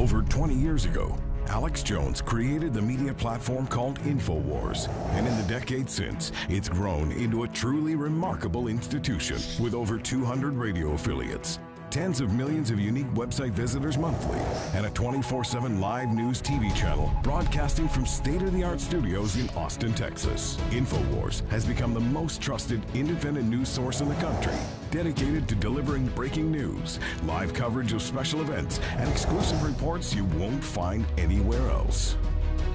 Over 20 years ago, Alex Jones created the media platform called InfoWars, and in the decades since, it's grown into a truly remarkable institution with over 200 radio affiliates, tens of millions of unique website visitors monthly, and a 24/7 live news TV channel broadcasting from state-of-the-art studios in Austin, Texas. InfoWars has become the most trusted independent news source in the country, dedicated to delivering breaking news, live coverage of special events, and exclusive reports you won't find anywhere else.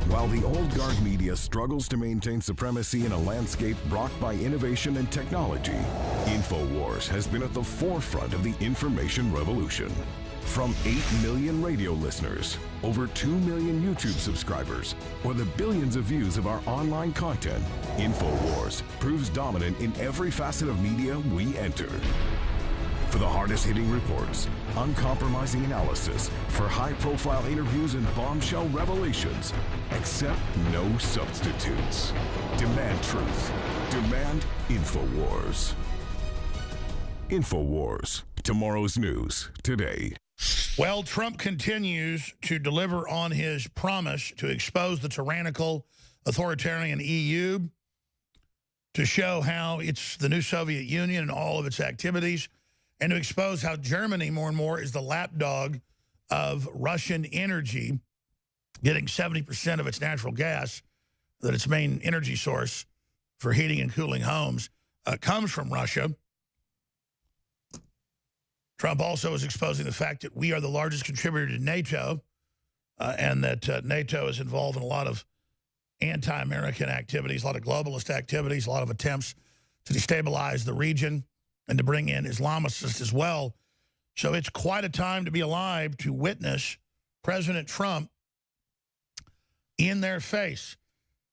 While the old guard media struggles to maintain supremacy in a landscape rocked by innovation and technology, InfoWars has been at the forefront of the information revolution. From 8 million radio listeners, over 2 million YouTube subscribers, or the billions of views of our online content, InfoWars proves dominant in every facet of media we enter. For the hardest-hitting reports, uncompromising analysis, for high-profile interviews and bombshell revelations, accept no substitutes. Demand truth. Demand InfoWars. InfoWars. Tomorrow's news today. Well, Trump continues to deliver on his promise to expose the tyrannical, authoritarian EU, to show how it's the new Soviet Union and all of its activities, and to expose how Germany more and more is the lapdog of Russian energy, getting 70% of its natural gas, that its main energy source for heating and cooling homes, comes from Russia. Trump also is exposing the fact that we are the largest contributor to NATO, and that NATO is involved in a lot of anti-American activities, a lot of globalist activities, a lot of attempts to destabilize the region and to bring in Islamicists as well. So it's quite a time to be alive to witness President Trump in their face.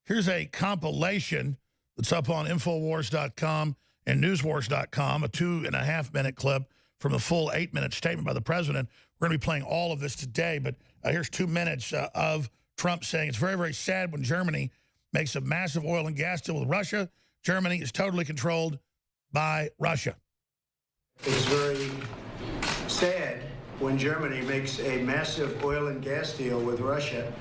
Here's a compilation that's up on Infowars.com and Newswars.com, a 2.5-minute clip from the full 8-minute statement by the president. We're going to be playing all of this today, but here's 2 minutes of Trump saying it's very, very sad when Germany makes a massive oil and gas deal with Russia. Germany is totally controlled by Russia. It's very sad when Germany makes a massive oil and gas deal with Russia,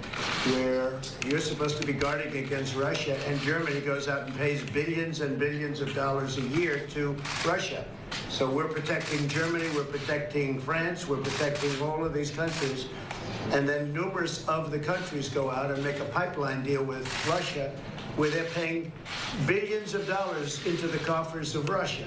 where you're supposed to be guarding against Russia, and Germany goes out and pays billions and billions of dollars a year to Russia. So we're protecting Germany, we're protecting France, we're protecting all of these countries, and then numerous of the countries go out and make a pipeline deal with Russia, where they're paying billions of dollars into the coffers of Russia.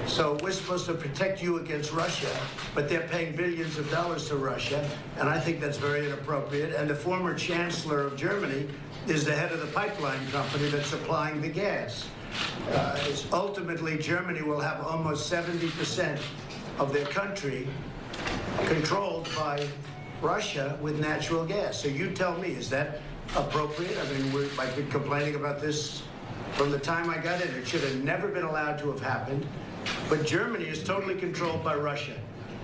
So we're supposed to protect you against Russia, but they're paying billions of dollars to Russia, and I think that's very inappropriate. And the former chancellor of Germany is the head of the pipeline company that's supplying the gas. Ultimately, Germany will have almost 70% of their country controlled by Russia with natural gas. So you tell me, is that appropriate? I mean, I've been complaining about this from the time I got in. It should have never been allowed to have happened. But Germany is totally controlled by Russia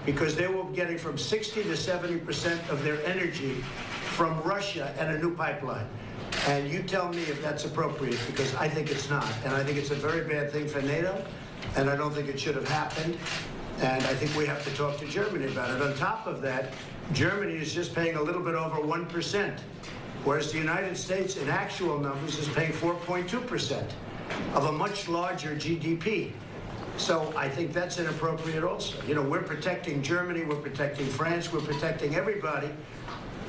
because they were getting from 60 to 70% of their energy from Russia and a new pipeline. And you tell me if that's appropriate, because I think it's not. And I think it's a very bad thing for NATO, and I don't think it should have happened. And I think we have to talk to Germany about it. On top of that, Germany is just paying a little bit over 1%, whereas the United States, in actual numbers, is paying 4.2% of a much larger GDP. So I think that's inappropriate also. You know, we're protecting Germany, we're protecting France, we're protecting everybody,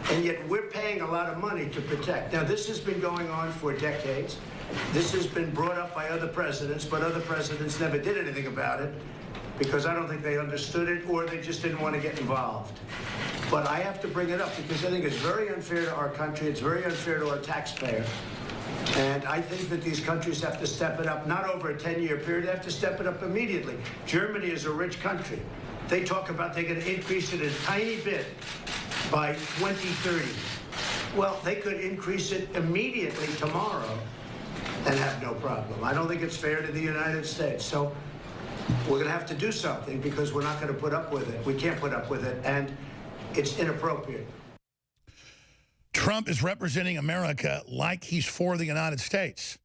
and yet we're paying a lot of money to protect. Now, this has been going on for decades. This has been brought up by other presidents, but other presidents never did anything about it because I don't think they understood it or they just didn't want to get involved. But I have to bring it up because I think it's very unfair to our country. It's very unfair to our taxpayer. And I think that these countries have to step it up, not over a 10-year period. They have to step it up immediately. Germany is a rich country. They talk about they're going to increase it a tiny bit by 2030. Well, they could increase it immediately tomorrow and have no problem. I don't think it's fair to the United States. So we're going to have to do something because we're not going to put up with it. We can't put up with it, and it's inappropriate. Trump is representing America like he's for the United States.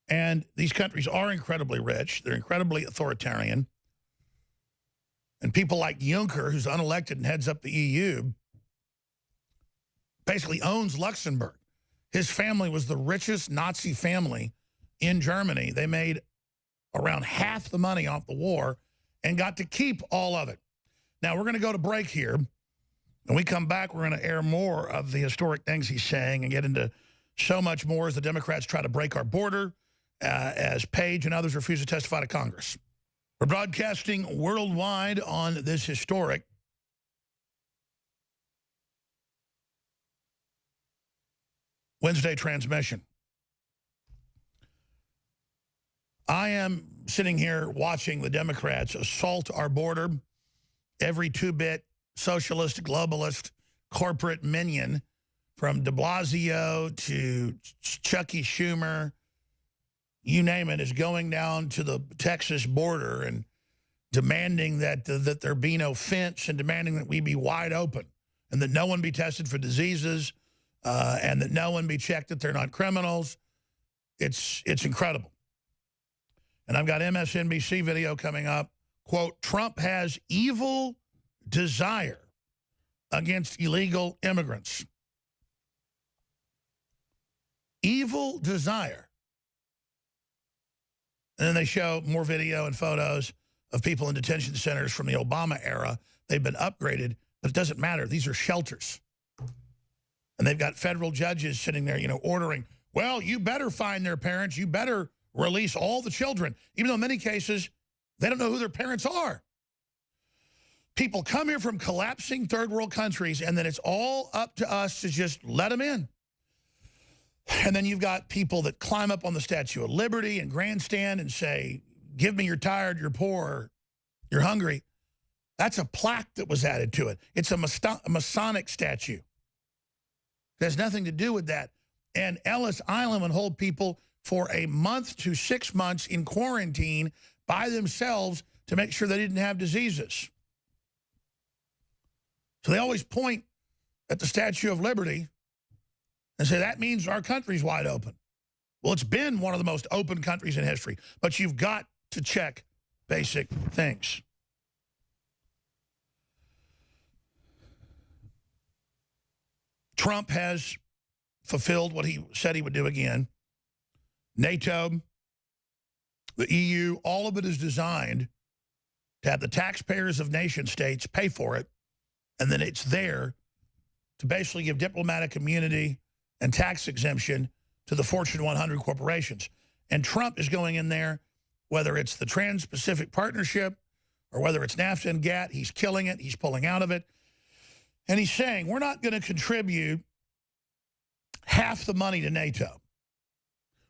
And these countries are incredibly rich. They're incredibly authoritarian. And people like Juncker, who's unelected and heads up the EU, basically owns Luxembourg. His family was the richest Nazi family in Germany. They made around half the money off the war and got to keep all of it. Now, we're going to go to break here. When we come back, we're going to air more of the historic things he's saying and get into so much more as the Democrats try to break our border, as Page and others refuse to testify to Congress. We're broadcasting worldwide on this historic Wednesday transmission. I am sitting here watching the Democrats assault our border. Every two-bit socialist, globalist, corporate minion, from de Blasio to Chucky Schumer, you name it, is going down to the Texas border and demanding that there be no fence and demanding that we be wide open and that no one be tested for diseases and that no one be checked that they're not criminals. It's incredible. And I've got MSNBC video coming up. Quote, Trump has evil desire against illegal immigrants. Evil desire. And then they show more video and photos of people in detention centers from the Obama era. They've been upgraded, but it doesn't matter. These are shelters. And they've got federal judges sitting there, ordering, well, you better find their parents. You better release all the children, even though in many cases they don't know who their parents are. People come here from collapsing third world countries, and then it's all up to us to just let them in. And then you've got people that climb up on the Statue of Liberty and grandstand and say, give me, you're tired, you're poor, you're hungry. That's a plaque that was added to it. It's a Masonic statue. It has nothing to do with that. And Ellis Island would hold people for a month to 6 months in quarantine by themselves to make sure they didn't have diseases. So they always point at the Statue of Liberty and say, that means our country's wide open. Well, it's been one of the most open countries in history, but you've got to check basic things. Trump has fulfilled what he said he would do again. NATO, the EU, all of it is designed to have the taxpayers of nation states pay for it, and then it's there to basically give diplomatic immunity and tax exemption to the Fortune 100 corporations. And Trump is going in there, whether it's the Trans-Pacific Partnership or whether it's NAFTA and GATT, he's killing it, he's pulling out of it. And he's saying, we're not going to contribute half the money to NATO.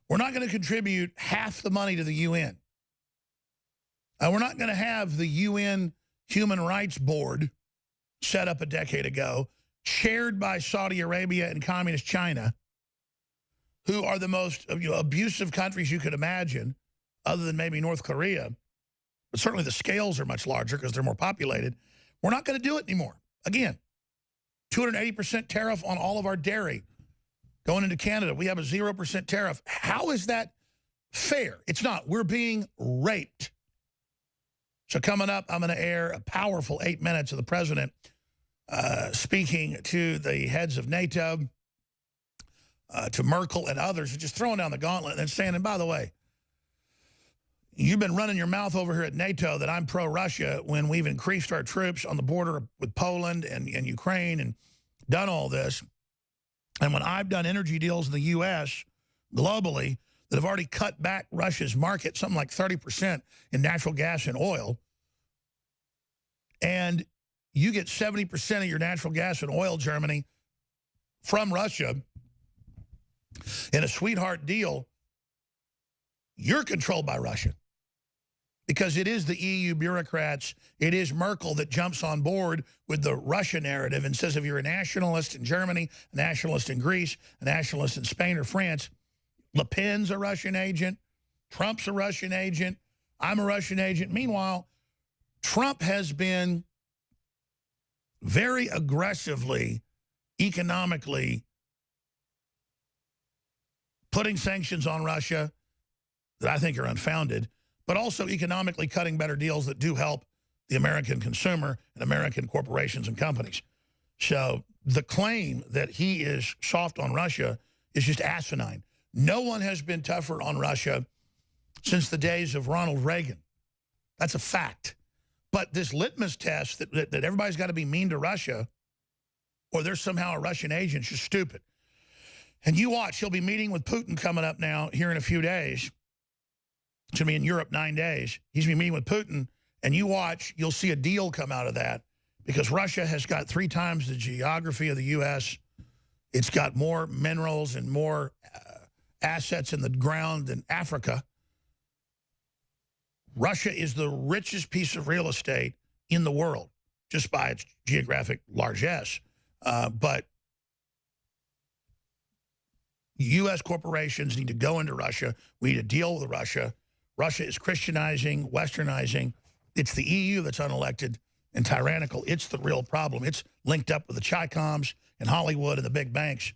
We're not going to contribute half the money to the UN. We're not going to have the UN Human Rights Board set up a decade ago, chaired by Saudi Arabia and Communist China, who are the most abusive countries you could imagine, other than maybe North Korea. But certainly the scales are much larger because they're more populated. We're not going to do it anymore. Again, 280% tariff on all of our dairy going into Canada. We have a 0% tariff. How is that fair? It's not. We're being raped. So coming up, I'm going to air a powerful 8 minutes of the president speaking to the heads of NATO, to Merkel and others, and just throwing down the gauntlet and saying, and by the way, you've been running your mouth over here at NATO that I'm pro-Russia when we've increased our troops on the border with Poland and Ukraine and done all this. And when I've done energy deals in the U.S. globally that have already cut back Russia's market, something like 30% in natural gas and oil, and you get 70% of your natural gas and oil, Germany, from Russia in a sweetheart deal, you're controlled by Russia. Because it is the EU bureaucrats, it is Merkel that jumps on board with the Russia narrative and says if you're a nationalist in Germany, a nationalist in Greece, a nationalist in Spain or France, Le Pen's a Russian agent, Trump's a Russian agent, I'm a Russian agent. Meanwhile, Trump has been very aggressively, economically, putting sanctions on Russia that I think are unfounded, but also economically cutting better deals that do help the American consumer and American corporations and companies. So the claim that he is soft on Russia is just asinine. No one has been tougher on Russia since the days of Ronald Reagan. That's a fact. But this litmus test that everybody's got to be mean to Russia or there's somehow a Russian agent is just stupid. And you watch, he'll be meeting with Putin coming up now here in a few days. It's going to be in Europe 9 days. He's going to be meeting with Putin, and you watch, you'll see a deal come out of that because Russia has got 3 times the geography of the U.S. It's got more minerals and more assets in the ground than Africa. Russia is the richest piece of real estate in the world, just by its geographic largesse. But U.S. corporations need to go into Russia. We need to deal with Russia. Russia is Christianizing, Westernizing. It's the EU that's unelected and tyrannical. It's the real problem. It's linked up with the Chi-Coms and Hollywood and the big banks.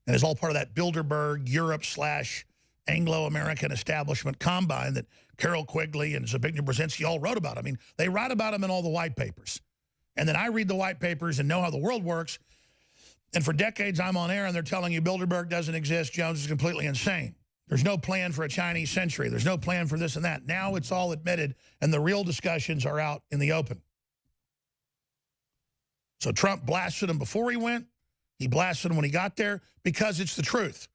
And it's all part of that Bilderberg, Europe/Anglo-American establishment combine that Carol Quigley and Zbigniew Brzezinski all wrote about. I mean, they write about them in all the white papers. And then I read the white papers and know how the world works. And for decades, I'm on air, and they're telling you Bilderberg doesn't exist. Jones is completely insane. There's no plan for a Chinese century. There's no plan for this and that. Now it's all admitted, and the real discussions are out in the open. So Trump blasted him before he went. He blasted him when he got there because it's the truth.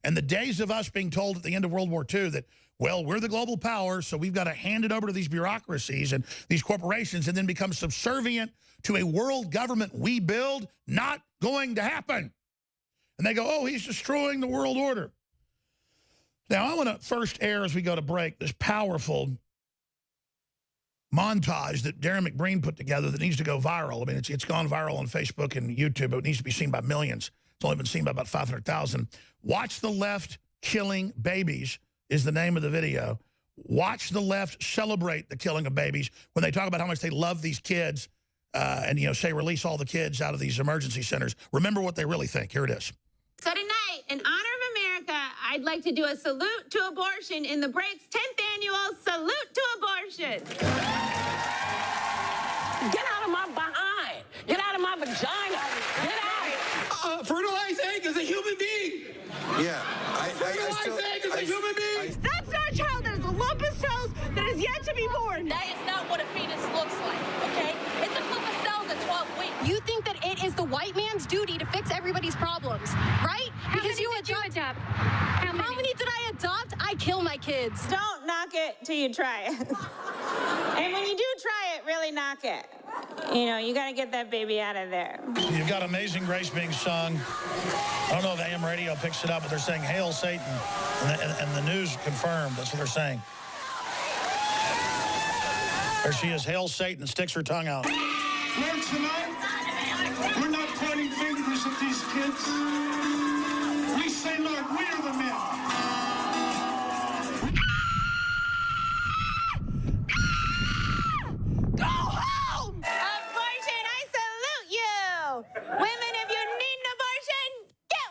And the days of us being told at the end of World War II that, well, we're the global power, so we've got to hand it over to these bureaucracies and these corporations and then become subservient to a world government we build, not going to happen. And they go, oh, he's destroying the world order. Now, I want to first air as we go to break this powerful montage that Darren McBreen put together that needs to go viral. I mean, it's gone viral on Facebook and YouTube, but it needs to be seen by millions. It's only been seen by about 500,000. Watch the left killing babies is the name of the video. Watch the left celebrate the killing of babies when they talk about how much they love these kids and, you know, say release all the kids out of these emergency centers. Remember what they really think. Here it is. So tonight, in honor of America, I'd like to do a salute to abortion in the break's 10th annual Salute to Abortion. Get out of my behind. Get out of my vagina. Get out. Fertilized egg is a human being. Yeah. Fertilized egg is a human being. That's not a child. That is a lump of cells that is yet to be born. That is not what a fetus looks like, okay? It's a clip of cells at 12 weeks. You think that it is the white man's duty to fix everybody's problems, right? Because you adopt. How many did I adopt? I kill my kids. Don't knock it till you try it. And when you do try it, really knock it. You know, you got to get that baby out of there. You've got Amazing Grace being sung. I don't know if AM radio picks it up, but they're saying, Hail Satan. And the news confirmed. That's what they're saying. There she is, Hail Satan, and sticks her tongue out. Lord, tonight, we're not pointing fingers at these kids. We say, Lord, we are the men. Go home! Abortion, I salute you! Women, if you need an abortion, get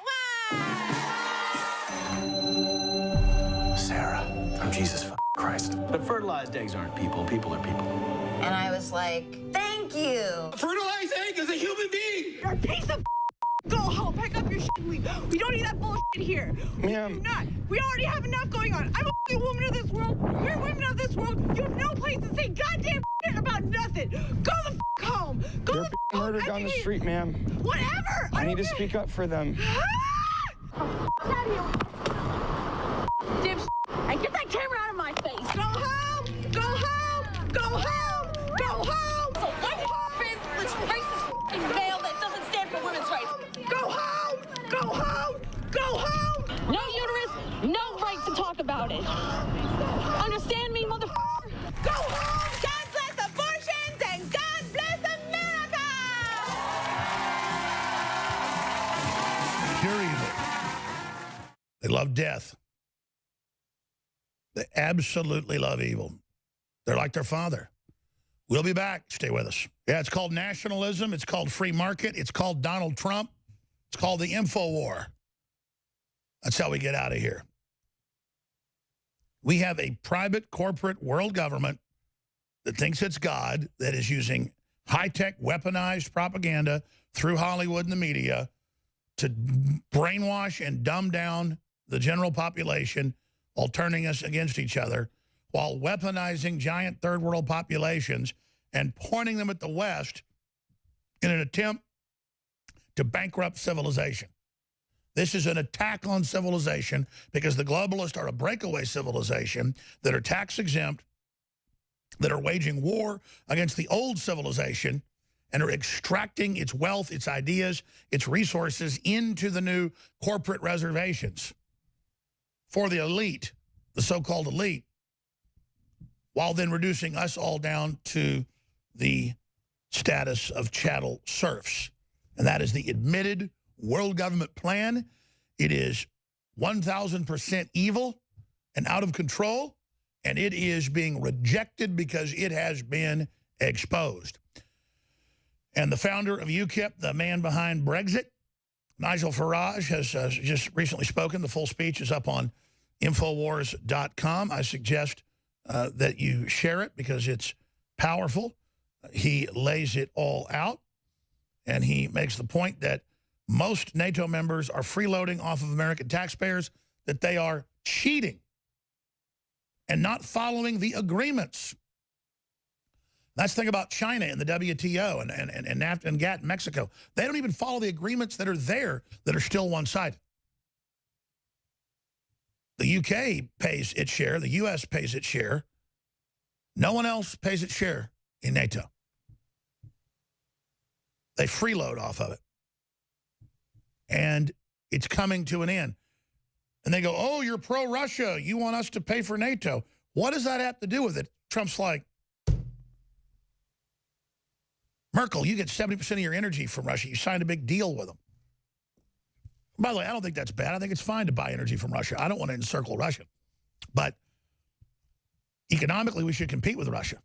one! Sarah, I'm Jesus Christ. But fertilized eggs aren't people. People are people. And I was like, thank you. Fertilized egg is a human being. You're a piece of Go home, pack up your shit and leave. We don't need that bullshit here. Ma'am. We do not. We already have enough going on. I'm a woman of this world. You're women of this world. You have no place to say goddamn shit about nothing. Go the home. Go They're the being murdered on the street, ma'am. Whatever. I need to speak up for them. Out of here. Dipshit. And get that camera out of my face. Go home. Go home. Go home. Go home. So what happens this racist veil that doesn't stand for women's rights? Go home. Go home. Go home. No uterus, no right to talk about it. Understand me, motherfucker? Go home. God bless abortions and God bless America. Pure evil. They love death. They absolutely love evil. They're like their father. We'll be back. Stay with us. Yeah, it's called nationalism. It's called free market. It's called Donald Trump. It's called the info war. That's how we get out of here. We have a private corporate world government that thinks it's God that is using high-tech weaponized propaganda through Hollywood and the media to brainwash and dumb down the general population while turning us against each other, while weaponizing giant third world populations and pointing them at the West in an attempt to bankrupt civilization. This is an attack on civilization because the globalists are a breakaway civilization that are tax exempt, that are waging war against the old civilization and are extracting its wealth, its ideas, its resources into the new corporate reservations for the elite, the so-called elite, while then reducing us all down to the status of chattel serfs. And that is the admitted world government plan. It is 1,000% evil and out of control, and it is being rejected because it has been exposed. And the founder of UKIP, the man behind Brexit, Nigel Farage, has just recently spoken. The full speech is up on Infowars.com. I suggest that you share it because it's powerful. He lays it all out, and he makes the point that most NATO members are freeloading off of American taxpayers, that they are cheating and not following the agreements. That's the thing about China and the WTO and NAFTA and GATT in Mexico. They don't even follow the agreements that are there that are still one-sided. The UK pays its share. The US pays its share. No one else pays its share in NATO. They freeload off of it. And it's coming to an end. And they go, oh, you're pro-Russia. You want us to pay for NATO. What does that have to do with it? Trump's like, Merkel, you get 70% of your energy from Russia. You signed a big deal with them. By the way, I don't think that's bad. I think it's fine to buy energy from Russia. I don't want to encircle Russia. But economically, we should compete with Russia.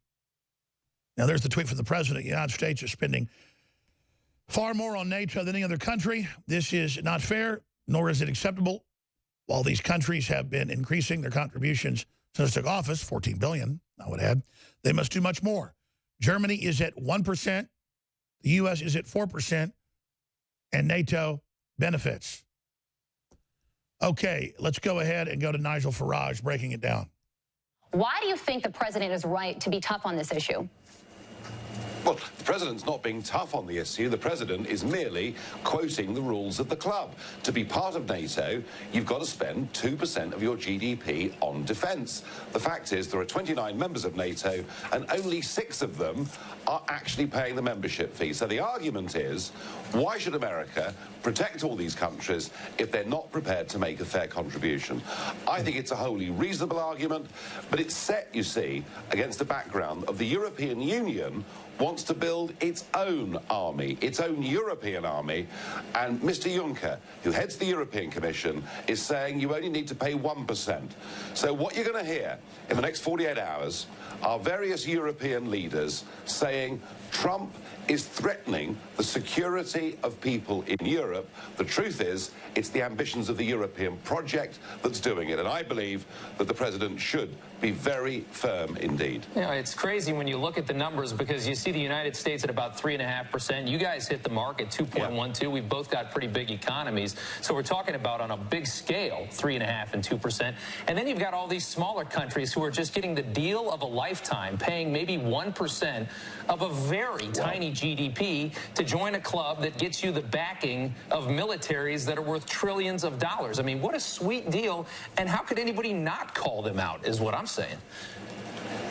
Now, there's the tweet from the president. The United States is spending far more on NATO than any other country. This is not fair, nor is it acceptable. While these countries have been increasing their contributions since they took office, $14 billion, I would add, they must do much more. Germany is at 1%. The U.S. is at 4%. And NATO benefits. Okay, let's go ahead and go to Nigel Farage breaking it down. Why do you think the president is right to be tough on this issue? Well, the president's not being tough on the issue. The president is merely quoting the rules of the club. To be part of NATO, you've got to spend 2% of your GDP on defence. The fact is there are 29 members of NATO, and only 6 of them are actually paying the membership fee. So the argument is, why should America protect all these countries if they're not prepared to make a fair contribution? I think it's a wholly reasonable argument, but it's set, you see, against the background of the European Union wants to build its own army, its own European army, and Mr. Juncker, who heads the European Commission, is saying you only need to pay 1%. So what you're going to hear in the next 48 hours are various European leaders saying Trump is threatening the security of people in Europe. The truth is, it's the ambitions of the European project that's doing it. And I believe that the president should be very firm indeed. You know, it's crazy when you look at the numbers because you see the United States at about 3.5%. You guys hit the mark at 2.12. Yeah. We've both got pretty big economies. So we're talking about on a big scale, 3.5% and 2%. And then you've got all these smaller countries who are just getting the deal of a lifetime, paying maybe 1% of a very tiny GDP to join a club that gets you the backing of militaries that are worth trillions of dollars. I mean, what a sweet deal. And how could anybody not call them out is what I'm saying.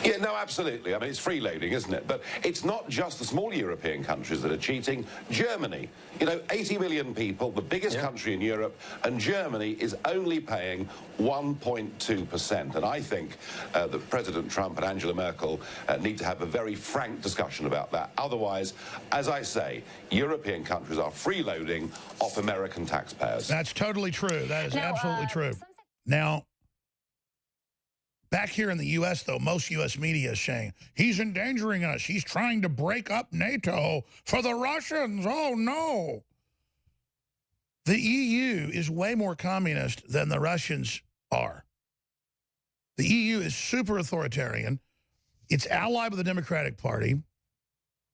Yeah, no, absolutely. I mean, it's freeloading, isn't it? But it's not just the small European countries that are cheating. Germany, you know, 80 million people, the biggest country in Europe, and Germany is only paying 1.2%. And I think that President Trump and Angela Merkel need to have a very frank discussion about that. Otherwise, as I say, European countries are freeloading off American taxpayers. That's totally true. That is absolutely true. Now, back here in the U.S., though, most U.S. media is saying, he's endangering us. He's trying to break up NATO for the Russians. Oh, no. The EU is way more communist than the Russians are. The EU is super authoritarian. It's allied with the Democratic Party.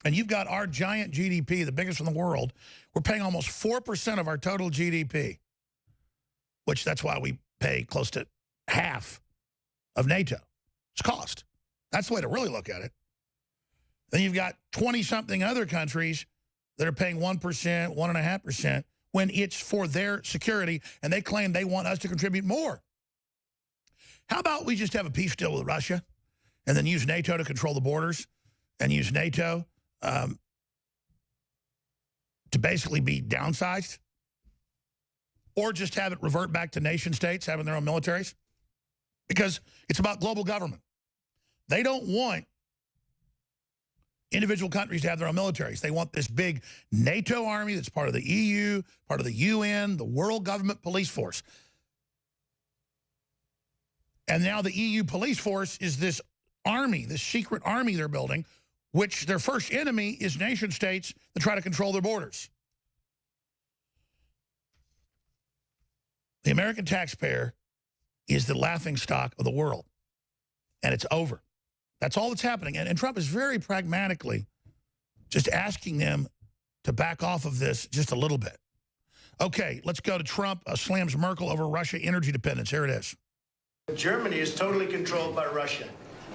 And you've got our giant GDP, the biggest in the world. We're paying almost 4% of our total GDP, which that's why we pay close to half of NATO. It's cost. That's the way to really look at it. Then you've got 20-something other countries that are paying 1%, 1.5%, when it's for their security, and they claim they want us to contribute more. How about we just have a peace deal with Russia and then use NATO to control the borders and use NATO to basically be downsized, or just have it revert back to nation states having their own militaries? Because it's about global government. They don't want individual countries to have their own militaries. They want this big NATO army that's part of the EU, part of the UN, the world government police force. And now the EU police force is this army, this secret army they're building, which their first enemy is nation states that try to control their borders. The American taxpayer is the laughingstock of the world, and it's over. That's all that's happening. And Trump is very pragmatically just asking them to back off of this just a little bit. Okay, let's go to Trump slams Merkel over Russia energy dependence. Here it is. Germany is totally controlled by Russia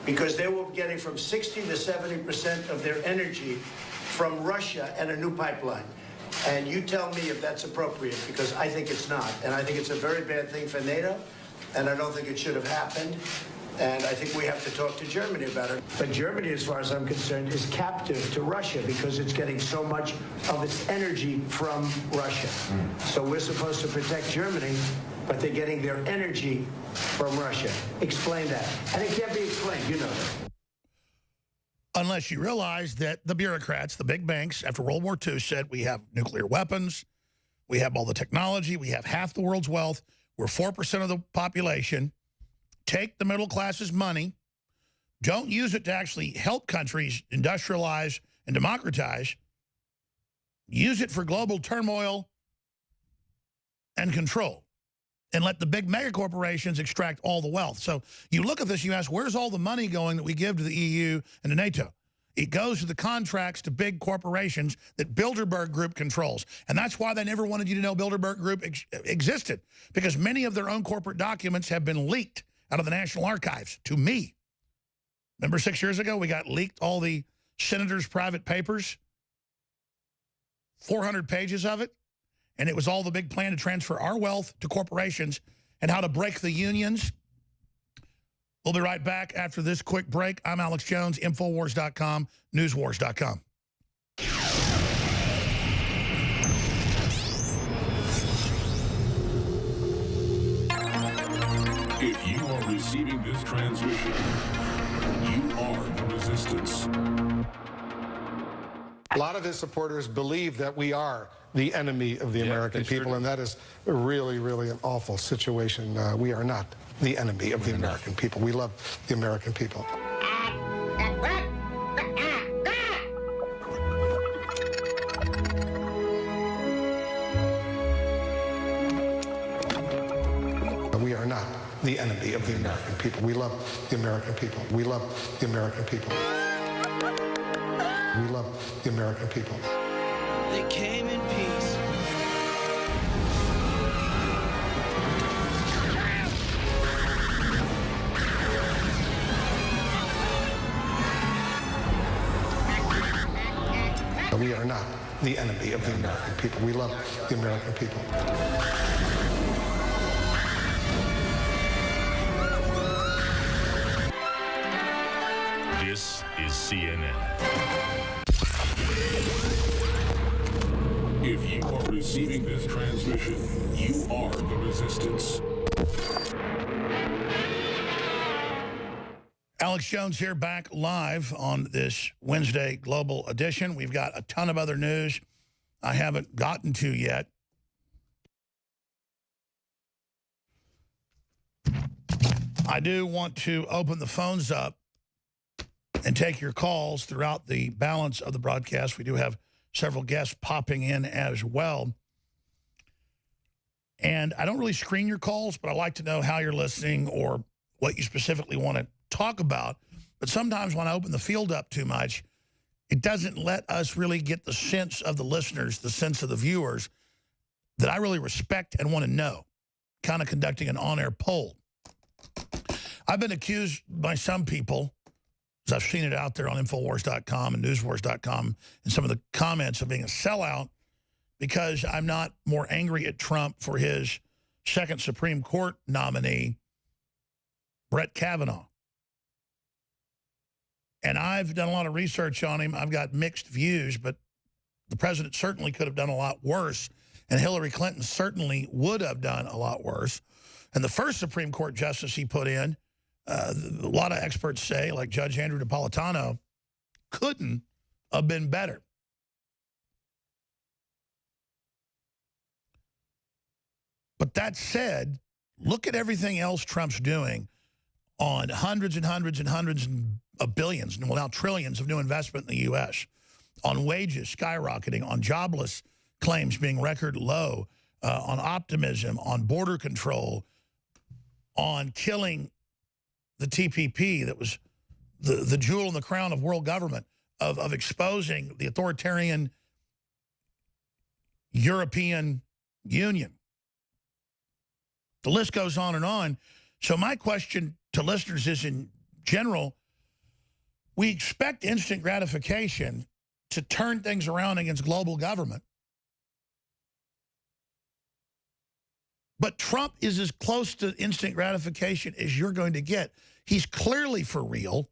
because they were getting from 60 to 70% of their energy from Russia and a new pipeline. And you tell me if that's appropriate, because I think it's not. And I think it's a very bad thing for NATO, and I don't think it should have happened. And I think we have to talk to Germany about it. But Germany, as far as I'm concerned, is captive to Russia because it's getting so much of its energy from Russia. So we're supposed to protect Germany, but they're getting their energy from Russia. Explain that. And it can't be explained, you know that. Unless you realize that the bureaucrats, the big banks, after World War II said we have nuclear weapons, we have all the technology, we have half the world's wealth, we're 4% of the population. Take the middle class's money, don't use it to actually help countries industrialize and democratize. Use it for global turmoil and control, and let the big mega corporations extract all the wealth. So you look at this, you ask, where's all the money going that we give to the EU and to NATO? It goes to the contracts to big corporations that Bilderberg Group controls. And that's why they never wanted you to know Bilderberg Group existed, because many of their own corporate documents have been leaked out of the National Archives to me. Remember 6 years ago, we got leaked all the senators' private papers, 400 pages of it, and it was all the big plan to transfer our wealth to corporations and how to break the unions. We'll be right back after this quick break. I'm Alex Jones, Infowars.com, Newswars.com. If you are receiving this transmission, you are the resistance. A lot of his supporters believe that we are the enemy of the American people, and that is really, really an awful situation. We are not the enemy of the American people. We love the American people. We are not the enemy of the American people. We love the American people. We love the American people. We love the American people. They came in peace. We are not the enemy of the American people. We love the American people. This is CNN. If you are receiving this transmission, you are the resistance. Alex Jones here, back live on this Wednesday Global Edition. We've got a ton of other news I haven't gotten to yet. I do want to open the phones up and take your calls throughout the balance of the broadcast. We do have several guests popping in as well. And I don't really screen your calls, but I like to know how you're listening or what you specifically want to talk about. But sometimes when I open the field up too much, it doesn't let us really get the sense of the listeners, the sense of the viewers that I really respect and want to know, kind of conducting an on-air poll. I've been accused by some people, as I've seen it out there on Infowars.com and Newswars.com, and some of the comments of being a sellout because I'm not more angry at Trump for his second Supreme Court nominee, Brett Kavanaugh. And I've done a lot of research on him. I've got mixed views, but the president certainly could have done a lot worse, and Hillary Clinton certainly would have done a lot worse. And the first Supreme Court justice he put in, a lot of experts say, like Judge Andrew Napolitano, couldn't have been better. But that said, look at everything else Trump's doing on hundreds and hundreds and hundreds of billions, and well, now trillions of new investment in the U.S., on wages skyrocketing, on jobless claims being record low, on optimism, on border control, on killing the TPP that was the jewel in the crown of world government, of exposing the authoritarian European Union. The list goes on and on. So my question to listeners is, in general, we expect instant gratification to turn things around against global government. But Trump is as close to instant gratification as you're going to get. He's clearly for real.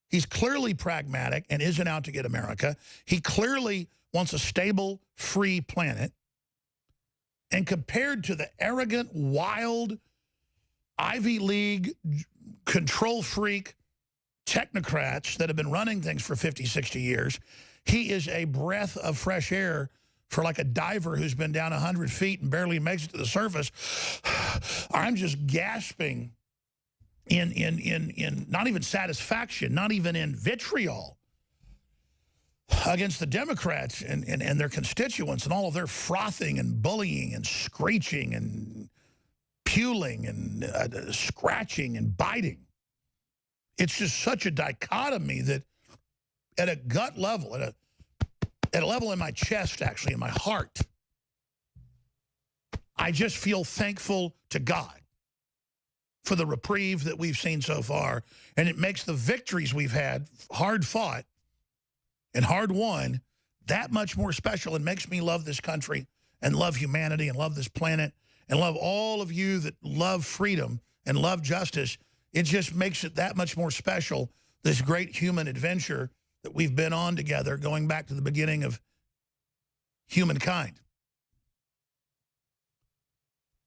He's clearly pragmatic and isn't out to get America. He clearly wants a stable, free planet. And compared to the arrogant, wild, Ivy League, control freak technocrats that have been running things for 50, 60 years, he is a breath of fresh air for like a diver who's been down 100 feet and barely makes it to the surface. I'm just gasping in not even satisfaction, not even in vitriol against the Democrats and their constituents and all of their frothing and bullying and screeching and puling and scratching and biting. It's just such a dichotomy that at a gut level, at a level in my chest, actually, in my heart, I just feel thankful to God for the reprieve that we've seen so far. And it makes the victories we've had, hard fought and hard won, that much more special, and makes me love this country and love humanity and love this planet and love all of you that love freedom and love justice. It just makes it that much more special, this great human adventure that we've been on together, going back to the beginning of humankind.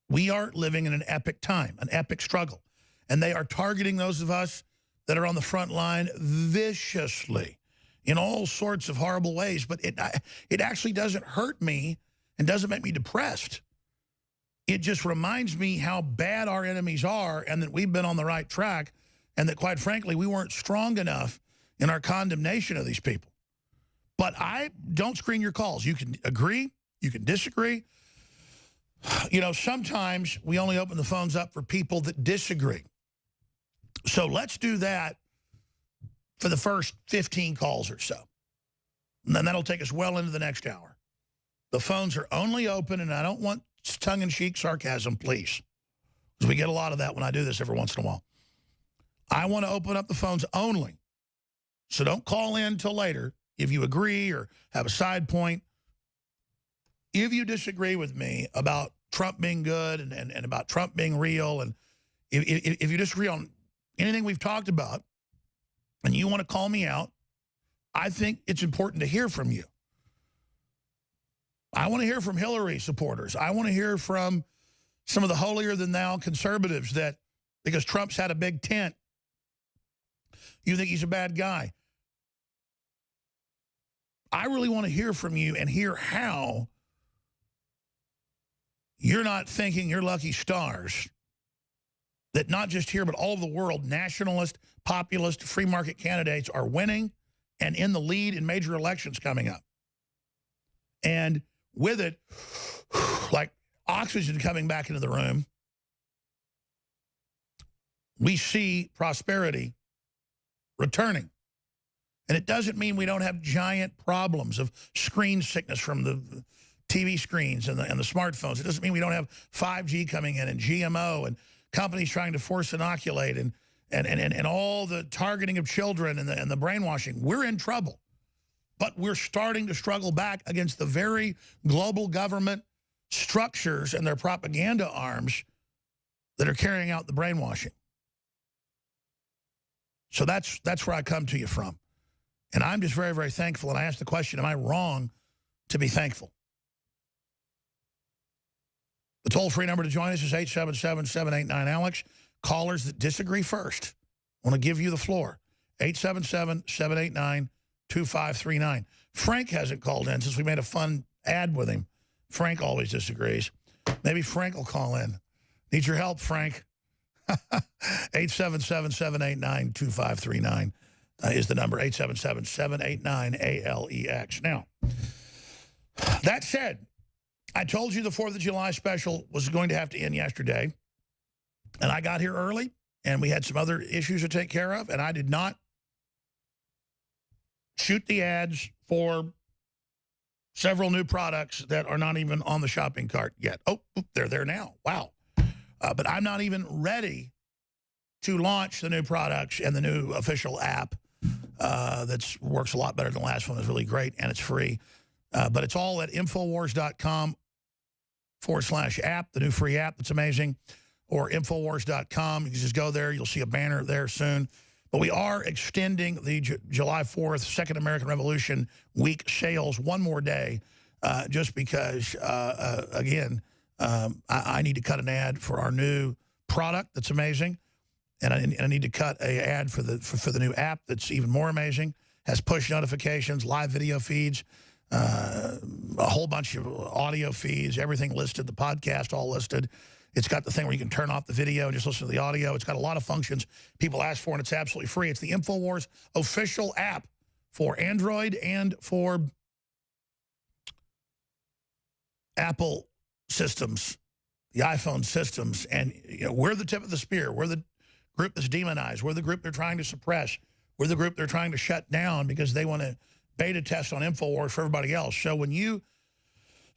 We are living in an epic time, an epic struggle. And they are targeting those of us that are on the front line viciously in all sorts of horrible ways. But it actually doesn't hurt me and doesn't make me depressed. It just reminds me how bad our enemies are and that we've been on the right track and that, quite frankly, we weren't strong enough in our condemnation of these people. But I don't screen your calls. You can agree, you can disagree. You know, sometimes we only open the phones up for people that disagree. So let's do that for the first 15 calls or so. And then that'll take us well into the next hour. The phones are only open, and I don't want tongue-in-cheek sarcasm, please, because we get a lot of that when I do this every once in a while. I want to open up the phones only. So don't call in till later if you agree or have a side point. If you disagree with me about Trump being good and about Trump being real, and if you disagree on anything we've talked about and you want to call me out, I think it's important to hear from you. I want to hear from Hillary supporters. I want to hear from some of the holier-than-thou conservatives that, because Trump's had a big tent, you think he's a bad guy. I really want to hear from you and hear how you're not thinking your lucky stars that not just here but all over the world, nationalist, populist, free market candidates are winning and in the lead in major elections coming up. And with it, like oxygen coming back into the room, we see prosperity returning. And it doesn't mean we don't have giant problems of screen sickness from the TV screens and the smartphones. It doesn't mean we don't have 5G coming in and GMO and companies trying to force inoculate and all the targeting of children and the brainwashing. We're in trouble. But we're starting to struggle back against the very global government structures and their propaganda arms that are carrying out the brainwashing. So that's where I come to you from. And I'm just very, very thankful. And I ask the question, am I wrong to be thankful? The toll-free number to join us is 877-789-ALEX. Callers that disagree first, I want to give you the floor. 877-789-2539. Frank hasn't called in since we made a fun ad with him. Frank always disagrees. Maybe Frank will call in. Need your help, Frank. 877-789-2539 is the number. 877-789-ALEX. Now, that said, I told you the 4th of July special was going to have to end yesterday. And I got here early, and we had some other issues to take care of, and I did not shoot the ads for several new products that are not even on the shopping cart yet. Oh, they're there now. Wow. But I'm not even ready to launch the new products and the new official app that works a lot better than the last one. It's really great, and it's free. But it's all at Infowars.com/app, the new free app that's amazing, or Infowars.com. You can just go there. You'll see a banner there soon. But we are extending the July 4th, Second American Revolution Week sales one more day just because, again, I need to cut an ad for our new product that's amazing. And I need to cut an ad for the new app that's even more amazing. Has push notifications, live video feeds, a whole bunch of audio feeds, everything listed, the podcast all listed. It's got the thing where you can turn off the video and just listen to the audio. It's got a lot of functions people ask for, and it's absolutely free. It's the InfoWars official app for Android and for Apple systems, the iPhone systems. And you know, we're the tip of the spear. We're the group that's demonized. We're the group they're trying to suppress. We're the group they're trying to shut down because they want to beta test on InfoWars for everybody else. So when you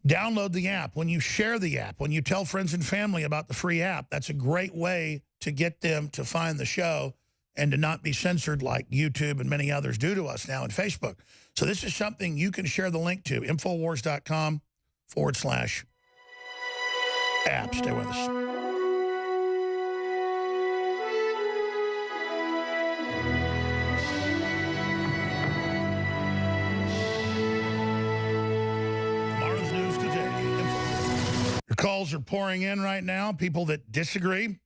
download the app, when you share the app, when you tell friends and family about the free app, that's a great way to get them to find the show and to not be censored like YouTube and many others do to us now in Facebook. So this is something you can share the link to, Infowars.com/app. Stay with us. Calls are pouring in right now, people that disagree.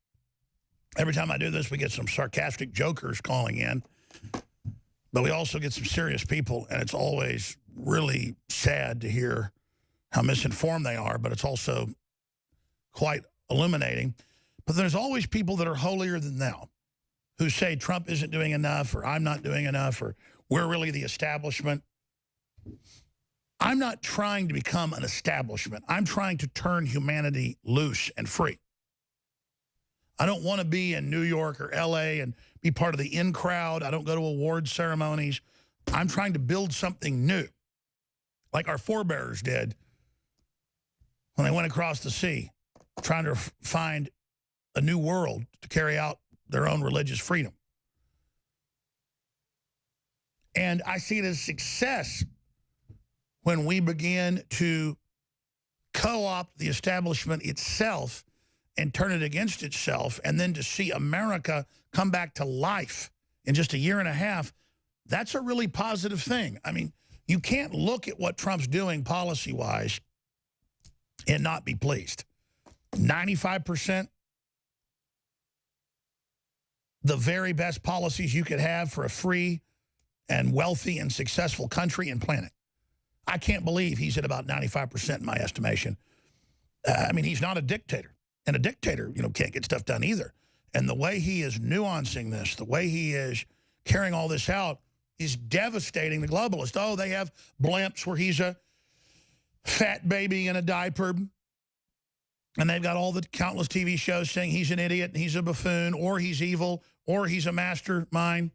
Every time I do this, we get some sarcastic jokers calling in. But we also get some serious people, and it's always really sad to hear how misinformed they are, but it's also quite illuminating. But there's always people that are holier than thou, who say Trump isn't doing enough, or I'm not doing enough, or we're really the establishment. I'm not trying to become an establishment. I'm trying to turn humanity loose and free. I don't want to be in New York or L.A. and be part of the in crowd. I don't go to award ceremonies. I'm trying to build something new, like our forebears did when they went across the sea, trying to find a new world to carry out their own religious freedom. And I see it as success when we begin to co-opt the establishment itself and turn it against itself, and then to see America come back to life in just a year and a half, that's a really positive thing. I mean, you can't look at what Trump's doing policy-wise and not be pleased. 95%, the very best policies you could have for a free and wealthy and successful country and planet. I can't believe he's at about 95% in my estimation. I mean, he's not a dictator. And a dictator, you know, can't get stuff done either. And the way he is nuancing this, the way he is carrying all this out is devastating the globalists. Oh, they have blimps where he's a fat baby in a diaper. And they've got all the countless TV shows saying he's an idiot and he's a buffoon or he's evil or he's a mastermind.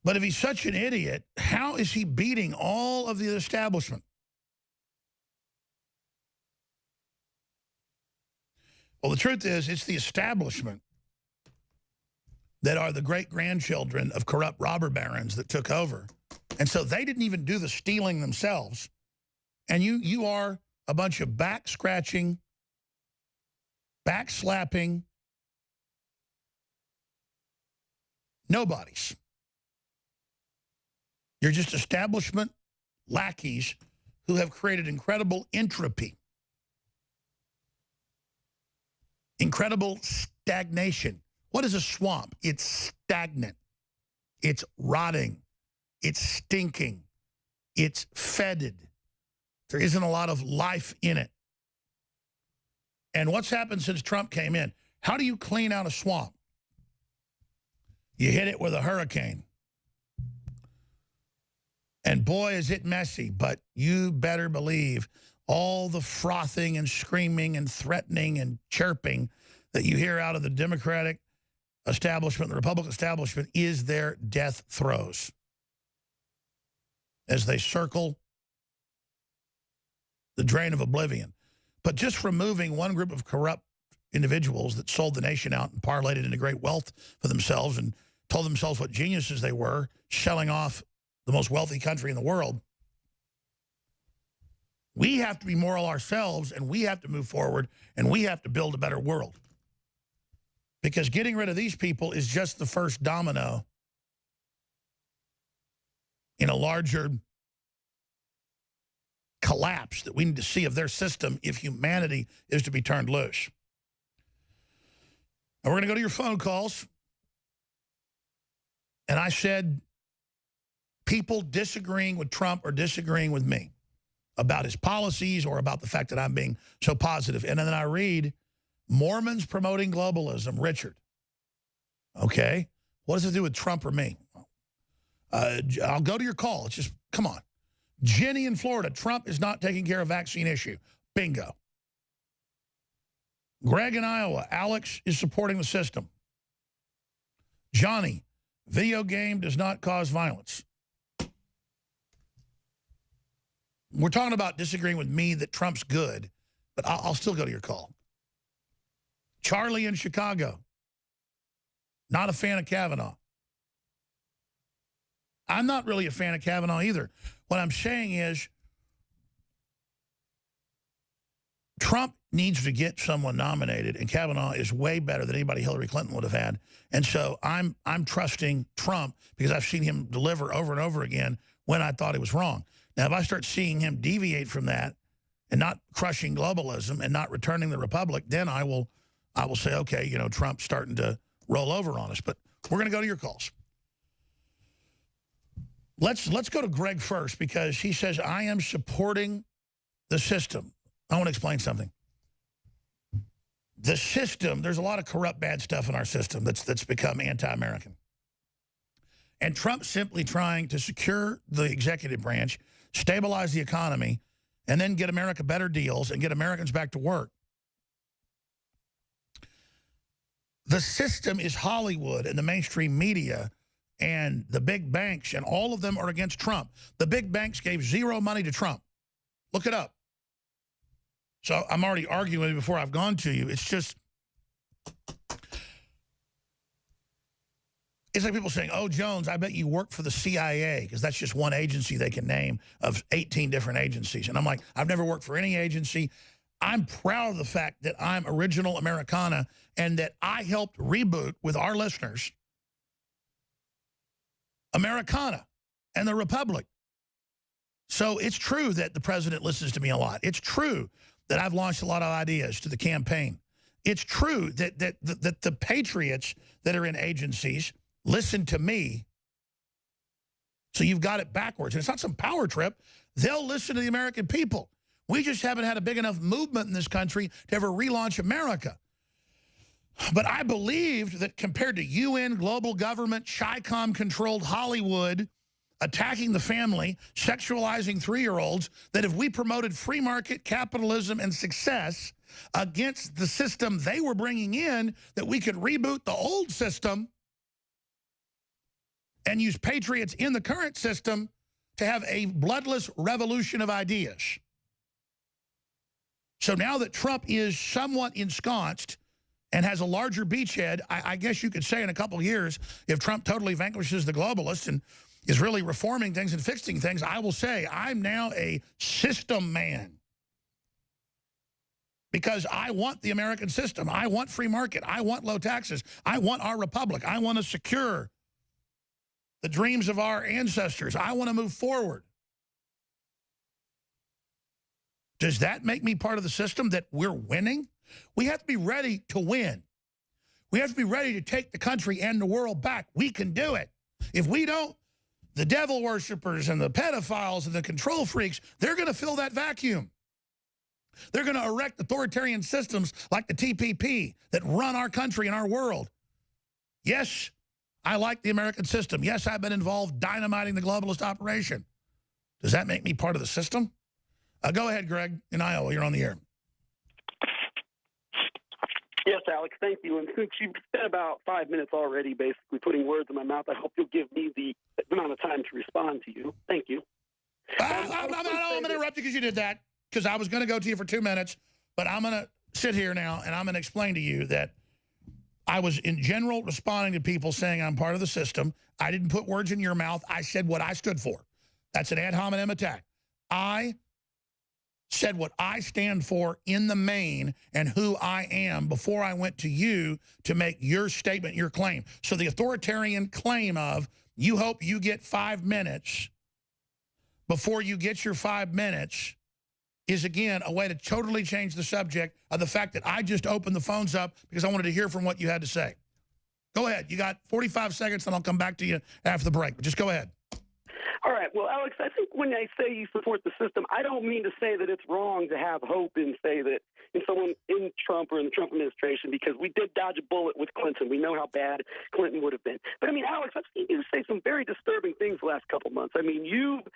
But if he's such an idiot, how is he beating all of the establishment? Well, the truth is, it's the establishment that are the great-grandchildren of corrupt robber barons that took over. And so they didn't even do the stealing themselves. And you are a bunch of back-scratching, back-slapping nobodies. You're just establishment lackeys who have created incredible entropy, incredible stagnation. What is a swamp? It's stagnant. It's rotting. It's stinking. It's fetid. There isn't a lot of life in it. And what's happened since Trump came in? How do you clean out a swamp? You hit it with a hurricane. And boy, is it messy, but you better believe all the frothing and screaming and threatening and chirping that you hear out of the Democratic establishment, the Republican establishment, is their death throes as they circle the drain of oblivion. But just removing one group of corrupt individuals that sold the nation out and parlayed it into great wealth for themselves and told themselves what geniuses they were, selling off the most wealthy country in the world. We have to be moral ourselves, and we have to move forward, and we have to build a better world. Because getting rid of these people is just the first domino in a larger collapse that we need to see of their system if humanity is to be turned loose. And we're going to go to your phone calls. And I said, people disagreeing with Trump or disagreeing with me about his policies or about the fact that I'm being so positive. And then I read, Mormons promoting globalism, Richard. Okay, what does it do with Trump or me? I'll go to your call. It's just, come on. Jenny in Florida, Trump is not taking care of vaccine issue. Bingo. Greg in Iowa, Alex is supporting the system. Johnny, video game does not cause violence. We're talking about disagreeing with me that Trump's good, but I'll still go to your call. Charlie in Chicago, not a fan of Kavanaugh. I'm not really a fan of Kavanaugh either. What I'm saying is Trump needs to get someone nominated, and Kavanaugh is way better than anybody Hillary Clinton would have had. And so I'm trusting Trump because I've seen him deliver over and over again when I thought he was wrong. Now, if I start seeing him deviate from that and not crushing globalism and not returning the republic, then I will say, okay, you know, Trump's starting to roll over on us. But we're going to go to your calls. Let's go to Greg first because he says, I am supporting the system. I want to explain something. The system, there's a lot of corrupt, bad stuff in our system that's become anti-American. And Trump's simply trying to secure the executive branch, stabilize the economy, and then get America better deals and get Americans back to work. The system is Hollywood and the mainstream media and the big banks, and all of them are against Trump. The big banks gave zero money to Trump. Look it up. So I'm already arguing before I've gone to you. It's just, it's like people saying, oh, Jones, I bet you work for the CIA, because that's just one agency they can name of 18 different agencies. And I'm like, I've never worked for any agency. I'm proud of the fact that I'm original Americana and that I helped reboot with our listeners Americana and the Republic. So it's true that the president listens to me a lot. It's true that I've launched a lot of ideas to the campaign. It's true that the patriots that are in agencies listen to me. So you've got it backwards. And it's not some power trip. They'll listen to the American people. We just haven't had a big enough movement in this country to ever relaunch America. But I believed that compared to UN, global government, Chi-Com-controlled Hollywood, attacking the family, sexualizing 3-year-olds, that if we promoted free market capitalism and success against the system they were bringing in, that we could reboot the old system and use patriots in the current system to have a bloodless revolution of ideas. So now that Trump is somewhat ensconced and has a larger beachhead, I guess you could say in a couple of years, if Trump totally vanquishes the globalists and is really reforming things and fixing things, I will say I'm now a system man. Because I want the American system. I want free market. I want low taxes. I want our republic. I want to secure the dreams of our ancestors. I want to move forward. Does that make me part of the system that we're winning? We have to be ready to win. We have to be ready to take the country and the world back. We can do it. If we don't, the devil worshipers and the pedophiles and the control freaks, they're going to fill that vacuum. They're going to erect authoritarian systems like the TPP that run our country and our world. Yes, I like the American system. Yes, I've been involved dynamiting the globalist operation. Does that make me part of the system? Go ahead, Greg, in Iowa. You're on the air. Yes, Alex, thank you. And since you've spent about 5 minutes already basically putting words in my mouth, I hope you'll give me the amount of time to respond to you. Thank you. I'm going to interrupt you because you did that, because I was going to go to you for 2 minutes, but I'm going to sit here now and I'm going to explain to you that I was in general responding to people saying I'm part of the system. I didn't put words in your mouth. I said what I stood for. That's an ad hominem attack. I said what I stand for in the main and who I am before I went to you to make your statement, your claim. So the authoritarian claim of you hope you get 5 minutes before you get your 5 minutes is, again, a way to totally change the subject of the fact that I just opened the phones up because I wanted to hear from what you had to say. Go ahead. You got 45 seconds, then I'll come back to you after the break. But just go ahead. All right. Well, Alex, I think when I say you support the system, I don't mean to say that it's wrong to have hope and say that in someone in Trump or in the Trump administration, because we did dodge a bullet with Clinton. We know how bad Clinton would have been. But, I mean, Alex, I've seen you say some very disturbing things the last couple months. I mean, you've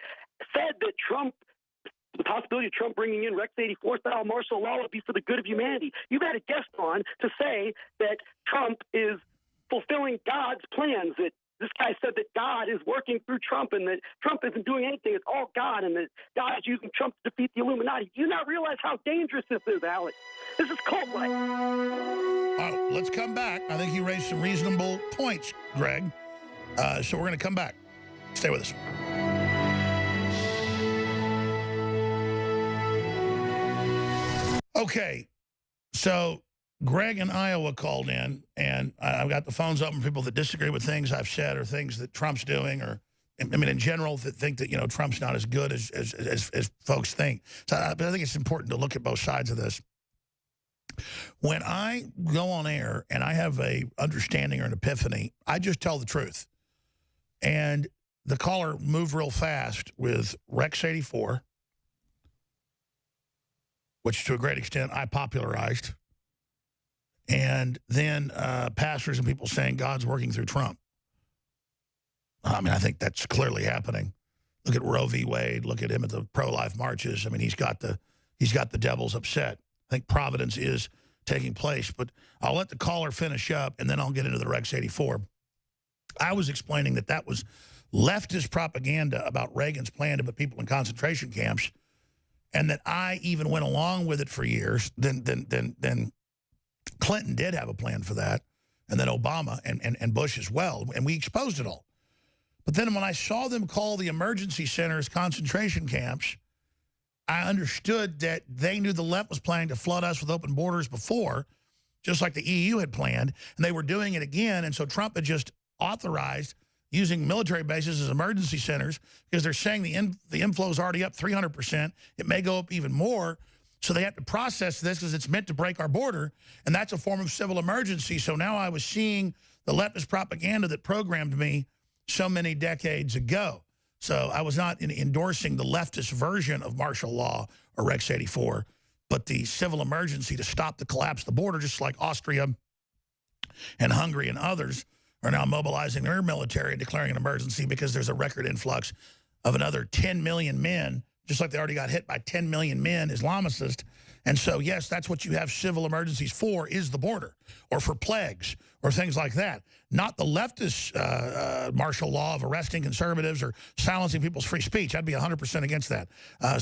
said that the possibility of Trump bringing in Rex 84-style martial law would be for the good of humanity. You've had a guest on to say that Trump is fulfilling God's plans, that this guy said that God is working through Trump and that Trump isn't doing anything. It's all God, and that God is using Trump to defeat the Illuminati. Do you not realize how dangerous this is, Alex? This is cult-like. Let's come back. I think you raised some reasonable points, Greg. So we're going to come back. Stay with us. Okay, so Greg in Iowa called in, and I've got the phones open for people that disagree with things I've said or things that Trump's doing, or, I mean, in general, that think that, you know, Trump's not as good as folks think. So I think it's important to look at both sides of this. When I go on air and I have a understanding or an epiphany, I just tell the truth. And the caller moved real fast with Rex 84, which to a great extent I popularized. And then pastors and people saying God's working through Trump. I mean, I think that's clearly happening. Look at Roe v. Wade. Look at him at the pro-life marches. I mean, he's got the devils upset. I think providence is taking place. But I'll let the caller finish up, and then I'll get into the Rex 84. I was explaining that was leftist propaganda about Reagan's plan to put people in concentration camps, and that I even went along with it for years. Then Clinton did have a plan for that, and then Obama and Bush as well, and we exposed it all. But then when I saw them call the emergency centers concentration camps, I understood that they knew the left was planning to flood us with open borders before, just like the EU had planned, and they were doing it again. And so Trump had just authorized using military bases as emergency centers because they're saying the inflow is already up 300%. It may go up even more. So they have to process this because it's meant to break our border, and that's a form of civil emergency. So now I was seeing the leftist propaganda that programmed me so many decades ago. So I was not endorsing the leftist version of martial law or Rex 84, but the civil emergency to stop the collapse of the border, just like Austria and Hungary and others are now mobilizing their military and declaring an emergency because there's a record influx of another 10 million men, just like they already got hit by 10 million men, Islamicists, And so, yes, that's what you have civil emergencies for, is the border, or for plagues, or things like that. Not the leftist martial law of arresting conservatives or silencing people's free speech. I'd be 100% against that.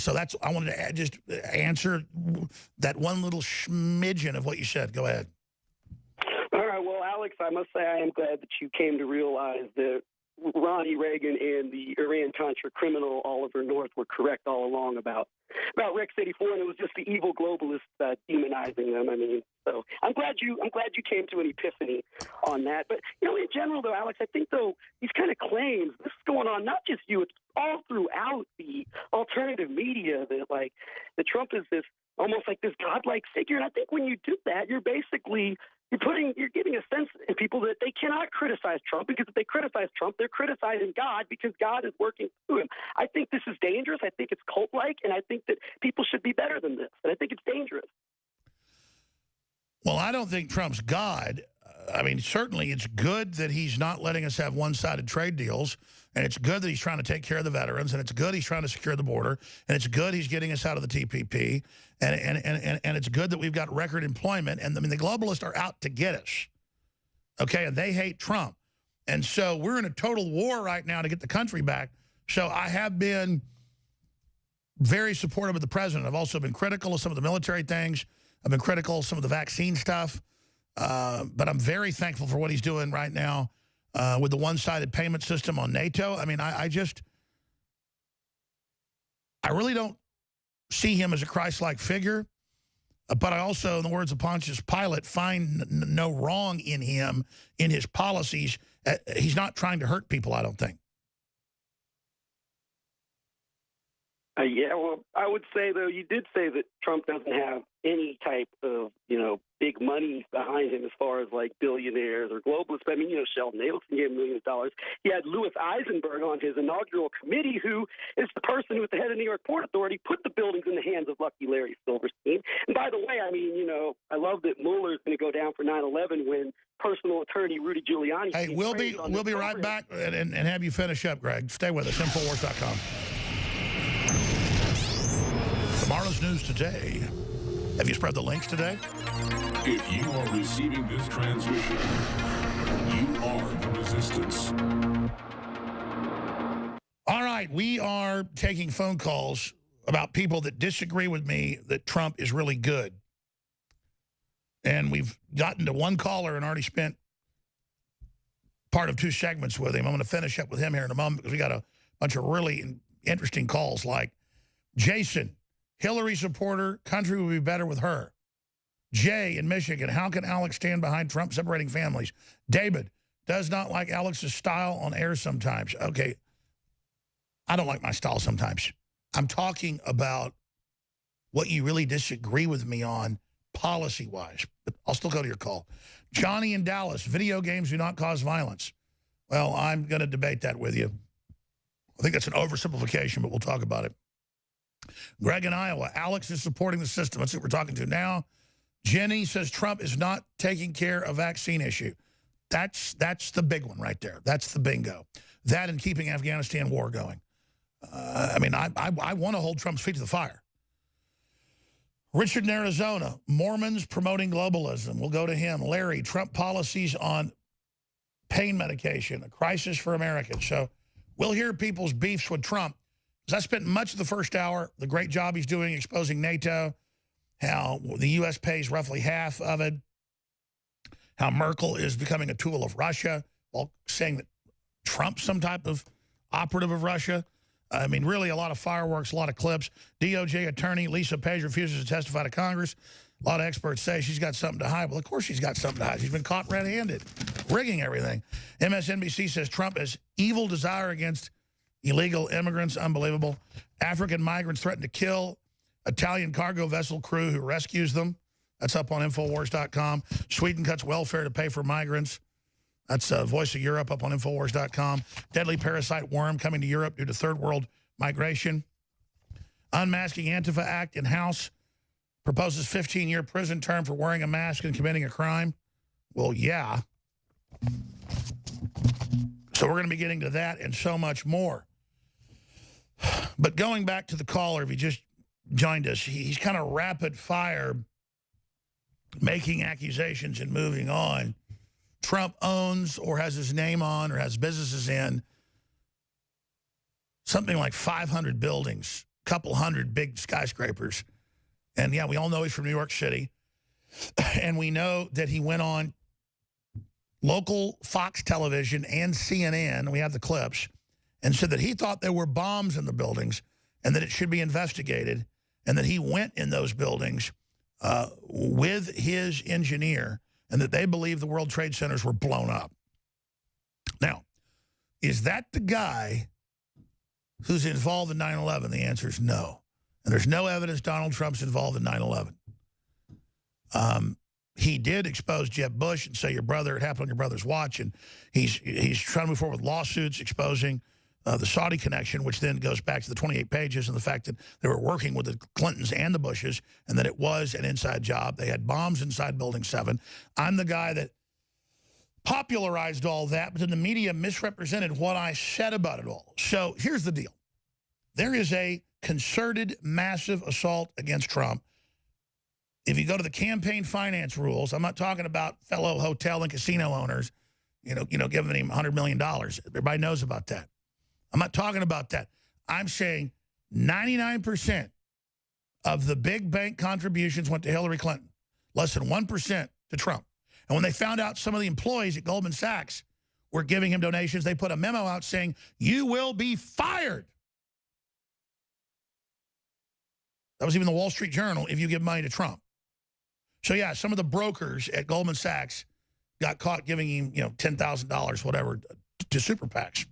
So that's, I wanted to just answer that one little smidgen of what you said. Go ahead. All right, well, Alex, I must say I am glad that you came to realize that Ronnie Reagan and the Iran-Contra criminal Oliver North were correct all along about Rex 84, and it was just the evil globalists demonizing them. I mean, so I'm glad you came to an epiphany on that. But you know, in general, though, Alex, I think though these kind of claims, this is going on not just you, it's all throughout the alternative media that Trump is this almost like this godlike figure. And I think when you do that, you're giving a sense in people that they cannot criticize Trump, because if they criticize Trump, they're criticizing God, because God is working through him. I think this is dangerous. I think it's cult-like, and I think that people should be better than this. And I think it's dangerous. Well, I don't think Trump's God. I mean, certainly it's good that he's not letting us have one-sided trade deals, and it's good that he's trying to take care of the veterans, and it's good he's trying to secure the border, and it's good he's getting us out of the TPP, and it's good that we've got record employment, and I mean, the globalists are out to get us, okay, and they hate Trump. And so we're in a total war right now to get the country back. So I have been very supportive of the president. I've also been critical of some of the military things. I've been critical of some of the vaccine stuff. But I'm very thankful for what he's doing right now with the one-sided payment system on NATO. I mean, I really don't see him as a Christ-like figure. But I also, in the words of Pontius Pilate, find no wrong in him, in his policies. He's not trying to hurt people, I don't think. Yeah, well, I would say, though, you did say that Trump doesn't have any type of, big money behind him as far as, like, billionaires or globalists. But, I mean, Sheldon Adelson gave him millions of dollars. He had Louis Eisenberg on his inaugural committee, who is the person who, at the head of the New York Port Authority, put the buildings in the hands of Lucky Larry Silverstein. And by the way, I mean, I love that Mueller is going to go down for 9/11 when personal attorney Rudy Giuliani... Hey, we'll be right back and have you finish up, Greg. Stay with us, Infowars.com. Tomorrow's news today. Have you spread the links today? If you are receiving this transmission, you are the resistance. All right, we are taking phone calls about people that disagree with me that Trump is really good. And we've gotten to one caller and already spent part of 2 segments with him. I'm going to finish up with him here in a moment because we got a bunch of really interesting calls like Jason, Hillary supporter, country would be better with her. Jay in Michigan, how can Alex stand behind Trump separating families? David, does not like Alex's style on air sometimes. Okay, I don't like my style sometimes. I'm talking about what you really disagree with me on policy-wise. But I'll still go to your call. Johnny in Dallas, video games do not cause violence. Well, I'm going to debate that with you. I think that's an oversimplification, but we'll talk about it. Greg in Iowa, Alex is supporting the system. That's what we're talking to now. Jenny says Trump is not taking care of vaccine issue. That's the big one right there. That's the bingo. That and keeping Afghanistan war going. I mean, I want to hold Trump's feet to the fire. Richard in Arizona, Mormons promoting globalism. We'll go to him. Larry, Trump policies on pain medication, a crisis for Americans. So we'll hear people's beefs with Trump. Because I spent much of the first hour, the great job he's doing exposing NATO, how the U.S. pays roughly half of it, how Merkel is becoming a tool of Russia, while saying that Trump's some type of operative of Russia. I mean, really a lot of fireworks, a lot of clips. DOJ attorney Lisa Page refuses to testify to Congress. A lot of experts say she's got something to hide. Well, of course she's got something to hide. She's been caught red-handed, rigging everything. MSNBC says Trump has evil desire against illegal immigrants. Unbelievable. African migrants threaten to kill Italian cargo vessel crew who rescues them. That's up on Infowars.com. Sweden cuts welfare to pay for migrants. That's Voice of Europe up on Infowars.com. Deadly parasite worm coming to Europe due to third world migration. Unmasking Antifa Act in House proposes 15-year prison term for wearing a mask and committing a crime. Well, yeah. So we're going to be getting to that and so much more. But going back to the caller, if you just joined us. He's kind of rapid fire making accusations and moving on. Trump owns or has his name on or has businesses in something like 500 buildings, a couple hundred big skyscrapers. And, yeah, we all know he's from New York City. And we know that he went on local Fox television and CNN, we have the clips, and said that he thought there were bombs in the buildings and that it should be investigated, and that he went in those buildings with his engineer, and that they believe the World Trade Centers were blown up. Now, is that the guy who's involved in 9/11? The answer is no. And there's no evidence Donald Trump's involved in 9/11. He did expose Jeb Bush and say it happened on your brother's watch, and he's trying to move forward with lawsuits exposing the Saudi connection, which then goes back to the 28 pages and the fact that they were working with the Clintons and the Bushes and that it was an inside job. They had bombs inside Building 7. I'm the guy that popularized all that, but then the media misrepresented what I said about it all. So here's the deal. There is a concerted, massive assault against Trump. If you go to the campaign finance rules, I'm not talking about fellow hotel and casino owners, giving him $100 million. Everybody knows about that. I'm not talking about that. I'm saying 99% of the big bank contributions went to Hillary Clinton, less than 1% to Trump. And when they found out some of the employees at Goldman Sachs were giving him donations, they put a memo out saying, "You will be fired." That was even the Wall Street Journal, if you give money to Trump. So, yeah, some of the brokers at Goldman Sachs got caught giving him, $10,000, whatever, to super PACs.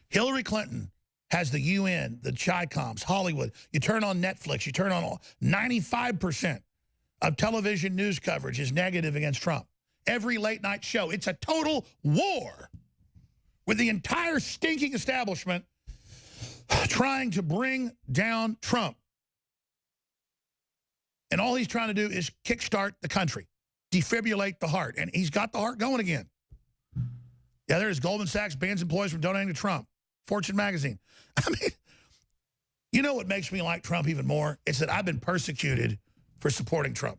Hillary Clinton has the UN, the Chi-Coms, Hollywood. You turn on Netflix, you turn on all. 95% of television news coverage is negative against Trump. Every late-night show. It's a total war with the entire stinking establishment trying to bring down Trump. And all he's trying to do is kickstart the country, defibrillate the heart. And he's got the heart going again. Yeah, there's Goldman Sachs bans employees from donating to Trump. Fortune magazine. I mean, you know what makes me like Trump even more? It's that I've been persecuted for supporting Trump.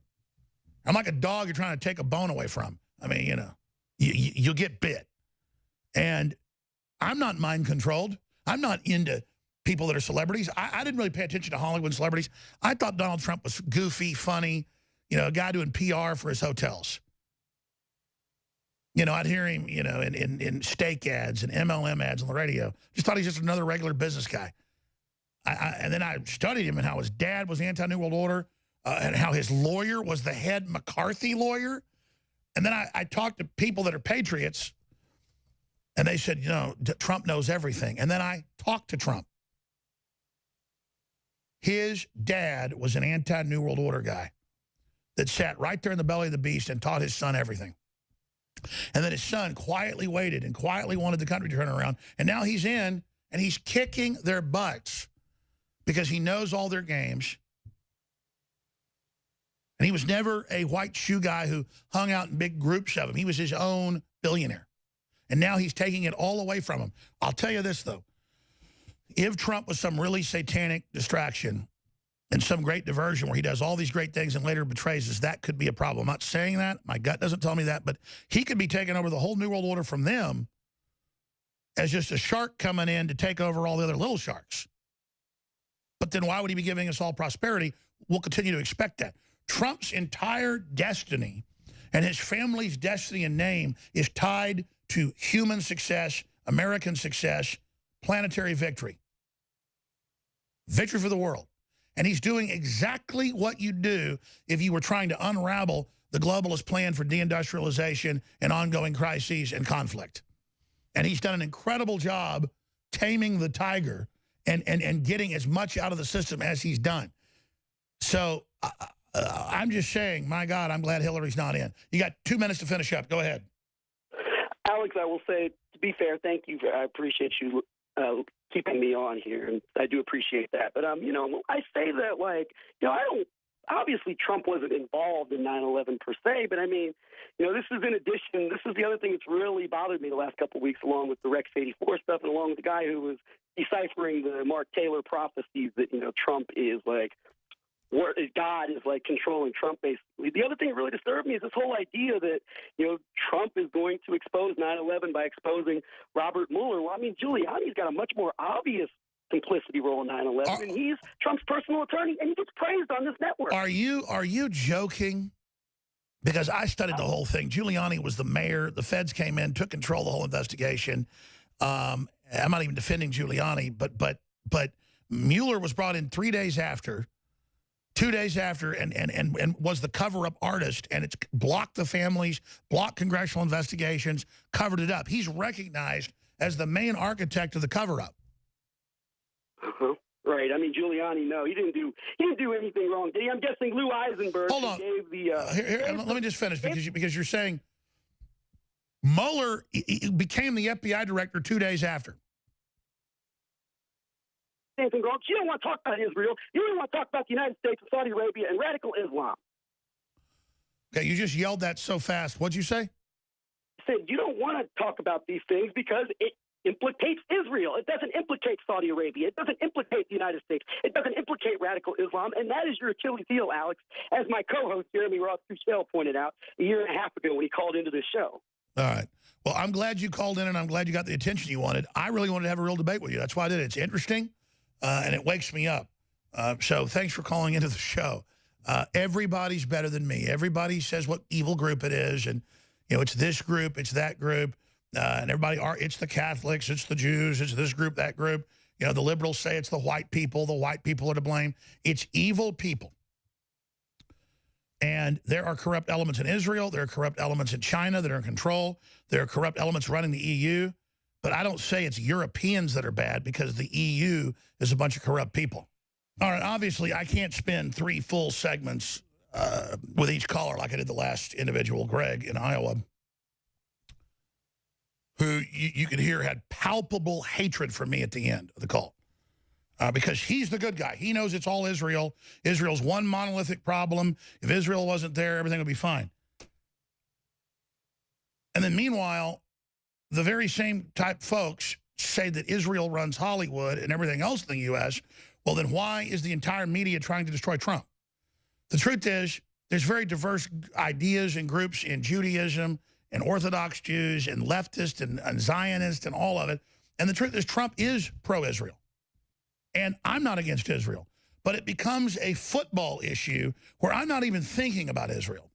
I'm like a dog you're trying to take a bone away from. I mean, you'll get bit. And I'm not mind controlled. I'm not into people that are celebrities. I didn't really pay attention to Hollywood celebrities. I thought Donald Trump was goofy, funny, a guy doing PR for his hotels. I'd hear him, in steak ads and MLM ads on the radio. Just thought he's just another regular business guy. And then I studied him and how his dad was anti-New World Order and how his lawyer was the head McCarthy lawyer. And then I talked to people that are patriots, and they said, Trump knows everything. And then I talked to Trump. His dad was an anti-New World Order guy that sat right there in the belly of the beast and taught his son everything. And then his son quietly waited and quietly wanted the country to turn around. And now he's in, and he's kicking their butts because he knows all their games. And he was never a white shoe guy who hung out in big groups of them. He was his own billionaire. And now he's taking it all away from him. I'll tell you this, though. If Trump was some really satanic distraction and some great diversion where he does all these great things and later betrays us, that could be a problem. I'm not saying that. My gut doesn't tell me that. But he could be taking over the whole New World Order from them as just a shark coming in to take over all the other little sharks. But then why would he be giving us all prosperity? We'll continue to expect that. Trump's entire destiny and his family's destiny and name is tied to human success, American success, planetary victory. Victory for the world. And he's doing exactly what you do if you were trying to unravel the globalist plan for deindustrialization and ongoing crises and conflict. And he's done an incredible job taming the tiger and getting as much out of the system as he's done. So I'm just saying, my God, I'm glad Hillary's not in. You got 2 minutes to finish up. Go ahead. Alex, I will say, to be fair, thank you. I appreciate you keeping me on here, and I do appreciate that. But, I say that, I don't, obviously Trump wasn't involved in 9/11 per se, but I mean, this is in addition, this is the other thing that's really bothered me the last couple of weeks, along with the Rex 84 stuff and along with the guy who was deciphering the Mark Taylor prophecies that, you know, Trump is like, God is like controlling Trump, basically. The other thing that really disturbed me is this whole idea that, you know, Trump is going to expose 9/11 by exposing Robert Mueller. Well, I mean, Giuliani's got a much more obvious complicity role in 9/11, and he's Trump's personal attorney, and he gets praised on this network. Are you joking? Because I studied the whole thing. Giuliani was the mayor. The feds came in, took control of the whole investigation. I'm not even defending Giuliani, but Mueller was brought in 3 days after. 2 days after, and was the cover-up artist, and it's blocked the families, blocked congressional investigations, covered it up. He's recognized as the main architect of the cover-up. Right. I mean, Giuliani, no, he didn't do anything wrong, did he? I'm guessing Lou Eisenberg gave the... let me just finish, because you're saying Mueller became the FBI director 2 days after. Anything wrong. You don't want to talk about Israel. You don't want to talk about the United States and Saudi Arabia and radical Islam. Okay, you just yelled that so fast. What'd you say? I said you don't want to talk about these things because it implicates Israel. It doesn't implicate Saudi Arabia. It doesn't implicate the United States. It doesn't implicate radical Islam. And that is your Achilles heel, Alex, as my co-host Jeremy Ross Trussell pointed out a year and a half ago when he called into this show. All right. Well, I'm glad you called in, and I'm glad you got the attention you wanted. I really wanted to have a real debate with you. That's why I did it. It's interesting. And it wakes me up. So thanks for calling into the show. Everybody's better than me. Everybody says what evil group it is. And, you know, it's this group, it's that group. And everybody, it's the Catholics, it's the Jews, it's this group, that group. You know, the liberals say it's the white people are to blame. It's evil people. And there are corrupt elements in Israel. There are corrupt elements in China that are in control. There are corrupt elements running the EU. But I don't say it's Europeans that are bad, because the EU is a bunch of corrupt people. All right, obviously, I can't spend 3 full segments with each caller like I did the last individual, Greg, in Iowa, who you could hear had palpable hatred for me at the end of the call. Because he's the good guy. He knows it's all Israel. Israel's one monolithic problem. If Israel wasn't there, everything would be fine. And then meanwhile, the very same type folks say that Israel runs Hollywood and everything else in the U.S., well, then why is the entire media trying to destroy Trump? The truth is, there's very diverse ideas and groups in Judaism and Orthodox Jews and leftists and Zionists and all of it. And the truth is, Trump is pro-Israel. And I'm not against Israel. But it becomes a football issue where I'm not even thinking about Israel.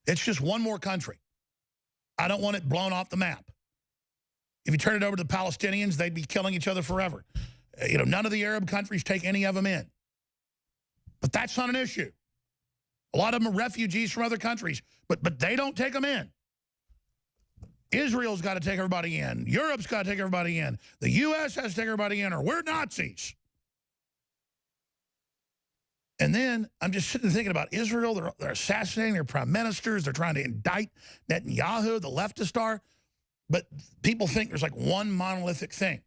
It's just one more country. I don't want it blown off the map. If you turn it over to the Palestinians, they'd be killing each other forever. You know, none of the Arab countries take any of them in. But that's not an issue. A lot of them are refugees from other countries, but they don't take them in. Israel's got to take everybody in. Europe's got to take everybody in. The U.S. has to take everybody in, or we're Nazis. And then I'm just sitting thinking about Israel. They're assassinating their prime ministers. They're trying to indict Netanyahu, the leftist are. But people think there's like one monolithic thing.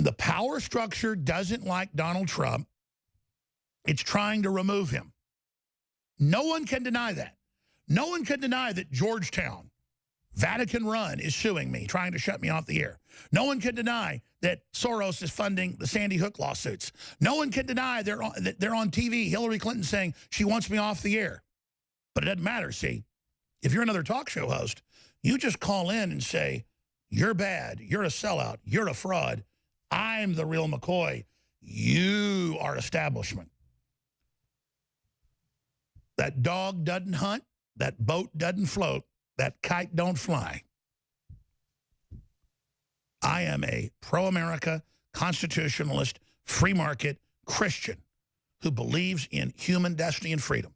The power structure doesn't like Donald Trump. It's trying to remove him. No one can deny that. No one can deny that Georgetown, Vatican Run, is suing me, trying to shut me off the air. No one can deny that Soros is funding the Sandy Hook lawsuits. No one can deny that they're on TV, Hillary Clinton saying she wants me off the air. But it doesn't matter, see. If you're another talk show host, you just call in and say, you're bad, you're a sellout, you're a fraud, I'm the real McCoy, you are establishment. That dog doesn't hunt, that boat doesn't float, that kite don't fly. I am a pro-America, constitutionalist, free market Christian who believes in human destiny and freedom.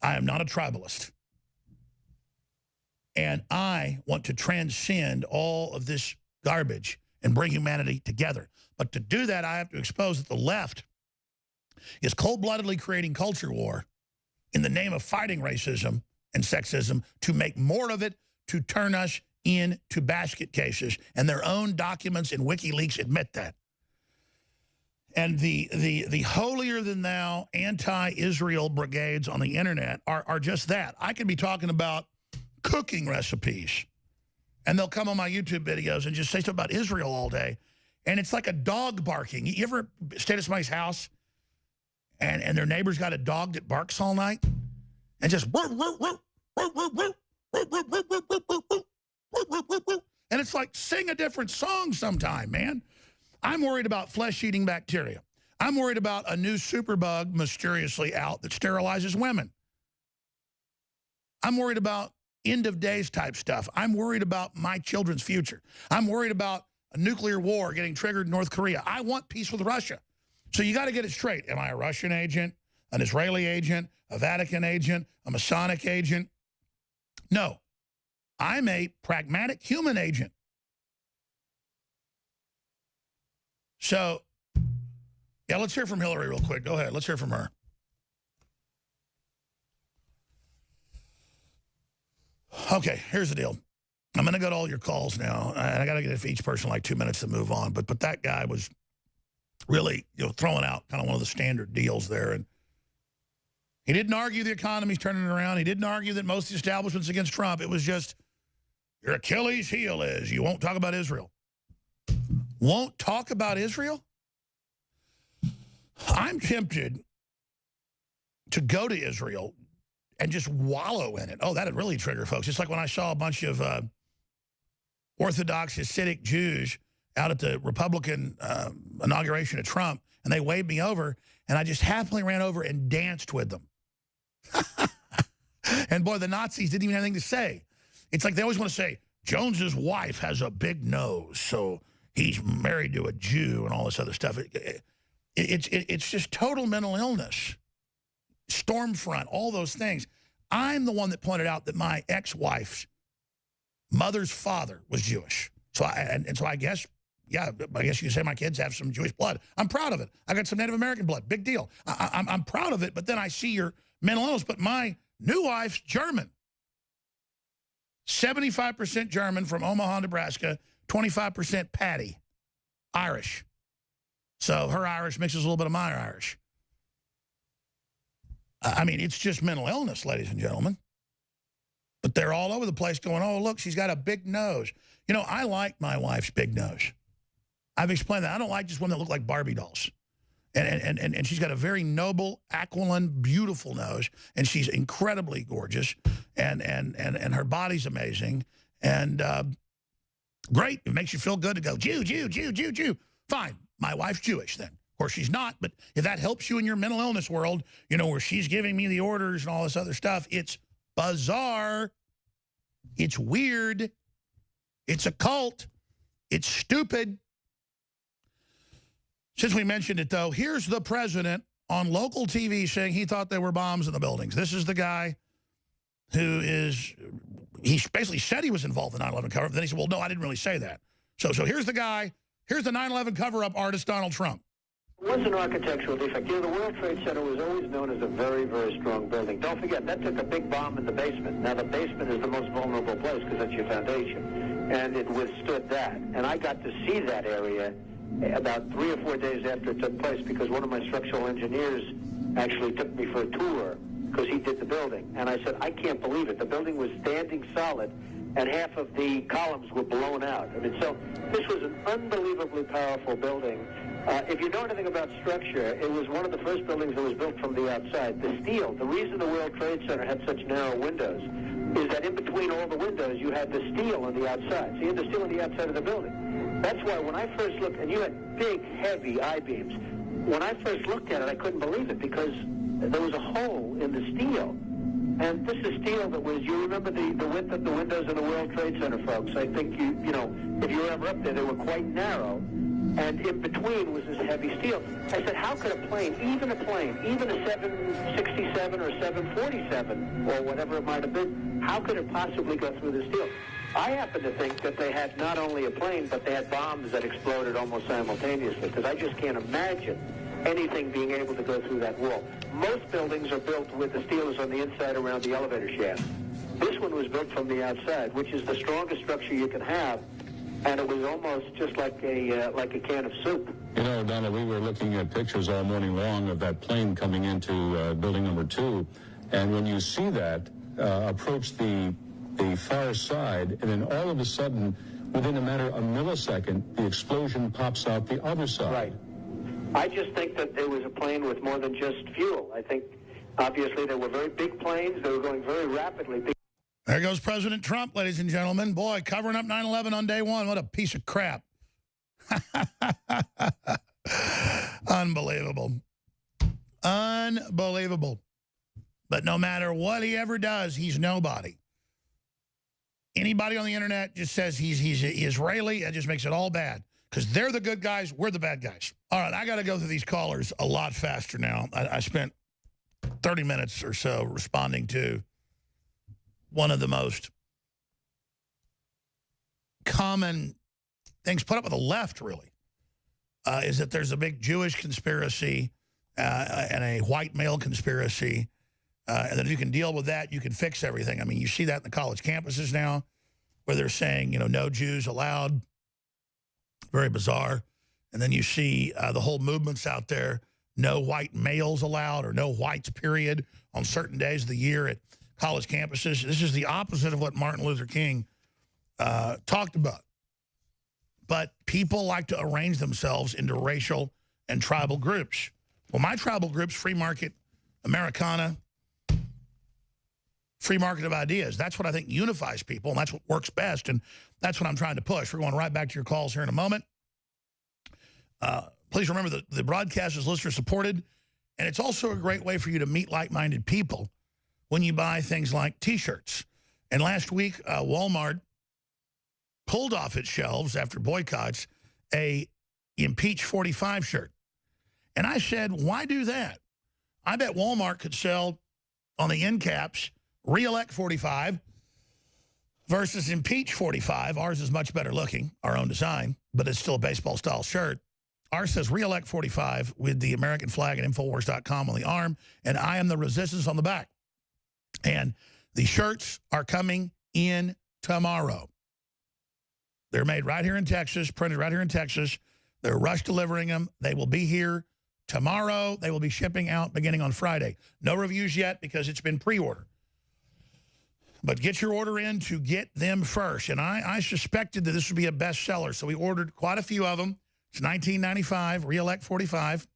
I am not a tribalist. And I want to transcend all of this garbage and bring humanity together. But to do that, I have to expose that the left is cold-bloodedly creating culture war in the name of fighting racism and sexism to make more of it, to turn us into basket cases. And their own documents in WikiLeaks admit that. And the holier-than-thou anti-Israel brigades on the internet are just that. I could be talking about cooking recipes And they'll come on my YouTube videos and just say stuff about Israel all day. And it's like a dog barking. You ever stayed at somebody's house and their neighbor's got a dog that barks all night? And just... And it's like, sing a different song sometime, man. I'm worried about flesh-eating bacteria. I'm worried about a new superbug mysteriously out that sterilizes women. I'm worried about end of days type stuff. I'm worried about my children's future. I'm worried about a nuclear war getting triggered in North Korea. I want peace with Russia. So you got to get it straight. Am I a Russian agent, an Israeli agent, a Vatican agent, a Masonic agent? No. I'm a pragmatic human agent. So, yeah, let's hear from Hillary real quick. Go ahead. Let's hear from her. Okay, here's the deal. I'm going to go to all your calls now, and I got to get it for each person like 2 minutes to move on. But that guy was really, throwing out kind of one of the standard deals there. And he didn't argue the economy's turning around. He didn't argue that most of the establishment's against Trump. It was just, your Achilles heel is you won't talk about Israel. Won't talk about Israel? I'm tempted to go to Israel and just wallow in it. Oh, that'd really trigger folks. It's like when I saw a bunch of Orthodox Hasidic Jews out at the Republican inauguration of Trump, and they waved me over, and I just happily ran over and danced with them. And boy, the Nazis didn't even have anything to say. It's like they always want to say, Jones's wife has a big nose, so he's married to a Jew and all this other stuff. It's just total mental illness. Stormfront, all those things. I'm the one that pointed out that my ex-wife's mother's father was Jewish. So I guess, yeah, I guess you could say my kids have some Jewish blood. I'm proud of it. I got some Native American blood. Big deal. I'm proud of it, but then I see your mental illness. But my new wife's German. 75% German from Omaha, Nebraska, 25% Patty, Irish. So her Irish mixes a little bit of my Irish. I mean, it's just mental illness, ladies and gentlemen. But they're all over the place going, oh, look, she's got a big nose. You know, I like my wife's big nose. I've explained that. I don't like just women that look like Barbie dolls. And she's got a very noble, aquiline, beautiful nose. And she's incredibly gorgeous. And her body's amazing. And great. It makes you feel good to go, Jew, Jew, Jew, Jew, Jew. Fine. My wife's Jewish then. Of course, she's not. But if that helps you in your mental illness world, you know, where she's giving me the orders and all this other stuff, it's bizarre. It's weird. It's a cult. It's stupid. Since we mentioned it, though, here's the president on local TV saying he thought there were bombs in the buildings. This is the guy who is, he basically said he was involved in the 9/11 cover-up. Then he said, well, no, I didn't really say that. So here's the guy. Here's the 9/11 cover-up artist, Donald Trump. It was an architectural defect. You know, the World Trade Center was always known as a very, very strong building. Don't forget, that took a big bomb in the basement. Now, the basement is the most vulnerable place because that's your foundation. And it withstood that. And I got to see that area about 3 or 4 days after it took place because one of my structural engineers actually took me for a tour because he did the building. And I said, I can't believe it. The building was standing solid and half of the columns were blown out. I mean, so this was an unbelievably powerful building. If you know anything about structure, it was one of the first buildings that was built from the outside. The steel, the reason the World Trade Center had such narrow windows is that in between all the windows, you had the steel on the outside. So you had the steel on the outside of the building. That's why when I first looked, and you had big, heavy I-beams, when I first looked at it, I couldn't believe it because there was a hole in the steel. And this is steel that was, you remember the width of the windows in the World Trade Center, folks. I think, you know, if you were ever up there, they were quite narrow. And in between was this heavy steel. I said, how could a plane, even a 767 or 747, or whatever it might have been, how could it possibly go through the steel? I happen to think that they had not only a plane, but they had bombs that exploded almost simultaneously, because I just can't imagine anything being able to go through that wall. Most buildings are built with the steel is on the inside around the elevator shaft. This one was built from the outside, which is the strongest structure you can have, and it was almost just like a can of soup. You know, Donna, we were looking at pictures all morning long of that plane coming into building number 2, and when you see that approach the the far side, and then all of a sudden, within a matter of a millisecond, the explosion pops out the other side. Right. I just think that it was a plane with more than just fuel. I think, obviously, there were very big planes. They were going very rapidly. There goes President Trump, ladies and gentlemen. Boy, covering up 9/11 on day one. What a piece of crap. Unbelievable. Unbelievable. But no matter what he ever does, he's nobody. Anybody on the internet just says he's Israeli, that just makes it all bad. Because they're the good guys, we're the bad guys. All right, I got to go through these callers a lot faster now. I spent 30 minutes or so responding to one of the most common things put up by the left, really, is that there's a big Jewish conspiracy and a white male conspiracy, and that if you can deal with that, you can fix everything. I mean, you see that in the college campuses now, where they're saying, you know, no Jews allowed. Very bizarre. And then you see the whole movements out there, no white males allowed or no whites, period, on certain days of the year at college campuses. This is the opposite of what Martin Luther King talked about. But people like to arrange themselves into racial and tribal groups. Well, my tribal group's free market, Americana, free market of ideas. That's what I think unifies people, and that's what works best, and that's what I'm trying to push. We're going right back to your calls here in a moment. Please remember that the broadcast is listener-supported, and it's also a great way for you to meet like-minded people when you buy things like T-shirts. And last week, Walmart pulled off its shelves after boycotts a Impeach 45 shirt. And I said, why do that? I bet Walmart could sell on the end caps Re-elect 45 versus Impeach 45. Ours is much better looking, our own design, but it's still a baseball-style shirt. Ours says Re-elect 45 with the American flag and Infowars.com on the arm, and I am the resistance on the back. And the shirts are coming in tomorrow. They're made right here in Texas, printed right here in Texas. They're rush delivering them. They will be here tomorrow. They will be shipping out beginning on Friday. No reviews yet because it's been pre-ordered. But get your order in to get them first. And I suspected that this would be a bestseller, so we ordered quite a few of them. It's $19.95, Re-elect 45.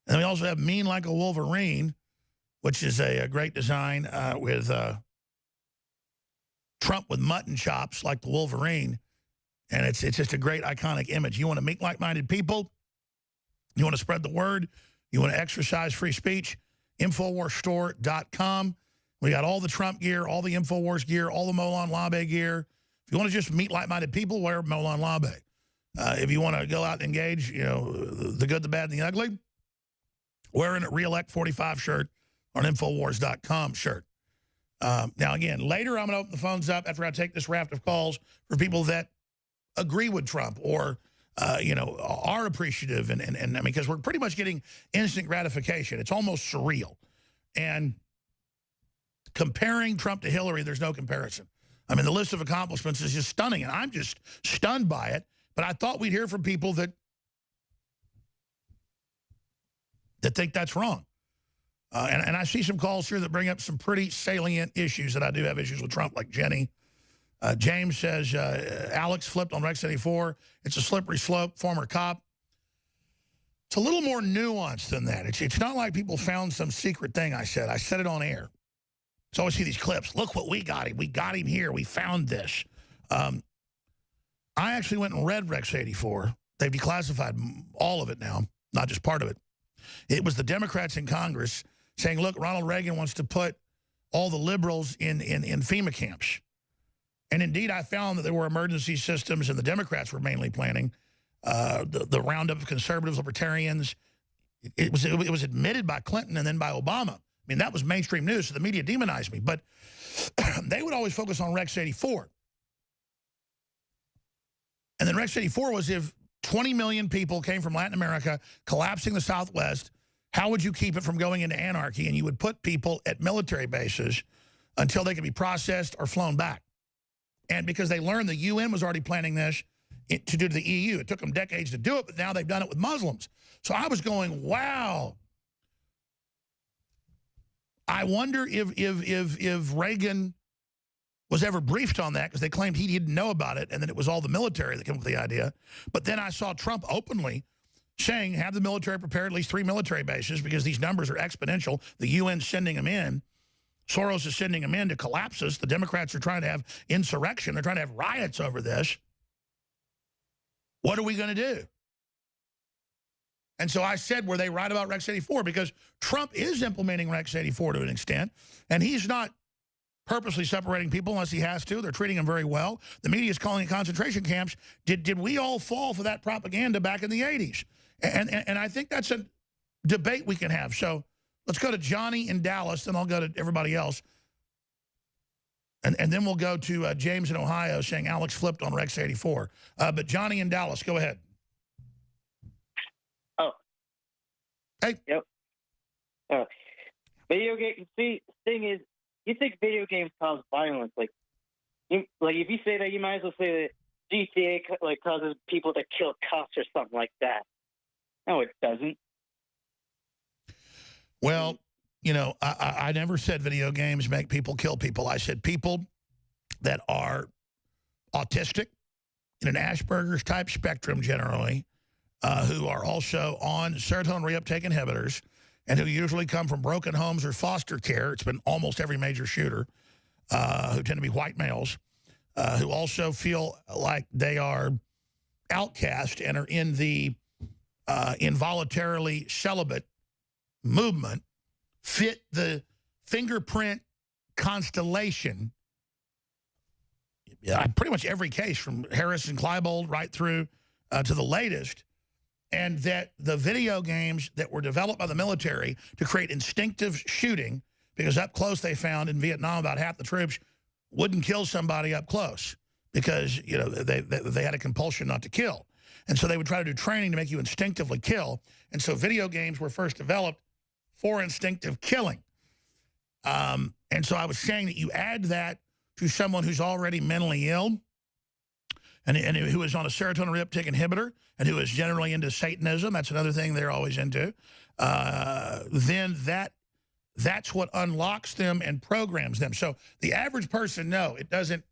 And we also have Mean Like a Wolverine, which is a great design with Trump with mutton chops like the Wolverine. And it's just a great iconic image. You want to meet like-minded people? You want to spread the word? You want to exercise free speech? InfoWarsStore.com. We got all the Trump gear, all the InfoWars gear, all the Molon Labe gear. If you want to just meet like-minded people, wear Molon Labe. If you want to go out and engage, you know, the good, the bad, and the ugly, wearing a Re-elect 45 shirt or an Infowars.com shirt. Now, again, later I'm going to open the phones up after I take this raft of calls for people that agree with Trump or, you know, are appreciative. And I mean, because we're pretty much getting instant gratification. It's almost surreal. And comparing Trump to Hillary, there's no comparison. I mean, the list of accomplishments is just stunning, and I'm just stunned by it. But I thought we'd hear from people that think that's wrong. And I see some calls here that bring up some pretty salient issues that I do have issues with Trump, like Jenny. James says, Alex flipped on Rex 84. It's a slippery slope, former cop. It's a little more nuanced than that. It's not like people found some secret thing I said. I said it on air. So I always see these clips. Look what we got him. We got him here. We found this. I actually went and read Rex 84. They've declassified all of it now, not just part of it. It was the Democrats in Congress saying, look, Ronald Reagan wants to put all the liberals in FEMA camps. And indeed, I found that there were emergency systems, and the Democrats were mainly planning the roundup of conservatives, libertarians. It was admitted by Clinton and then by Obama. I mean, that was mainstream news, so the media demonized me. But they would always focus on Rex 84. And then Rex 84 was if 20 million people came from Latin America, collapsing the Southwest, how would you keep it from going into anarchy? And you would put people at military bases until they could be processed or flown back. And because they learned the UN was already planning this to do to the EU. It took them decades to do it, but now they've done it with Muslims. So I was going, wow. I wonder if Reagan was ever briefed on that, because they claimed he didn't know about it, and then it was all the military that came up with the idea. But then I saw Trump openly saying, have the military prepare at least 3 military bases because these numbers are exponential. The UN's sending them in. Soros is sending them in to collapse us. The Democrats are trying to have insurrection. They're trying to have riots over this. What are we going to do? And so I said, were they right about Rex 84? Because Trump is implementing Rex 84 to an extent, and he's not purposely separating people unless he has to. They're treating them very well. The media is calling it concentration camps. Did we all fall for that propaganda back in the 80s? And I think that's a debate we can have. So let's go to Johnny in Dallas, then I'll go to everybody else. And then we'll go to James in Ohio saying Alex flipped on Rex 84. But Johnny in Dallas, go ahead. Oh. Hey. Yep. Video game. See, the thing is, you think video games cause violence? Like if you say that, you might as well say that GTA causes people to kill cops or something like that. No, it doesn't. Well, you know, I never said video games make people kill people. I said people that are autistic, in an Asperger's type spectrum generally, who are also on serotonin reuptake inhibitors, and who usually come from broken homes or foster care. It's been almost every major shooter, who tend to be white males, who also feel like they are outcast and are in the involuntarily celibate movement, fit the fingerprint constellation. Yeah, pretty much every case from Harris and Klebold right through to the latest. And that the video games that were developed by the military to create instinctive shooting, because up close they found in Vietnam about half the troops wouldn't kill somebody up close because, you know, they had a compulsion not to kill. And so they would try to do training to make you instinctively kill. And so video games were first developed for instinctive killing. And so I was saying that you add that to someone who's already mentally ill and who is on a serotonin reuptake inhibitor and who is generally into Satanism, that's another thing they're always into, then that's what unlocks them and programs them. So the average person, no, it doesn't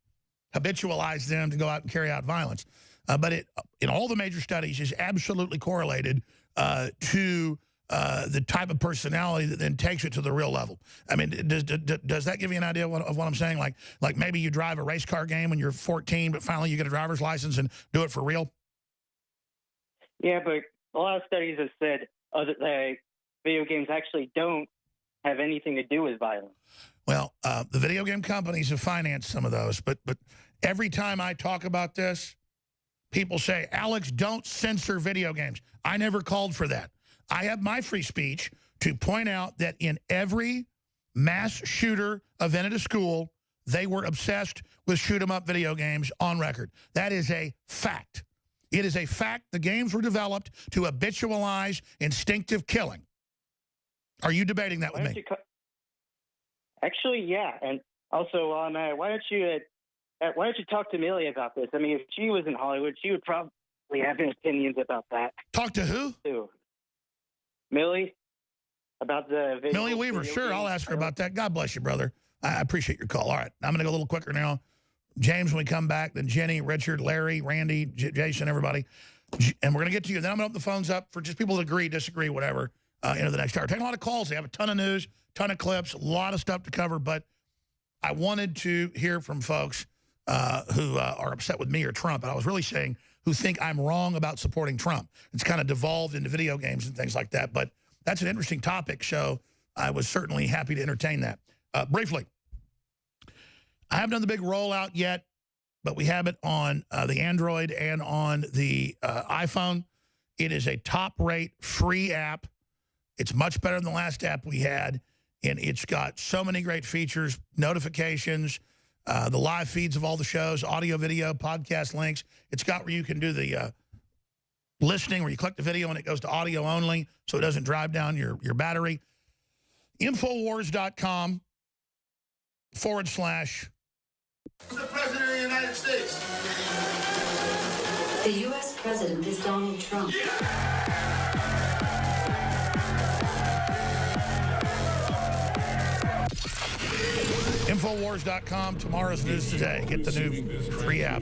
habitualize them to go out and carry out violence. But it, in all the major studies, is absolutely correlated to the type of personality that then takes it to the real level. I mean, does that give you an idea of what I'm saying? Like maybe you drive a race car game when you're 14, but finally you get a driver's license and do it for real? Yeah, but a lot of studies have said that video games actually don't have anything to do with violence. Well, the video game companies have financed some of those, but every time I talk about this, people say, Alex, don't censor video games. I never called for that. I have my free speech to point out that in every mass shooter event at a school, they were obsessed with shoot-'em-up video games on record. That is a fact. It is a fact. The games were developed to habitualize instinctive killing. Are you debating that with me? Actually, yeah. And also, why don't you talk to Millie about this? I mean, if she was in Hollywood, she would probably have opinions about that. Talk to who? Too. Millie, about the video. Millie Weaver, sure. I'll ask her about that. God bless you, brother. I appreciate your call. All right, I'm going to go a little quicker now. James, when we come back, then Jenny, Richard, Larry, Randy, Jason, everybody. And we're going to get to you. Then I'm going to open the phones up for just people that agree, disagree, whatever, into the next hour. Taking a lot of calls. They have a ton of news, ton of clips, a lot of stuff to cover. But I wanted to hear from folks who are upset with me or Trump. And I was really saying who think I'm wrong about supporting Trump. It's kind of devolved into video games and things like that. But that's an interesting topic, so I was certainly happy to entertain that. Briefly, I haven't done the big rollout yet, but we have it on the Android and on the iPhone. It is a top-rate free app. It's much better than the last app we had, and it's got so many great features, notifications, the live feeds of all the shows, audio, video, podcast links. It's got where you can do the listening, where you click the video and it goes to audio only, so it doesn't drive down your battery. Infowars.com/ The President of the United States. The U.S. President is Donald Trump. Infowars.com, tomorrow's news today. Get the new free app.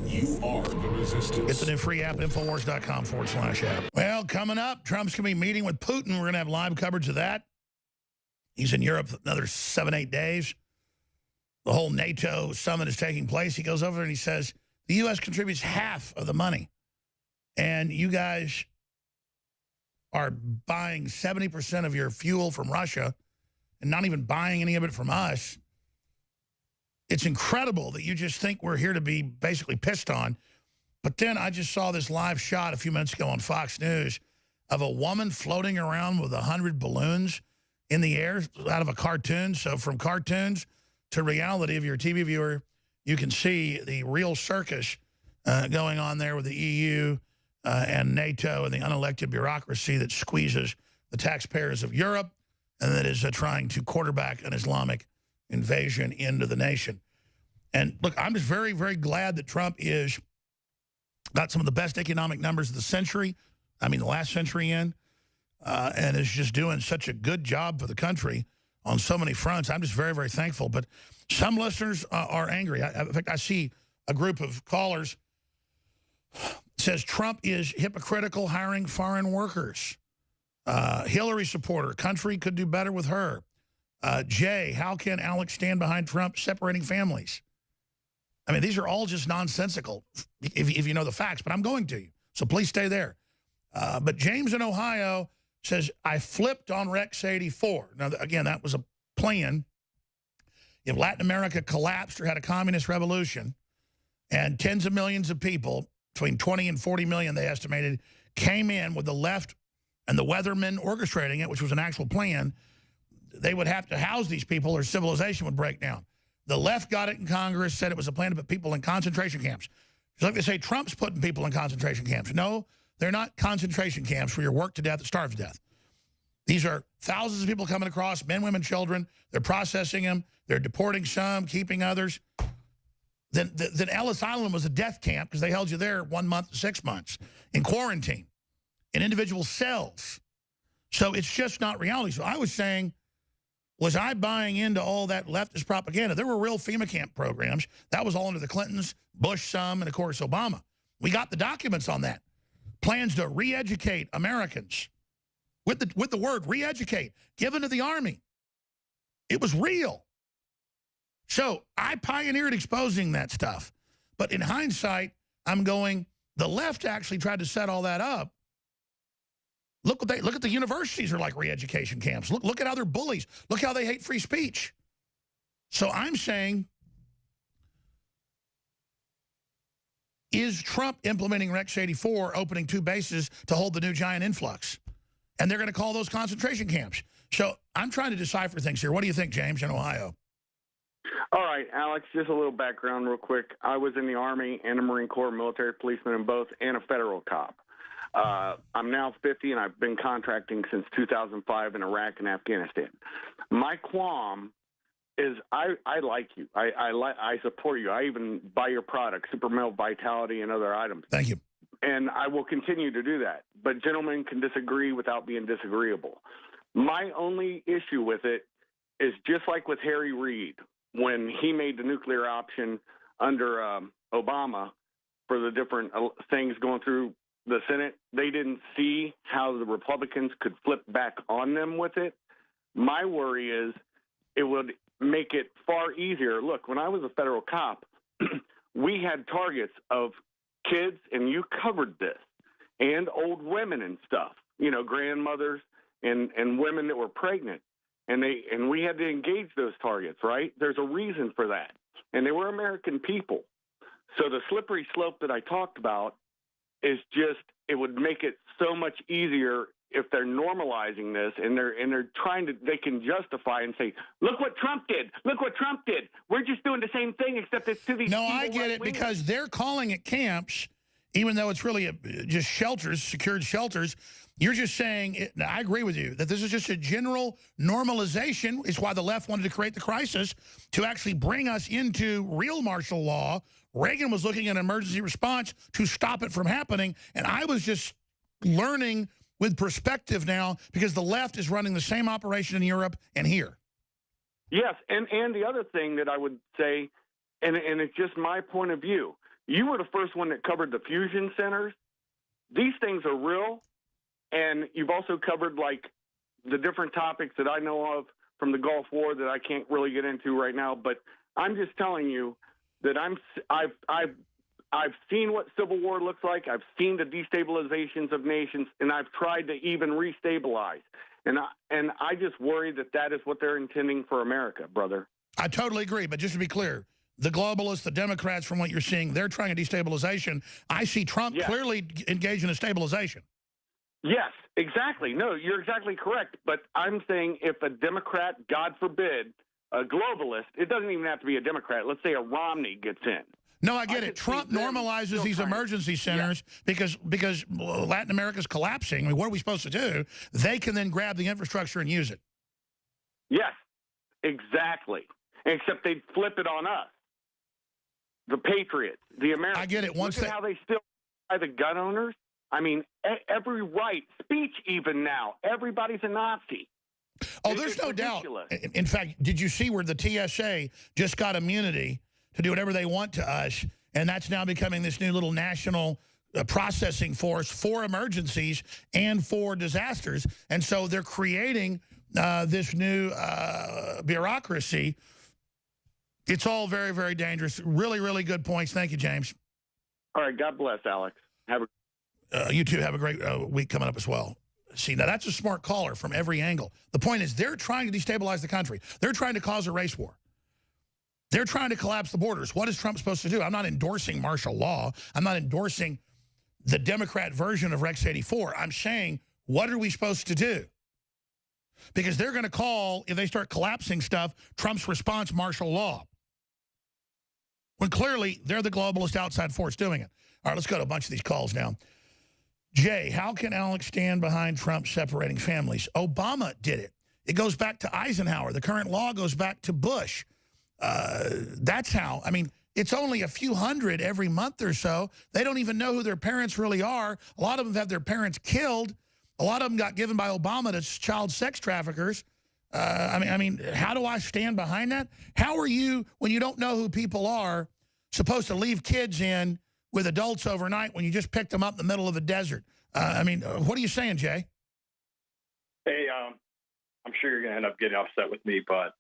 You are the resistance. Get the new free app, Infowars.com/app. Well, coming up, Trump's going to be meeting with Putin. We're going to have live coverage of that. He's in Europe for another 7-8 days. The whole NATO summit is taking place. He goes over there and he says, the U.S. contributes half of the money. And you guys are buying 70% of your fuel from Russia and not even buying any of it from us. It's incredible that you just think we're here to be basically pissed on. But then I just saw this live shot a few minutes ago on Fox News of a woman floating around with 100 balloons in the air out of a cartoon. So from cartoons to reality, of your TV viewer, you can see the real circus going on there with the EU and NATO and the unelected bureaucracy that squeezes the taxpayers of Europe and that is trying to quarterback an Islamic invasion into the nation. And look, I'm just very, very glad that Trump is got some of the best economic numbers of the century, I mean the last century in, and is just doing such a good job for the country on so many fronts. I'm just very, very thankful. But some listeners are angry. In fact, I see a group of callers says Trump is hypocritical hiring foreign workers. Hillary supporter, country could do better with her. Jay, how can Alex stand behind Trump separating families? I mean, these are all just nonsensical if you know the facts, but I'm going to you. So please stay there. But James in Ohio says, I flipped on Rex 84. Now, again, that was a plan. If Latin America collapsed or had a communist revolution and tens of millions of people, between 20 and 40 million, they estimated, came in with the left and the weathermen orchestrating it, which was an actual plan, they would have to house these people or civilization would break down. The left got it in Congress, said it was a plan to put people in concentration camps. It's like they say Trump's putting people in concentration camps. No, they're not concentration camps where you're worked to death and starved to death. These are thousands of people coming across, men, women, children. They're processing them. They're deporting some, keeping others. Then Ellis Island was a death camp because they held you there 1 month to 6 months in quarantine, in individual cells. So it's just not reality. So I was saying, was I buying into all that leftist propaganda? There were real FEMA camp programs. That was all under the Clintons, Bush some, and of course Obama. We got the documents on that. Plans to re-educate Americans with the word re-educate given to the Army. It was real. So I pioneered exposing that stuff. But in hindsight, I'm going, the left actually tried to set all that up. Look at the universities are like re-education camps. Look at how they're bullies. Look how they hate free speech. So I'm saying, is Trump implementing Rex 84, opening 2 bases to hold the new giant influx? And they're going to call those concentration camps. So I'm trying to decipher things here. What do you think, James, in Ohio? All right, Alex, just a little background real quick. I was in the Army and the Marine Corps, military policeman in both, and a federal cop. I'm now 50, and I've been contracting since 2005 in Iraq and Afghanistan. My qualm is I like you. I support you. I even buy your products, Super Male Vitality and other items. Thank you. And I will continue to do that. But gentlemen can disagree without being disagreeable. My only issue with it is just like with Harry Reid, when he made the nuclear option under Obama for the different things going through the Senate, they didn't see how the Republicans could flip back on them with it. My worry is it would make it far easier. Look, when I was a federal cop, we had targets of kids, and you covered this, and old women and stuff, you know, grandmothers and women that were pregnant. And we had to engage those targets, right? There's a reason for that. And they were American people. So the slippery slope that I talked about is just, it would make it so much easier if they're normalizing this and they're trying to, they can justify and say, look what Trump did. Look what Trump did. We're just doing the same thing, except it's to these No, I get it, because they're calling it camps, even though it's really just shelters, secured shelters. You're just saying, I agree with you, that this is just a general normalization. It's why the left wanted to create the crisis to actually bring us into real martial law. Reagan was looking at an emergency response to stop it from happening, and I was just learning with perspective now because the left is running the same operation in Europe and here. Yes, and the other thing that I would say, and it's just my point of view, you were the first one that covered the fusion centers. These things are real, and you've also covered, like, the different topics that I know of from the Gulf War that I can't really get into right now, but I'm just telling you that I've seen what civil war looks like. I've seen the destabilizations of nations, and I've tried to even restabilize. And I just worry that is what they're intending for America, brother. I totally agree, but just to be clear, the globalists, the Democrats, from what you're seeing, they're trying a destabilization. I see Trump clearly engaged in a stabilization. Yes, exactly. No, you're exactly correct. But I'm saying if a Democrat, God forbid, a globalist, it doesn't even have to be a Democrat. Let's say a Romney gets in. No, I get it. Trump normalizes these emergency centers because Latin America's collapsing. I mean, what are we supposed to do? They can then grab the infrastructure and use it. Yes, exactly. Except they'd flip it on us. The patriots, the Americans. I get it. Look at how they still buy the gun owners. I mean, every right, speech even now, everybody's a Nazi. Oh, there's no doubt. In fact, did you see where the TSA just got immunity to do whatever they want to us, and that's now becoming this new little national processing force for emergencies and for disasters. And so they're creating this new bureaucracy. It's all very, very dangerous. Really, really good points. Thank you, James. All right. God bless, Alex. You two have a great week coming up as well. See, now that's a smart caller from every angle. The point is they're trying to destabilize the country. They're trying to cause a race war. They're trying to collapse the borders. What is Trump supposed to do? I'm not endorsing martial law. I'm not endorsing the Democrat version of Rex 84. I'm saying, what are we supposed to do? Because they're going to call, if they start collapsing stuff, Trump's response martial law. When clearly they're the globalist outside force doing it. All right, let's go to a bunch of these calls now. Jay, how can Alex stand behind Trump separating families? Obama did it. It goes back to Eisenhower. The current law goes back to Bush. That's how. I mean, it's only a few hundred every month or so. They don't even know who their parents really are. A lot of them have their parents killed. A lot of them got given by Obama to child sex traffickers. I mean, how do I stand behind that? How are you, when you don't know who people are, supposed to leave kids in with adults overnight when you just picked them up in the middle of the desert? I mean, what are you saying, Jay? Hey, I'm sure you're going to end up getting upset with me, but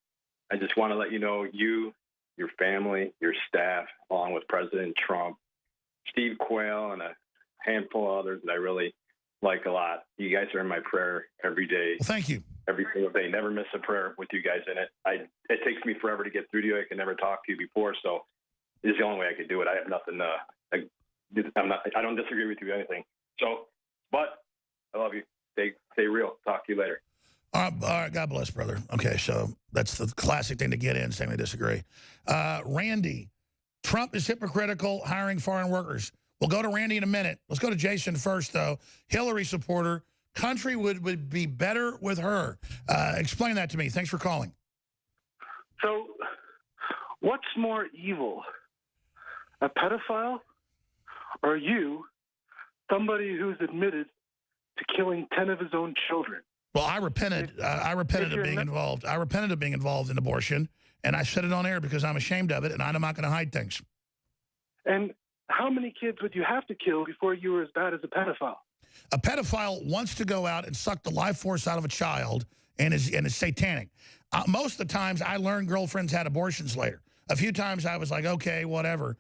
I just want to let you know, you, your family, your staff, along with President Trump, Steve Quayle, and a handful of others that I really like a lot. You guys are in my prayer every day. Well, thank you. Every single day. Never miss a prayer with you guys in it. It takes me forever to get through to you. I can never talk to you before, so it's the only way I could do it. I have nothing. I don't disagree with you or anything. So, but I love you. Stay real. Talk to you later. All right, God bless, brother. Okay, so that's the classic thing to get in, saying they disagree. Randy, Trump is hypocritical, hiring foreign workers. We'll go to Randy in a minute. Let's go to Jason first, though. Hillary supporter. Country would be better with her. Explain that to me. Thanks for calling. So, what's more evil? A pedophile? Or you, somebody who's admitted to killing 10 of his own children? Well, I repented. I repented of being involved. I repented of being involved in abortion, and I said it on air because I'm ashamed of it, and I'm not going to hide things. And how many kids would you have to kill before you were as bad as a pedophile? A pedophile wants to go out and suck the life force out of a child and is satanic. Most of the times, I learned girlfriends had abortions later. A few times, I was like, okay, whatever.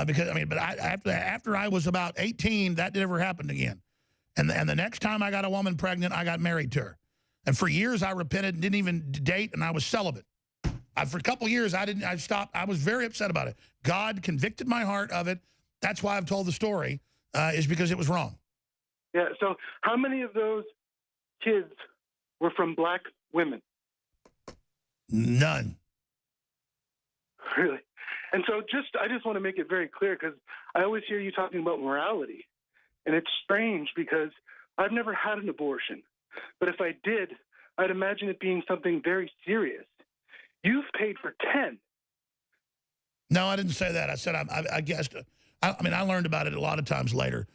Because I mean, but after I was about 18, that never happened again. And the next time I got a woman pregnant, I got married to her. And for years, I repented and didn't even date, and I was celibate. For a couple of years, I stopped. I was very upset about it. God convicted my heart of it. That's why I've told the story, is because it was wrong. Yeah, so how many of those kids were from black women? None. Really? And so I just want to make it very clear, because I always hear you talking about morality. And it's strange because I've never had an abortion. But if I did, I'd imagine it being something very serious. You've paid for 10. No, I didn't say that. I said I guessed. I mean, I learned about it a lot of times later.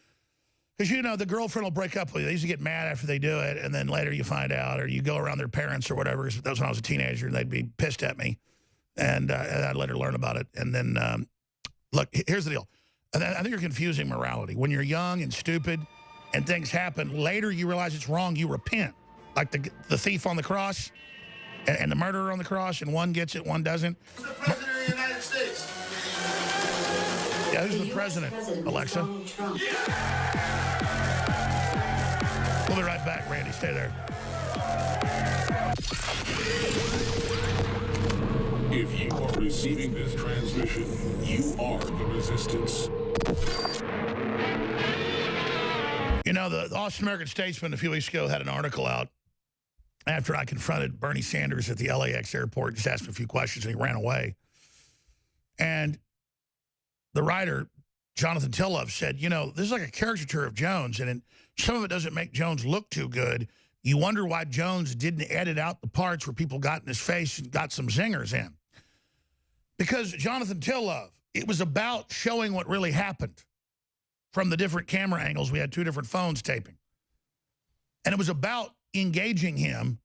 Because, you know, the girlfriend will break up with you. They usually get mad after they do it, and then later you find out, or you go around their parents or whatever. That was when I was a teenager, and they'd be pissed at me. And I'd let her learn about it. And then, look, here's the deal. I think you're confusing morality. When you're young and stupid and things happen, later you realize it's wrong, you repent. Like the thief on the cross and the murderer on the cross, and one gets it, one doesn't. Who's the president of the United States? Yeah, who's the president, Alexa? We'll be right back, Randy. Stay there. If you are receiving this transmission, you are the resistance. You know, the Austin American Statesman a few weeks ago had an article out after I confronted Bernie Sanders at the LAX airport, just asked him a few questions, and he ran away. And the writer, Jonathan Tillove, said, you know, this is like a caricature of Jones, and some of it doesn't make Jones look too good. You wonder why Jones didn't edit out the parts where people got in his face and got some zingers in. Because Jonathan Tillove, it was about showing what really happened from the different camera angles. We had 2 different phones taping. And it was about engaging him,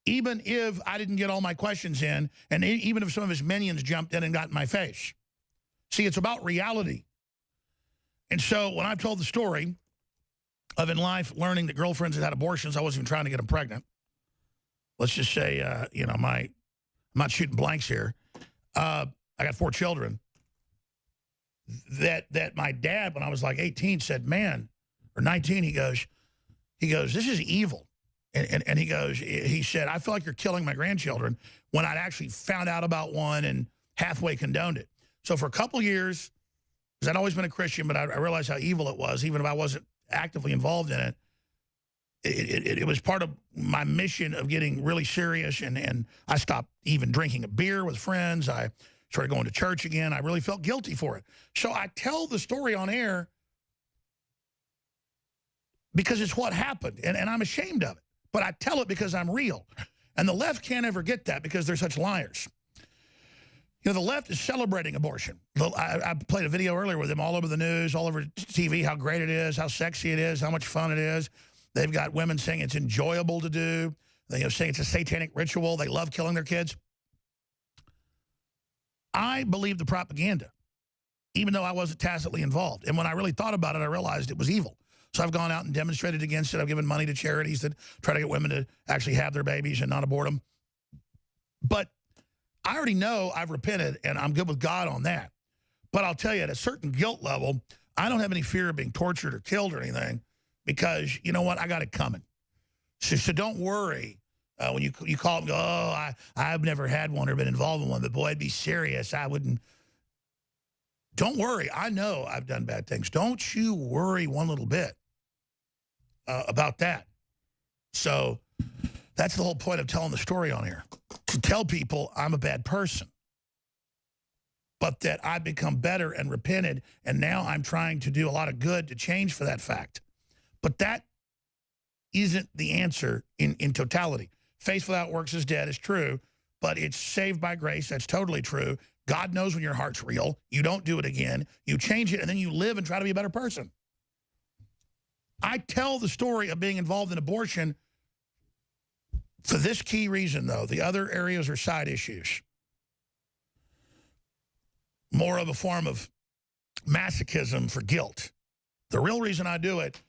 even if I didn't get all my questions in, and even if some of his minions jumped in and got in my face. See, it's about reality. And so when I've told the story of in life learning that girlfriends had had abortions, I wasn't even trying to get them pregnant. Let's just say, you know, I'm not shooting blanks here. I got 4 children. That my dad, when I was like 18, said, man, or 19, he goes, this is evil. And he said, I feel like you're killing my grandchildren, when I'd actually found out about one and halfway condoned it. So for a couple years, because I'd always been a Christian, but I realized how evil it was, even if I wasn't actively involved in it. It was part of my mission of getting really serious, and I stopped even drinking a beer with friends. I started going to church again. I really felt guilty for it. So I tell the story on air because it's what happened, and I'm ashamed of it. But I tell it because I'm real. And the left can't ever get that because they're such liars. You know, the left is celebrating abortion. I played a video earlier with them all over the news, all over TV, how great it is, how sexy it is, how much fun it is. They've got women saying it's enjoyable to do. They saying it's a satanic ritual. They love killing their kids. I believe the propaganda, even though I wasn't tacitly involved. And when I really thought about it, I realized it was evil. So I've gone out and demonstrated against it. I've given money to charities that try to get women to actually have their babies and not abort them. But I already know I've repented, and I'm good with God on that. But I'll tell you, at a certain guilt level, I don't have any fear of being tortured or killed or anything, because you know what? I got it coming. So don't worry when you call and go, oh, I've never had one or been involved in one, but boy, I'd be serious. I wouldn't. Don't worry. I know I've done bad things. Don't you worry one little bit about that. So that's the whole point of telling the story on here. To tell people I'm a bad person, but that I've become better and repented, and now I'm trying to do a lot of good to change for that fact. But that isn't the answer in totality. Faith without works is dead is true, but it's saved by grace. That's totally true. God knows when your heart's real. You don't do it again. You change it, and then you live and try to be a better person. I tell the story of being involved in abortion for this key reason, though. The other areas are side issues. More of a form of masochism for guilt. The real reason I do it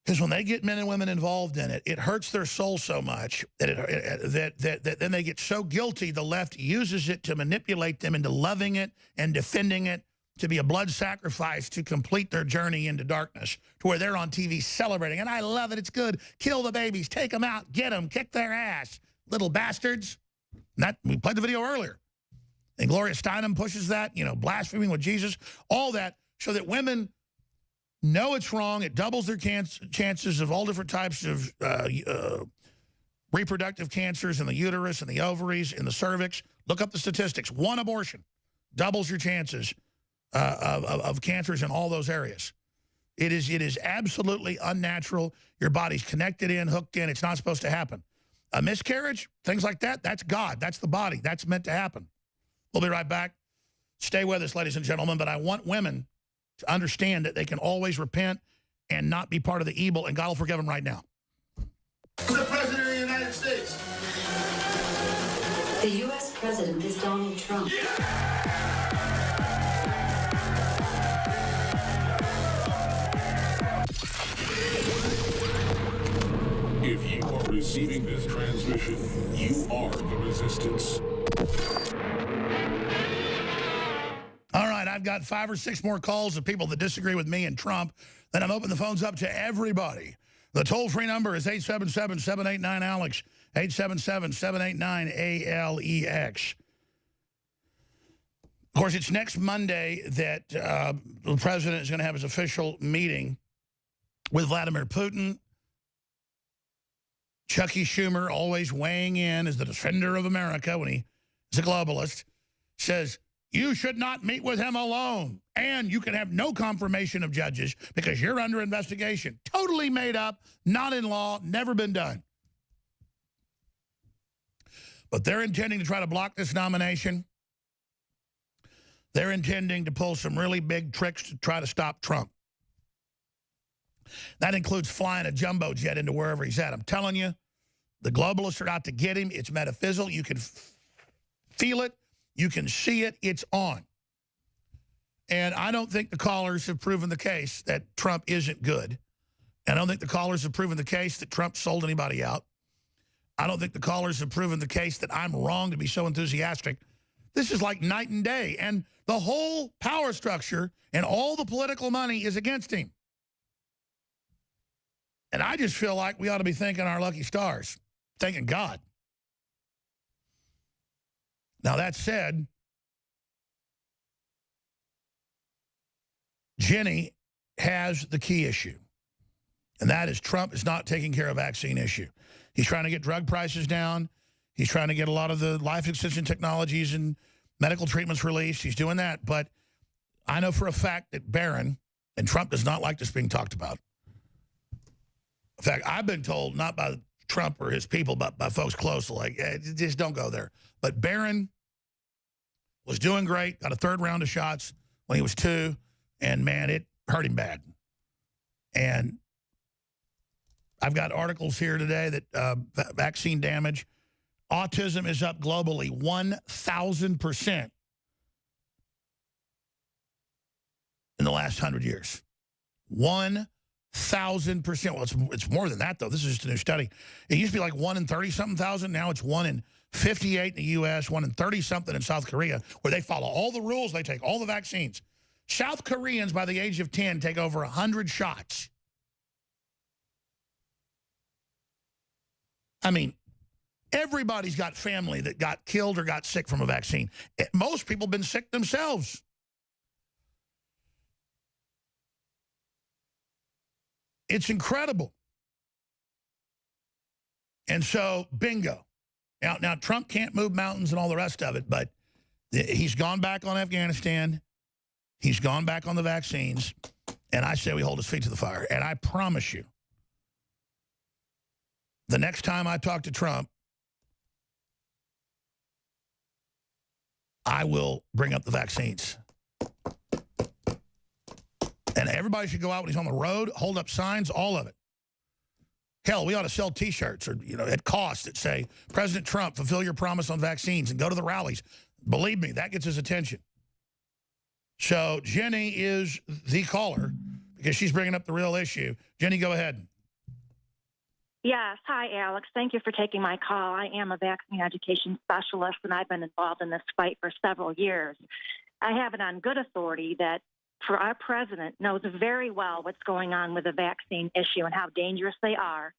is when they get men and women involved in it, it hurts their soul so much that that then they get so guilty, the left uses it to manipulate them into loving it and defending it, to be a blood sacrifice to complete their journey into darkness, to where they're on TV celebrating. And I love it. It's good. Kill the babies. Take them out. Get them. Kick their ass. Little bastards. We played the video earlier. And Gloria Steinem pushes that, you know, blaspheming with Jesus, all that, so that women know it's wrong. It doubles their chances of all different types of reproductive cancers in the uterus and the ovaries and the cervix. Look up the statistics. 1 abortion doubles your chances of cancers in all those areas. It is absolutely unnatural. Your body's connected in, hooked in. It's not supposed to happen. A miscarriage, things like that, that's God. That's the body. That's meant to happen. We'll be right back. Stay with us, ladies and gentlemen, but I want women to understand that they can always repent and not be part of the evil, and God will forgive him right now. The President of the United States. The U.S. President is Donald Trump. If you are receiving this transmission, you are the resistance. All right, I've got 5 or 6 more calls of people that disagree with me and Trump. Then I'm opening the phones up to everybody. The toll-free number is 877-789-ALEX, 877-789-ALEX. Of course, it's next Monday that the president is going to have his official meeting with Vladimir Putin. Chucky Schumer, always weighing in as the defender of America when he is a globalist, says, you should not meet with him alone. And you can have no confirmation of judges because you're under investigation. Totally made up, not in law, never been done. But they're intending to try to block this nomination. They're intending to pull some really big tricks to try to stop Trump. That includes flying a jumbo jet into wherever he's at. I'm telling you, the globalists are out to get him. It's metaphysical. You can feel it. You can see it. It's on. And I don't think the callers have proven the case that Trump isn't good. I don't think the callers have proven the case that Trump sold anybody out. I don't think the callers have proven the case that I'm wrong to be so enthusiastic. This is like night and day. And the whole power structure and all the political money is against him. And I just feel like we ought to be thanking our lucky stars, thanking God. Now, that said, Jenny has the key issue, and that is Trump is not taking care of vaccine issue. He's trying to get drug prices down. He's trying to get a lot of the life extension technologies and medical treatments released. He's doing that. But I know for a fact that Barron, and Trump does not like this being talked about. In fact, I've been told, not by Trump or his people, but by folks close, like, just don't go there. But Barron was doing great, got a 3rd round of shots when he was 2, and, man, it hurt him bad. And I've got articles here today that vaccine damage. Autism is up globally 1,000% in the last 100 years. 1,000%. Well, it's more than that, though. This is just a new study. It used to be like 1 in 30-something thousand. Now it's 1 in 58 in the U.S., 1 in 30-something in South Korea, where they follow all the rules. They take all the vaccines. South Koreans, by the age of 10, take over 100 shots. I mean, everybody's got family that got killed or got sick from a vaccine. Most people have been sick themselves. It's incredible. And so, bingo. Now, Trump can't move mountains and all the rest of it, but he's gone back on Afghanistan. He's gone back on the vaccines. And I say we hold his feet to the fire. And I promise you, the next time I talk to Trump, I will bring up the vaccines. And everybody should go out when he's on the road, hold up signs, all of it. Hell, we ought to sell T-shirts or, at cost that say, President Trump, fulfill your promise on vaccines, and go to the rallies. Believe me, that gets his attention. So Jenny is the caller because she's bringing up the real issue. Jenny, go ahead. Yes. Hi, Alex. Thank you for taking my call. I am a vaccine education specialist, and I've been involved in this fight for several years. I have it on good authority that for our president knows very well what's going on with the vaccine issue and how dangerous they are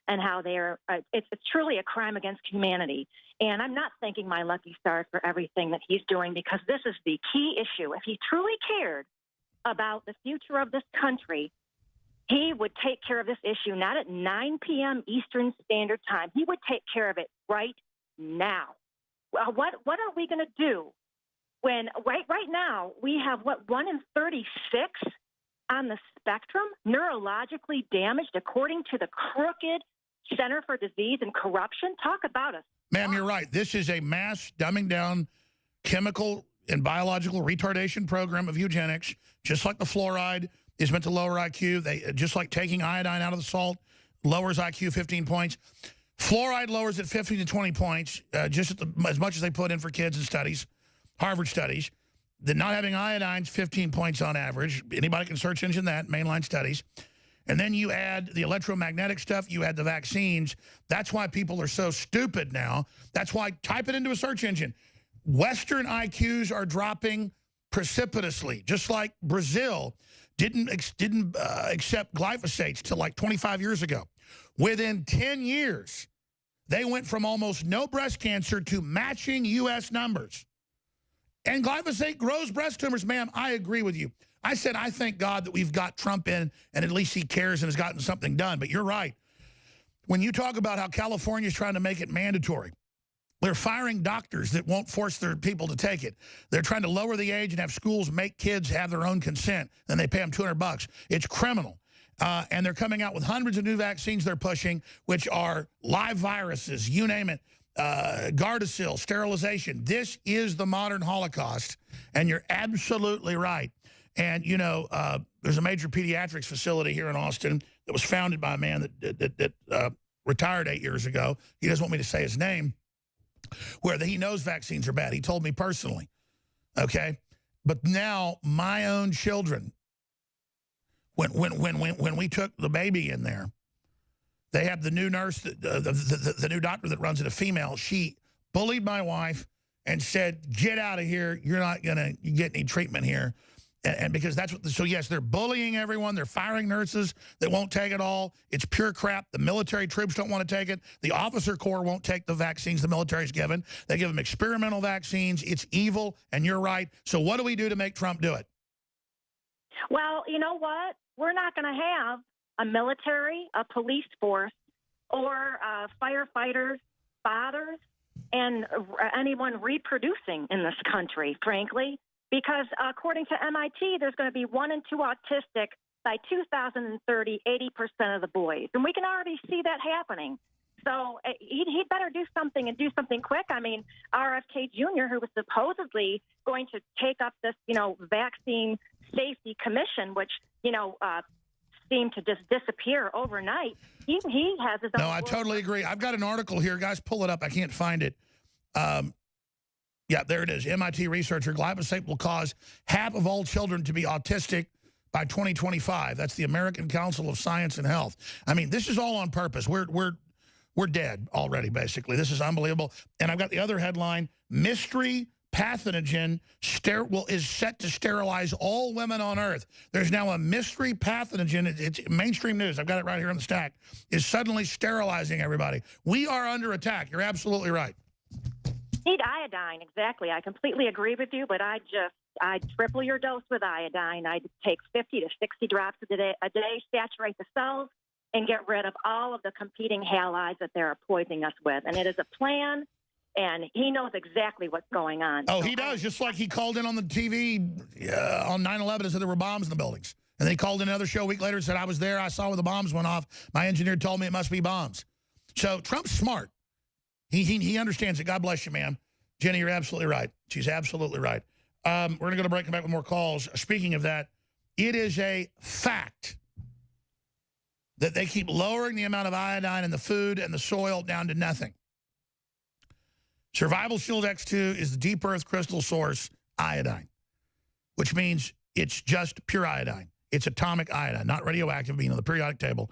and how they're it's truly a crime against humanity. And I'm not thanking my lucky stars for everything that he's doing because this is the key issue. If he truly cared about the future of this country, he would take care of this issue not at 9 p.m. Eastern Standard Time. He would take care of it right now. Well, what are we going to do when right now we have, 1 in 36 on the spectrum neurologically damaged according to the crooked Center for Disease and Corruption? Talk about us. Ma'am, you're right. This is a mass dumbing down chemical and biological retardation program of eugenics, just like the fluoride is meant to lower IQ. They just like taking iodine out of the salt lowers IQ 15 points. Fluoride lowers it 15 to 20 points, just as much as they put in for kids in studies, Harvard studies. The not having iodine's 15 points on average. Anybody can search engine that, mainline studies. And then you add the electromagnetic stuff, you add the vaccines. That's why people are so stupid now. That's why, type it into a search engine. Western IQs are dropping precipitously, just like Brazil didn't accept glyphosates till like 25 years ago. Within 10 years, they went from almost no breast cancer to matching U.S. numbers. And glyphosate grows breast tumors, ma'am. I agree with you. I said I thank God that we've got Trump in and at least he cares and has gotten something done. But you're right. When you talk about how California is trying to make it mandatory, they're firing doctors that won't force their people to take it. They're trying to lower the age and have schools make kids have their own consent, and they pay them $200. It's criminal. And they're coming out with hundreds of new vaccines they're pushing, which are live viruses, you name it, Gardasil, sterilization. This is the modern Holocaust, and you're absolutely right. And, you know, there's a major pediatrics facility here in Austin that was founded by a man that retired 8 years ago. He doesn't want me to say his name, where he knows vaccines are bad. He told me personally, okay? But now my own children, when we took the baby in there, they have the new nurse, the new doctor that runs it, a female. She bullied my wife and said, get out of here. You're not going to get any treatment here. And because that's what, so yes, they're bullying everyone. They're firing nurses that won't take it all. It's pure crap. The military troops don't want to take it. The officer corps won't take the vaccines the military's given. They give them experimental vaccines. It's evil, and you're right. So what do we do to make Trump do it? Well, you know what? We're not going to have a military, a police force, or firefighters, fathers, and anyone reproducing in this country, frankly. Because according to MIT, there's going to be 1 in 2 autistic by 2030, 80% of the boys. And we can already see that happening. So he'd better do something and do something quick. I mean, RFK Jr., who was supposedly going to take up this, you know, vaccine safety commission, which, you know, seemed to just disappear overnight. He has his own. No, I totally agree. I've got an article here. Guys, pull it up. I can't find it. Yeah, there it is. MIT researcher, glyphosate will cause half of all children to be autistic by 2025. That's the American Council of Science and Health. I mean, this is all on purpose. We're dead already, basically. This is unbelievable. And I've got the other headline, mystery pathogen is set to sterilize all women on Earth. There's now a mystery pathogen. It's mainstream news. I've got it right here on the stack. Is suddenly sterilizing everybody. We are under attack. You're absolutely right. Need iodine, exactly. I completely agree with you, but I'd triple your dose with iodine. I'd take 50 to 60 drops a day, saturate the cells, and get rid of all of the competing halides that they're poisoning us with. And it is a plan, and he knows exactly what's going on. Oh, he does, just like he called in on the TV on 9/11 and said there were bombs in the buildings. And then he called in another show a week later and said, I was there, I saw where the bombs went off. My engineer told me it must be bombs. So Trump's smart. He understands it. God bless you, ma'am. Jenny, you're absolutely right. She's absolutely right. We're going to go to break and back with more calls. Speaking of that, it is a fact that they keep lowering the amount of iodine in the food and the soil down to nothing. Survival Shield X2 is the deep earth crystal source iodine, which means it's just pure iodine. It's atomic iodine, not radioactive, being on the periodic table.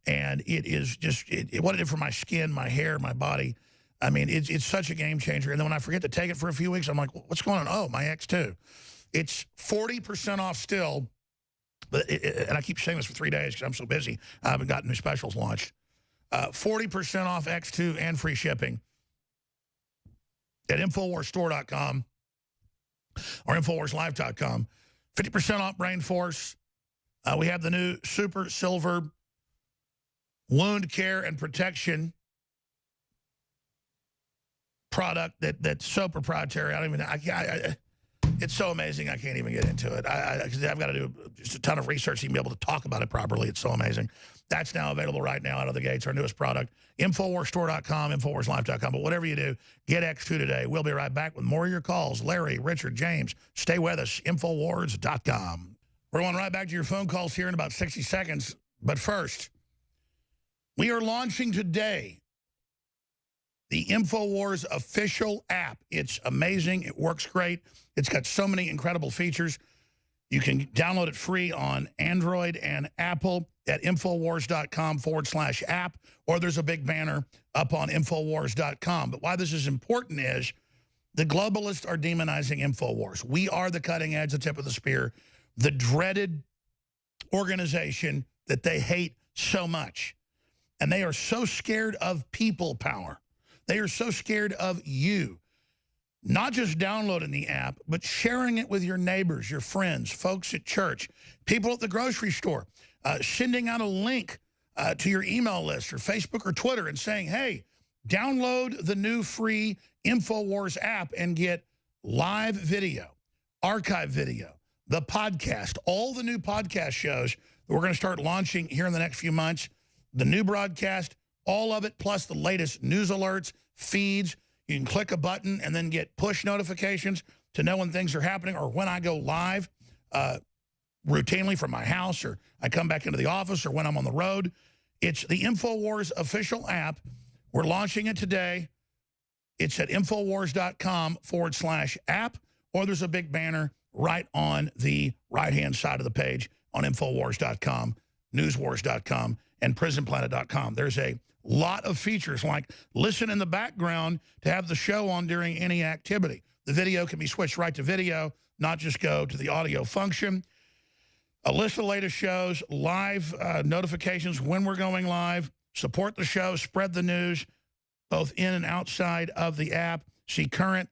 And it is just what it did for my skin, my hair, my body. I mean, it's such a game changer. And then when I forget to take it for a few weeks, I'm like, what's going on? Oh, my X2. It's 40% off still. But and I keep saying this for 3 days because I'm so busy. I haven't gotten new specials launched. 40% off X2 and free shipping at InfoWarsStore.com or InfoWarsLive.com. 50% off Brain Force. We have the new Super Silver wound care and protection product that's so proprietary. I don't even. It's so amazing. I can't even get into it. Because I've got to do just a ton of research to be able to talk about it properly. It's so amazing. That's now available right now out of the gates. Our newest product. InfoWarsStore.com, InfoWarsLive.com. But whatever you do, get X2 today. We'll be right back with more of your calls. Larry, Richard, James, stay with us. InfoWars.com. We're going right back to your phone calls here in about 60 seconds. But first, we are launching today the InfoWars official app. It's amazing. It works great. It's got so many incredible features. You can download it free on Android and Apple at Infowars.com/app, or there's a big banner up on Infowars.com. But why this is important is the globalists are demonizing Infowars. We are the cutting edge, the tip of the spear, the dreaded organization that they hate so much. And they are so scared of people power. They are so scared of you. Not just downloading the app, but sharing it with your neighbors, your friends, folks at church, people at the grocery store, sending out a link to your email list or Facebook or Twitter and saying, hey, download the new free InfoWars app and get live video, archive video, the podcast, all the new podcast shows that we're going to start launching here in the next few months, the new broadcast, all of it, plus the latest news alerts, feeds. You can click a button and then get push notifications to know when things are happening or when I go live routinely from my house, or I come back into the office, or when I'm on the road. It's the InfoWars official app. We're launching it today. It's at Infowars.com/app, or there's a big banner right on the right-hand side of the page on Infowars.com, Newswars.com, and PrisonPlanet.com. There's a lot of features like listen in the background to have the show on during any activity. The video can be switched right to video, not just go to the audio function. A list of the latest shows, live notifications when we're going live, support the show, spread the news, both in and outside of the app, see current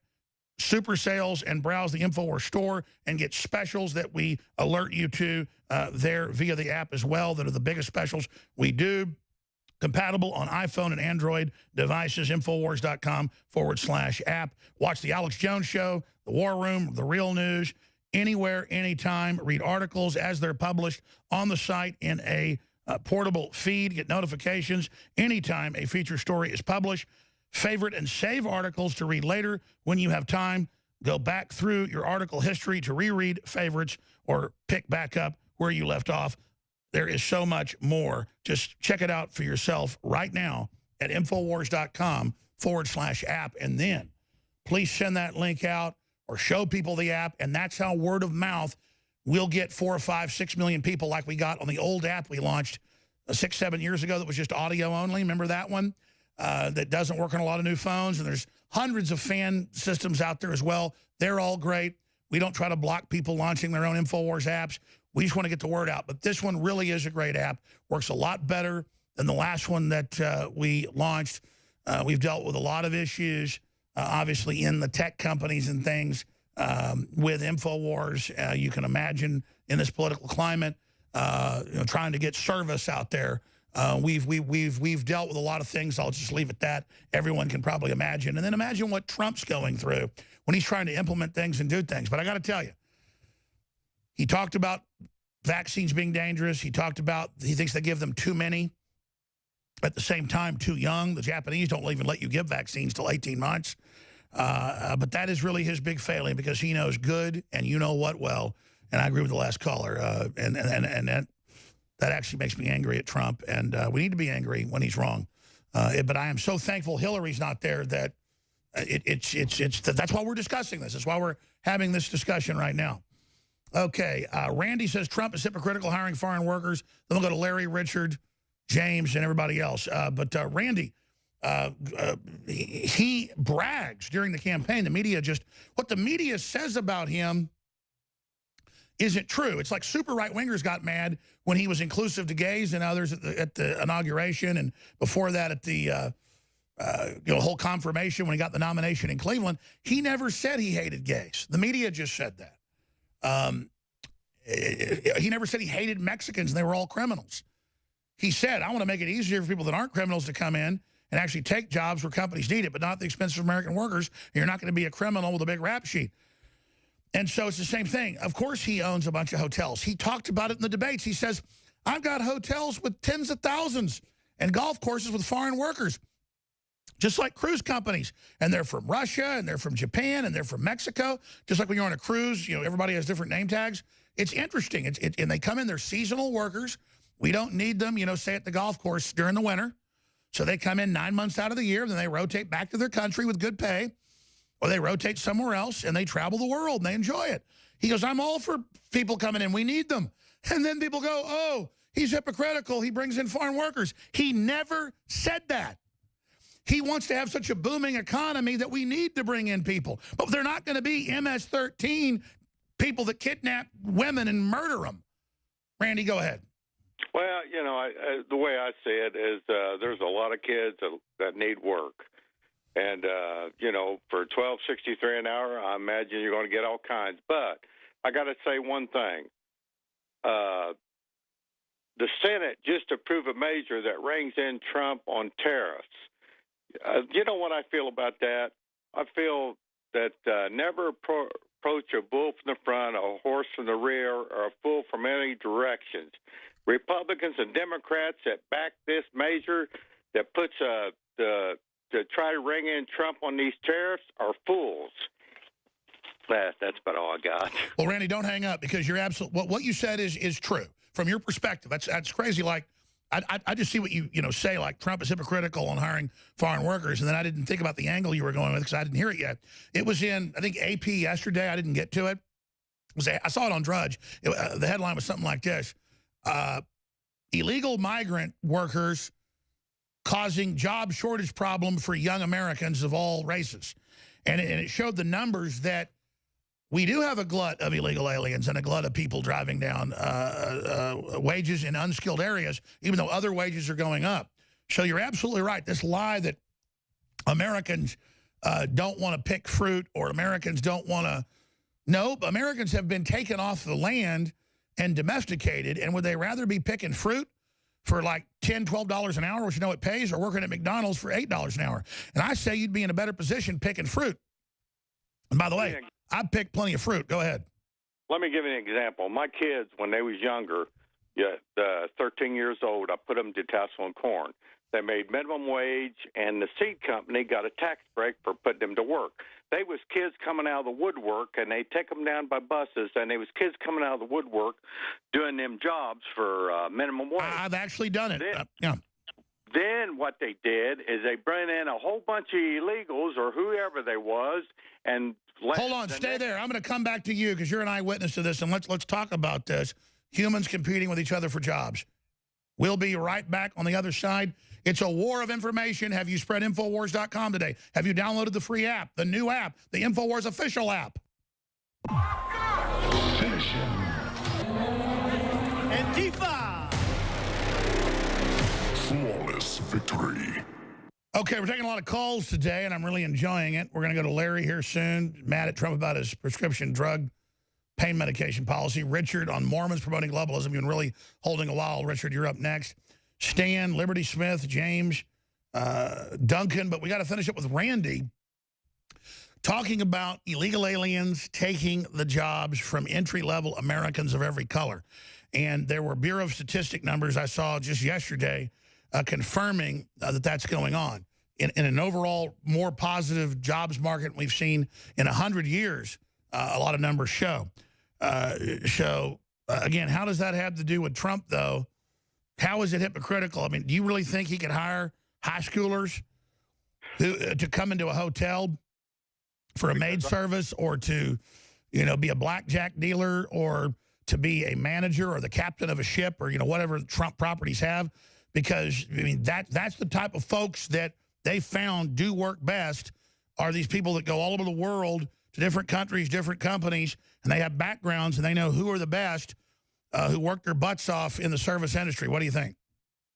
super sales and browse the InfoWars store and get specials that we alert you to there via the app as well, that are the biggest specials we do. Compatible on iPhone and Android devices, Infowars.com/app. Watch the Alex Jones Show, The War Room, The Real News, anywhere, anytime. Read articles as they're published on the site in a portable feed. Get notifications anytime a feature story is published. Favorite and save articles to read later when you have time. Go back through your article history to reread favorites or pick back up where you left off. There is so much more. Just check it out for yourself right now at Infowars.com/app. And then please send that link out or show people the app. And that's how word of mouth will get 4 or 5, 6 million people like we got on the old app we launched 6, 7 years ago that was just audio only. Remember that one? That doesn't work on a lot of new phones. And there's hundreds of fan systems out there as well. They're all great. We don't try to block people launching their own InfoWars apps. We just want to get the word out. But this one really is a great app. Works a lot better than the last one that we launched. We've dealt with a lot of issues, obviously, in the tech companies and things with InfoWars. You can imagine in this political climate, trying to get service out there. We've dealt with a lot of things. I'll just leave it at that. Everyone can probably imagine. And then imagine what Trump's going through when he's trying to implement things and do things. But I got to tell you, he talked about vaccines being dangerous. He talked about he thinks they give them too many. At the same time, too young. The Japanese don't even let you give vaccines till 18 months. But that is really his big failing because he knows good and you know what well. And I agree with the last caller. And that actually makes me angry at Trump. And we need to be angry when he's wrong. But I am so thankful Hillary's not there that that's why we're discussing this. That's why we're having this discussion right now. Okay, Randy says Trump is hypocritical hiring foreign workers. Then we'll go to Larry, Richard, James, and everybody else. But Randy, he brags during the campaign. The media what the media says about him isn't true. It's like super right-wingers got mad when he was inclusive to gays and others at the inauguration, and before that at the whole confirmation when he got the nomination in Cleveland. He never said he hated gays. The media just said that. He never said he hated Mexicans and they were all criminals. He said, I want to make it easier for people that aren't criminals to come in and actually take jobs where companies need it, but not at the expense of American workers. You're not going to be a criminal with a big rap sheet. And so it's the same thing. Of course he owns a bunch of hotels. He talked about it in the debates. He says, I've got hotels with tens of thousands and golf courses with foreign workers. just like cruise companies. And they're from Russia, and they're from Japan, and they're from Mexico. Just like when you're on a cruise, you know, everybody has different name tags. It's interesting. And they come in, they're seasonal workers. We don't need them, you know, say at the golf course during the winter. So they come in 9 months out of the year, then they rotate back to their country with good pay, or they rotate somewhere else, and they travel the world, and they enjoy it. He goes, I'm all for people coming in. We need them. And then people go, oh, he's hypocritical. He brings in foreign workers. He never said that. He wants to have such a booming economy that we need to bring in people. But they're not going to be MS-13 people that kidnap women and murder them. Randy, go ahead. Well, you know, the way I see it is there's a lot of kids that need work. And, you know, for $12.63 an hour, I imagine you're going to get all kinds. But I got to say one thing. The Senate just approved a measure that rings in Trump on tariffs. You know what I feel about that? I feel that never approach a bull from the front, a horse from the rear, or a fool from any directions. Republicans and Democrats that back this measure that puts to try to ring in Trump on these tariffs are fools. That's about all I got. Well, Randy, don't hang up, because you're absolutely what you said is true from your perspective. That's crazy. Like I just see what you say, like Trump is hypocritical on hiring foreign workers, and then I didn't think about the angle you were going with because I didn't hear it yet. It was in, I think, AP yesterday. I didn't get to it. I saw it on Drudge. The headline was something like this. Illegal migrant workers causing job shortage problem for young Americans of all races. And it showed the numbers that we do have a glut of illegal aliens and a glut of people driving down wages in unskilled areas, even though other wages are going up. So you're absolutely right. This lie that Americans don't want to pick fruit, or Americans don't want to... Nope, Americans have been taken off the land and domesticated, and would they rather be picking fruit for like $10, $12 an hour, which you know it pays, or working at McDonald's for $8 an hour? And I say you'd be in a better position picking fruit. And by the way, I'd pick plenty of fruit. Go ahead. Let me give you an example. My kids, when they was younger, 13 years old, I put them to tassel and corn. They made minimum wage, and the seed company got a tax break for putting them to work. They was kids coming out of the woodwork, and they take them down by buses, and they was kids coming out of the woodwork doing them jobs for minimum wage. I've actually done it. Then what they did is they brought in a whole bunch of illegals or whoever they was, and hold on, stay there. I'm going to come back to you because you're an eyewitness to this, and let's talk about this. Humans competing with each other for jobs. We'll be right back on the other side. It's a war of information. Have you spread Infowars.com today? Have you downloaded the free app, the new app, the Infowars official app? Finish him. Antifa! Flawless victory. Okay, we're taking a lot of calls today, and I'm really enjoying it. We're going to go to Larry here soon, mad at Trump about his prescription drug pain medication policy. Richard on Mormons promoting globalism. You've been really holding a while. Richard, you're up next. Stan, Liberty Smith, James, Duncan. But we got to finish up with Randy talking about illegal aliens taking the jobs from entry-level Americans of every color. And there were Bureau of Statistics numbers I saw just yesterday confirming that that's going on. In an overall more positive jobs market we've seen in 100 years, a lot of numbers show. Again, how does that have to do with Trump, though? How is it hypocritical? I mean, do you really think he could hire high schoolers to come into a hotel for a maid service, or to, be a blackjack dealer, or to be a manager or the captain of a ship, or, whatever Trump properties have? Because, I mean, that's the type of folks that they found do work best, are these people that go all over the world to different countries, different companies, and they have backgrounds, and they know who are the best, who work their butts off in the service industry. What do you think?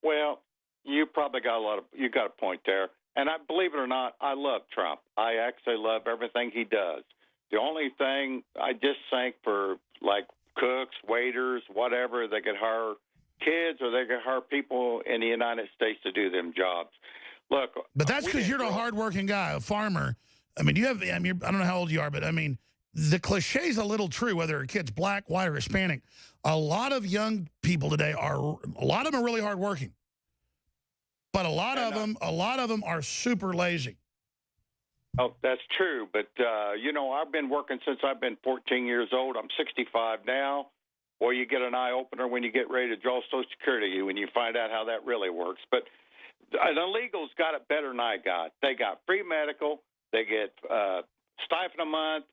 Well, you probably got you got a point there. And I believe it or not, I love Trump. I actually love everything he does. The only thing I just think for like cooks, waiters, whatever, they could hire kids, or they could hire people in the United States to do them jobs. Look, but that's because you're a hardworking guy, a farmer. I mean, I don't know how old you are, but I mean, the cliché's a little true, whether a kid's black, white, or Hispanic. A lot of young people today a lot of them are really hardworking. But a lot of them are super lazy. Oh, that's true. But, you know, I've been working since I've been 14 years old. I'm 65 now. Or you get an eye-opener when you get ready to draw Social Security when you find out how that really works. But the illegals got it better than I got. They got free medical. They get stipend a month.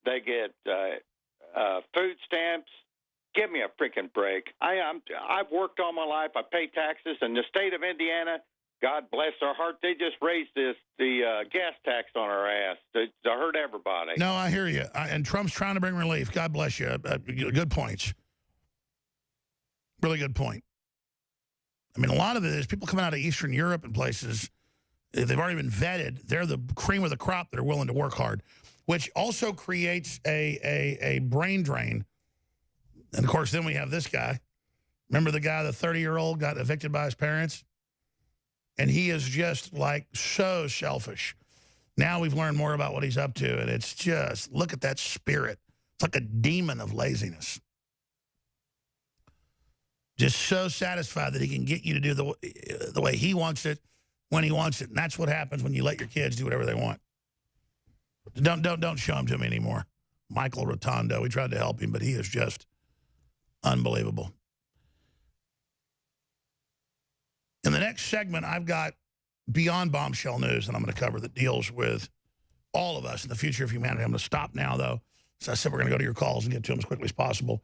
They get food stamps. Give me a freaking break. I've worked all my life. I pay taxes. In the state of Indiana, God bless their heart, they just raised the gas tax on our ass to hurt everybody. No, I hear you. And Trump's trying to bring relief. God bless you. Good points. Really good point. I mean, a lot of it is people coming out of Eastern Europe and places, they've already been vetted. They're the cream of the crop that are willing to work hard, which also creates a brain drain. And, of course, then we have this guy. Remember the guy, the 30-year-old, got evicted by his parents? And he is just, like, so selfish. Now we've learned more about what he's up to, and it's just, look at that spirit. It's like a demon of laziness. Just so satisfied that he can get you to do the way he wants it, when he wants it. And that's what happens when you let your kids do whatever they want. Don't show him to me anymore. Michael Rotondo, we tried to help him, but he is just unbelievable. In the next segment, I've got Beyond Bombshell News, and I'm going to cover that deals with all of us in the future of humanity. I'm going to stop now, though. So I said we're going to go to your calls and get to them as quickly as possible.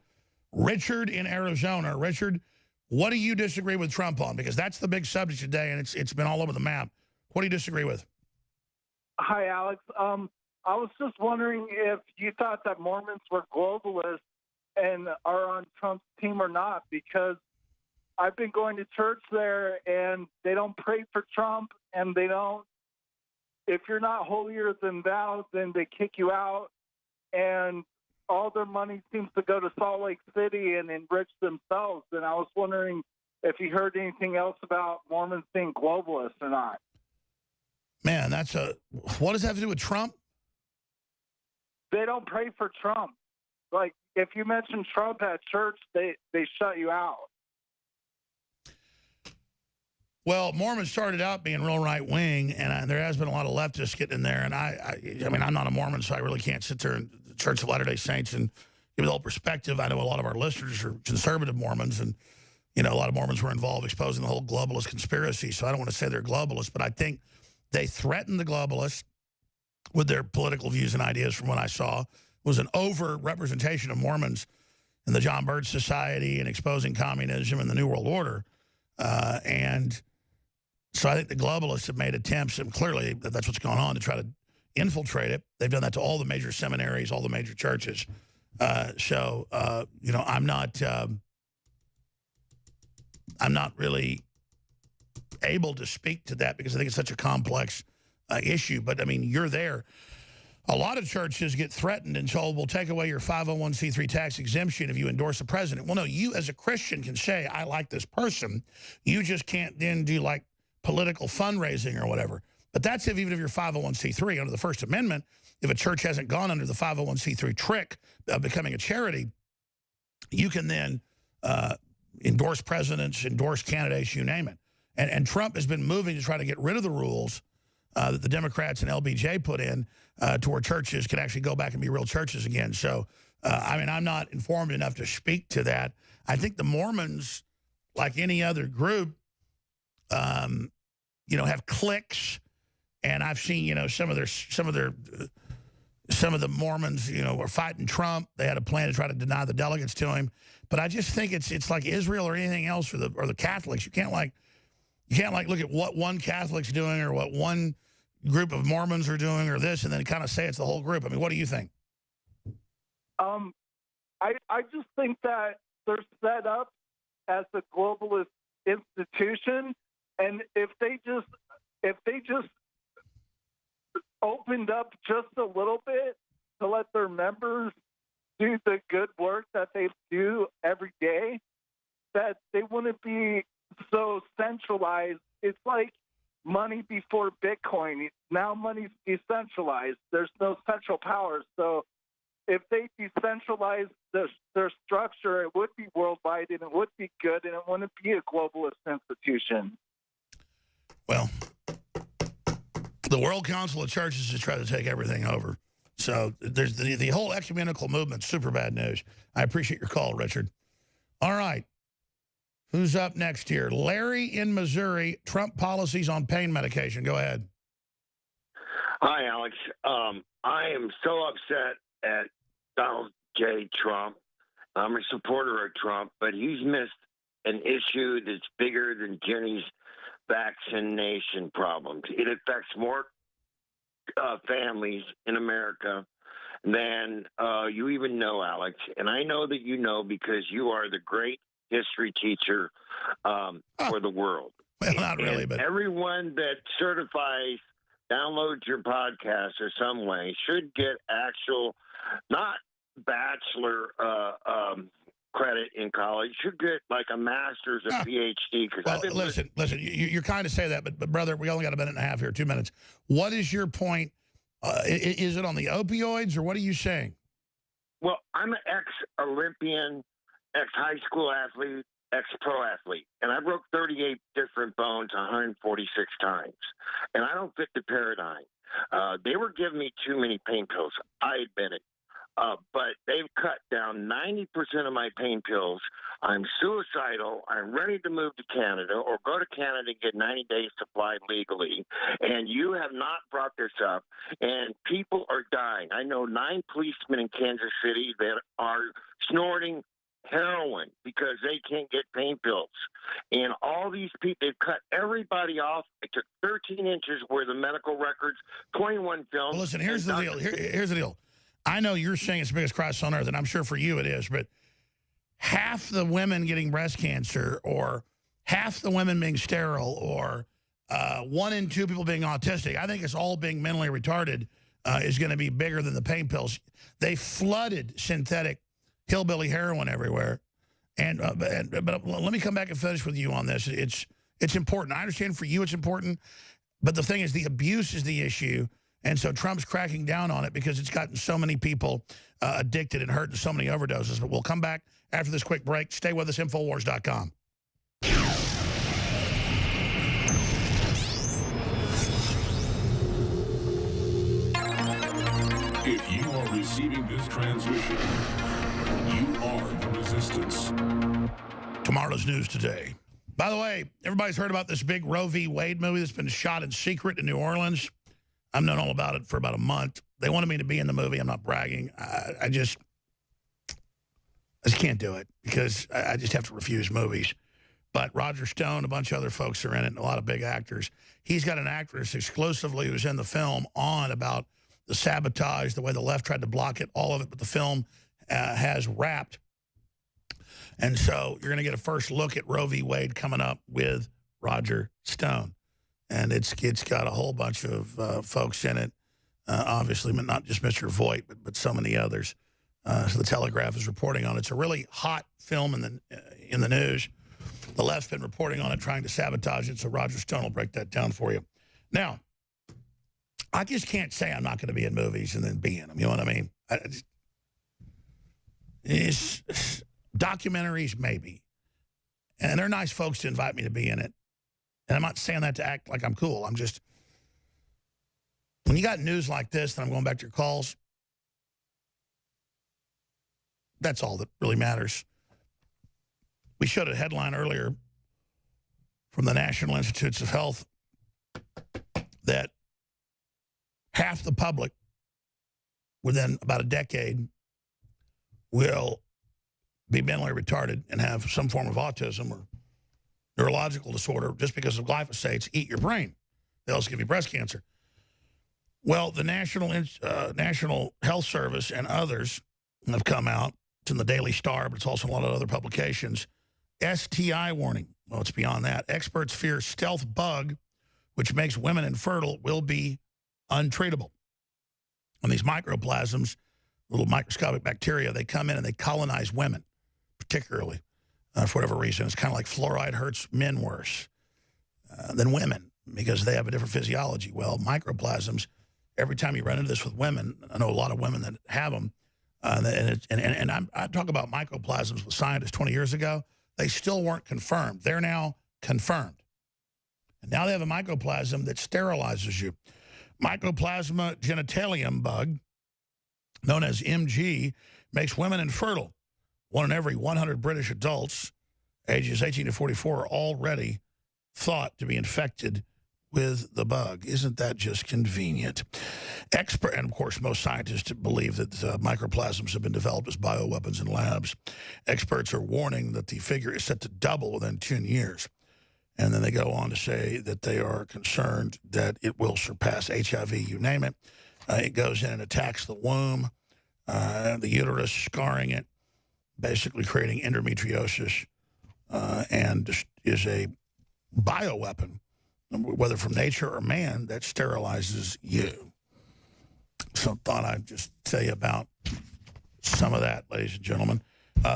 Richard in Arizona. Richard, what do you disagree with Trump on? Because that's the big subject today, and it's been all over the map. What do you disagree with? Hi, Alex. I was just wondering if you thought that Mormons were globalists and are on Trump's team or not, because I've been going to church there, and they don't pray for Trump, and they don't. If you're not holier than thou, then they kick you out, and all their money seems to go to Salt Lake City and enrich themselves. And I was wondering if you heard anything else about Mormons being globalists or not. Man, what does that have to do with Trump? They don't pray for Trump. Like, if you mention Trump at church, they shut you out. Well, Mormons started out being real right-wing, and there has been a lot of leftists getting in there. And I mean, I'm not a Mormon, so I really can't sit there in the Church of Latter-day Saints and give you the whole perspective. I know a lot of our listeners are conservative Mormons, and, you know, a lot of Mormons were involved exposing the whole globalist conspiracy. So I don't want to say they're globalists, but I think they threatened the globalists with their political views and ideas from what I saw. It was an over-representation of Mormons in the John Birch Society and exposing communism and the New World Order. And so I think the globalists have made attempts, and clearly that's what's going on, to try to infiltrate it. They've done that to all the major seminaries, all the major churches. You know, I'm not really able to speak to that because I think it's such a complex issue. But, I mean, you're there. A lot of churches get threatened and told, we'll take away your 501c3 tax exemption if you endorse the president. Well, no, you as a Christian can say, I like this person. You just can't then do, like, political fundraising or whatever. But that's even if you're 501c3. Under the First Amendment, if a church hasn't gone under the 501c3 trick of becoming a charity, you can then endorse presidents, endorse candidates, you name it. And Trump has been moving to try to get rid of the rules that the Democrats and LBJ put in to where churches can actually go back and be real churches again. So, I mean, I'm not informed enough to speak to that. I think the Mormons, like any other group, you know, have cliques, and I've seen, you know, some of the Mormons, you know, were fighting Trump. They had a plan to try to deny the delegates to him. But I just think it's like Israel or anything else, or the Catholics. You can't look at what one Catholic's doing or what one group of Mormons are doing or this, and then kind of say it's the whole group. I mean, what do you think? I just think that they're set up as a globalist institution. And if they just opened up just a little bit to let their members do the good work that they do every day, that they wouldn't be so centralized. It's like money before Bitcoin. Now money's decentralized. There's no central power. So if they decentralize their structure, it would be worldwide, and it would be good, and it wouldn't be a globalist institution. Well, the World Council of Churches is trying to take everything over. So there's the whole ecumenical movement, super bad news. I appreciate your call, Richard. All right. Who's up next here? Larry in Missouri, Trump policies on pain medication. Go ahead. Hi, Alex. I am so upset at Donald J. Trump. I'm a supporter of Trump, but he's missed an issue that's bigger than Jenny's vaccination problems. It affects more families in America than you even know, Alex. And I know that you know because you are the great history teacher for the world. Well, not really, and but everyone that certifies, downloads your podcast or some way should get actual, not bachelor credit in college, should get like a master's or PhD. Well, listen, you're kind of say that, but brother, we only got a minute and a half here, 2 minutes. What is your point? Is it on the opioids or what are you saying? Well, I'm an ex-Olympian, ex-high school athlete, ex-pro athlete, and I broke 38 different bones 146 times, and I don't fit the paradigm. They were giving me too many pain pills. I admit it. But they've cut down 90% of my pain pills. I'm suicidal. I'm ready to move to Canada or go to Canada and get 90 days supply legally. And you have not brought this up. And people are dying. I know 9 policemen in Kansas City that are snorting heroin because they can't get pain pills. And all these people, they've cut everybody off. It took 13 inches worth of medical records, 21 films. Well, listen, here's the deal. Here's the deal. I know you're saying it's the biggest crisis on earth, and I'm sure for you it is, but half the women getting breast cancer or half the women being sterile or 1 in 2 people being autistic, I think it's all being mentally retarded is going to be bigger than the pain pills. They flooded synthetic hillbilly heroin everywhere. But let me come back and finish with you on this. It's important. I understand for you it's important, but the thing is the abuse is the issue. And so Trump's cracking down on it because it's gotten so many people addicted and hurt and so many overdoses. But we'll come back after this quick break. Stay with us, Infowars.com. If you are receiving this transmission, you are the resistance. Tomorrow's news today. By the way, everybody's heard about this big Roe v. Wade movie that's been shot in secret in New Orleans. I've known all about it for about a month. They wanted me to be in the movie. I'm not bragging. I just can't do it because I just have to refuse movies. But Roger Stone, a bunch of other folks are in it, and a lot of big actors. He's got an actress exclusively who's in the film on about the sabotage, the way the left tried to block it, all of it, but the film has wrapped. And so you're going to get a first look at Roe v. Wade coming up with Roger Stone. And it's got a whole bunch of folks in it, obviously, but not just Mr. Voight, but so many others. So the Telegraph is reporting on it. It's a really hot film in the news. The left's been reporting on it, trying to sabotage it, so Roger Stone will break that down for you. Now, I just can't say I'm not going to be in movies and then be in them. You know what I mean? It's documentaries, maybe. And they're nice folks to invite me to be in it. And I'm not saying that to act like I'm cool. I'm just, when you got news like this, and I'm going back to your calls, that's all that really matters. We showed a headline earlier from the National Institutes of Health that half the public within about a decade will be mentally retarded and have some form of autism or neurological disorder just because of glyphosates eat your brain. They also give you breast cancer. Well, the National Health Service and others have come out. It's in the Daily Star, but it's also in a lot of other publications. STI warning. Well, it's beyond that. Experts fear stealth bug, which makes women infertile, will be untreatable. And these microplasms, little microscopic bacteria, they come in and they colonize women, particularly. For whatever reason, it's kind of like fluoride hurts men worse than women because they have a different physiology. Well, microplasms, every time you run into this with women, I know a lot of women that have them, and I talk about microplasms with scientists 20 years ago. They still weren't confirmed. They're now confirmed. And now they have a mycoplasma that sterilizes you. Mycoplasma genitalium bug, known as MG, makes women infertile. 1 in every 100 British adults ages 18 to 44 are already thought to be infected with the bug. Isn't that just convenient? And of course, most scientists believe that microplasms have been developed as bioweapons in labs. Experts are warning that the figure is set to double within 10 years. And then they go on to say that they are concerned that it will surpass HIV, you name it. It goes in and attacks the womb, the uterus, scarring it, basically creating endometriosis, and is a bioweapon, whether from nature or man, that sterilizes you. So thought I'd just tell you about some of that, ladies and gentlemen.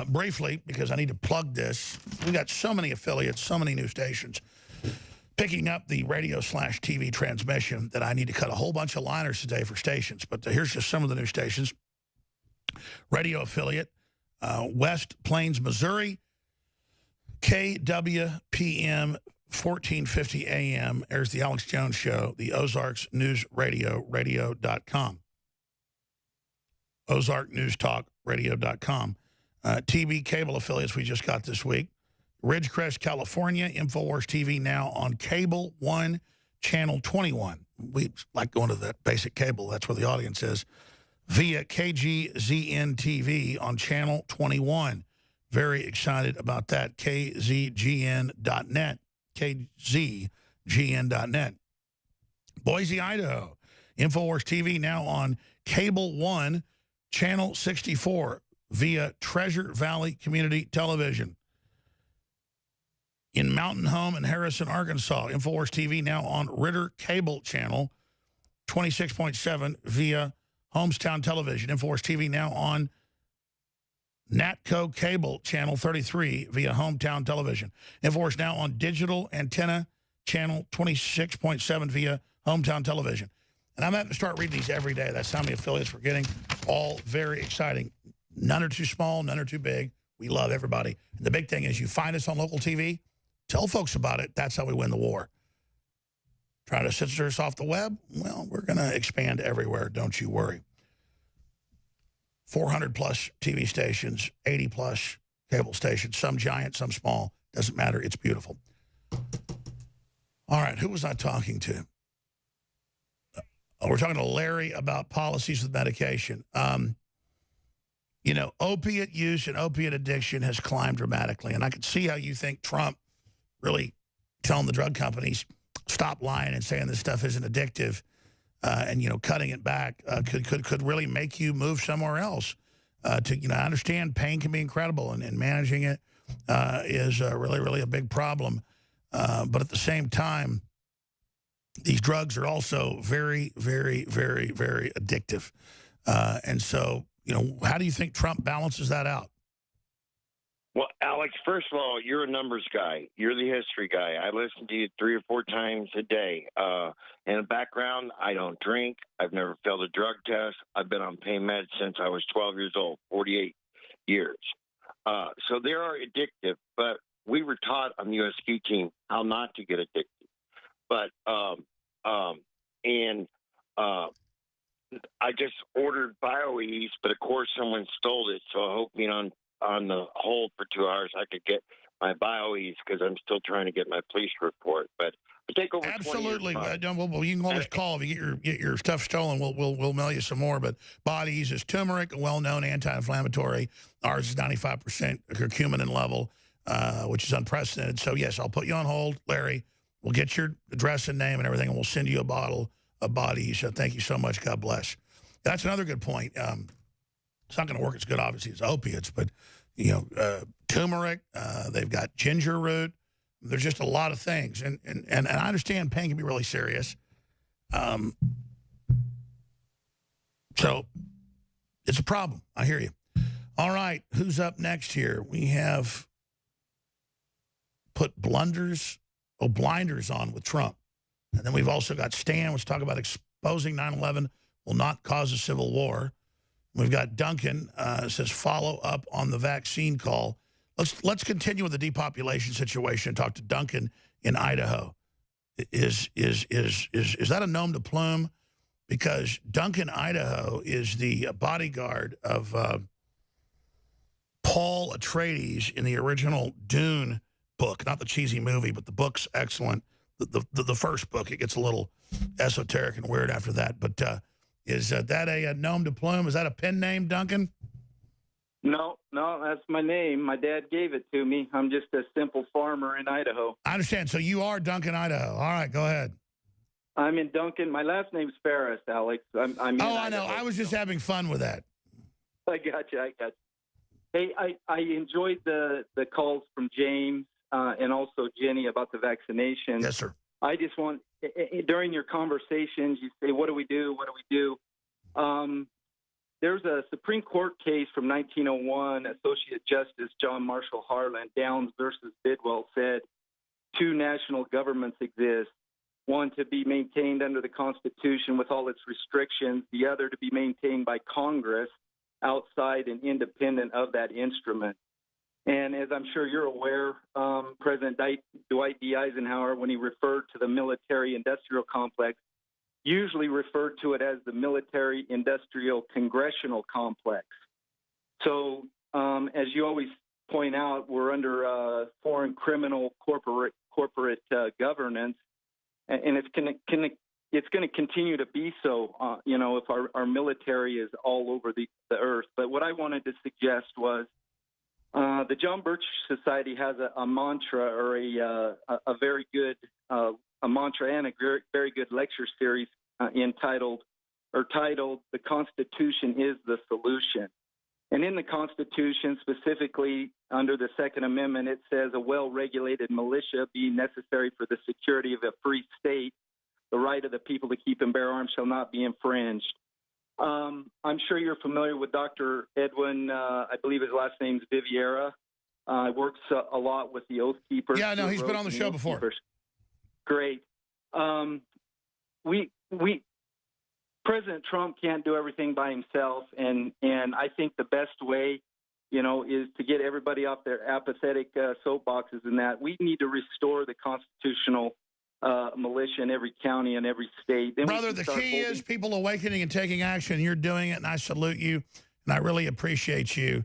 Briefly, because I need to plug this. We got so many affiliates, so many new stations picking up the radio/TV transmission that I need to cut a whole bunch of liners today for stations. But here's just some of the new stations. Radio affiliate, West Plains, Missouri, KWPM 1450 AM. There's the Alex Jones Show, the Ozarks News Radio, radio.com. Ozark News Talk, radio.com. TV cable affiliates we just got this week. Ridgecrest, California, InfoWars TV now on Cable 1, Channel 21. We like going to that basic cable. That's where the audience is. Via KGZN TV on Channel 21. Very excited about that. KZGN.net. KZGN.net. Boise, Idaho. InfoWars TV now on Cable 1, Channel 64 via Treasure Valley Community Television. In Mountain Home in Harrison, Arkansas, InfoWars TV now on Ritter Cable Channel 26.7 via Homestown Television. InfoWars TV now on Natco Cable Channel 33 via Hometown Television. InfoWars now on Digital Antenna Channel 26.7 via Hometown Television. And I'm having to start reading these every day. That's how many affiliates we're getting. All very exciting. None are too small, none are too big. We love everybody. And the big thing is you find us on local TV, tell folks about it. That's how we win the war. Try to censor us off the web? Well, we're going to expand everywhere. Don't you worry. 400-plus TV stations, 80-plus cable stations, some giant, some small. Doesn't matter. It's beautiful. All right, who was I talking to? We're talking to Larry about policies with medication. You know, opiate use and opiate addiction has climbed dramatically. And I can see how you think Trump really telling the drug companies, stop lying and saying this stuff isn't addictive and, you know, cutting it back could really make you move somewhere else. I understand pain can be incredible and managing it is really, really a big problem. But at the same time, these drugs are also very, very, very, very addictive. And so, you know, how do you think Trump balances that out? Well, Alex, first of all, you're a numbers guy. You're the history guy. I listen to you 3 or 4 times a day. In the background, I don't drink. I've never failed a drug test. I've been on pain meds since I was 12 years old, 48 years. So they are addictive, but we were taught on the U.S. ski team how not to get addicted. But I just ordered BioEase, but of course someone stole it. So I hope being on the hold for 2 hours, I could get my BioEase because I'm still trying to get my police report. But I take over. Absolutely. Well, you can always call if you get your stuff stolen. We'll mail you some more. But BioEase is turmeric, a well-known anti-inflammatory. Ours is 95% curcumin in level, which is unprecedented. So yes, I'll put you on hold, Larry. We'll get your address and name and everything, and we'll send you a bottle of BioEase. So thank you so much. God bless. That's another good point. It's not going to work as good, obviously, as opiates, but, you know, turmeric, they've got ginger root. There's just a lot of things. And I understand pain can be really serious. So it's a problem. I hear you. All right, who's up next here? We have put blinders on with Trump. And then we've also got Stan, let's talk about exposing 9/11 will not cause a civil war. We've got Duncan, says follow up on the vaccine call. Let's continue with the depopulation situation and talk to Duncan in Idaho. is that a nom de plume? Because Duncan, Idaho is the bodyguard of Paul Atreides in the original Dune book, not the cheesy movie, but the book's excellent. The first book, it gets a little esoteric and weird after that. But is that a nom de plume? Is that a pen name, Duncan? No, that's my name. My dad gave it to me. I'm just a simple farmer in Idaho. I understand. So you are Duncan, Idaho. All right, go ahead. I'm in Duncan. My last name's Ferris, Alex. I'm I know. I was just having fun with that. I got you. Hey, I enjoyed the calls from James and also Jenny about the vaccination. Yes, sir. I just want, during your conversations, you say, what do we do? What do we do? There's a Supreme Court case from 1901, Associate Justice John Marshall Harlan, Downs versus Bidwell, said two national governments exist. One to be maintained under the Constitution with all its restrictions, the other to be maintained by Congress outside and independent of that instrument. And as I'm sure you're aware, President Dwight D. Eisenhower, when he referred to the military-industrial complex, usually referred to it as the military-industrial congressional complex. So as you always point out, we're under foreign criminal corporate governance, and it's going to continue to be so, if our military is all over the earth. But what I wanted to suggest was the John Birch Society has a mantra or a very good a mantra and a very good lecture series titled "The Constitution is the Solution." And in the Constitution, specifically under the Second Amendment, it says a well-regulated militia being necessary for the security of a free state, the right of the people to keep and bear arms shall not be infringed. I'm sure you're familiar with Dr. Edwin, I believe his last name's Viviera. Works a lot with the Oath Keepers. Yeah, no, he's been on the show before. Great. President Trump can't do everything by himself, and I think the best way, is to get everybody off their apathetic soapboxes and that. We need to restore the constitutional militia in every county and every state. Then Brother, the key is people awakening and taking action. You're doing it, and I salute you, and I really appreciate you.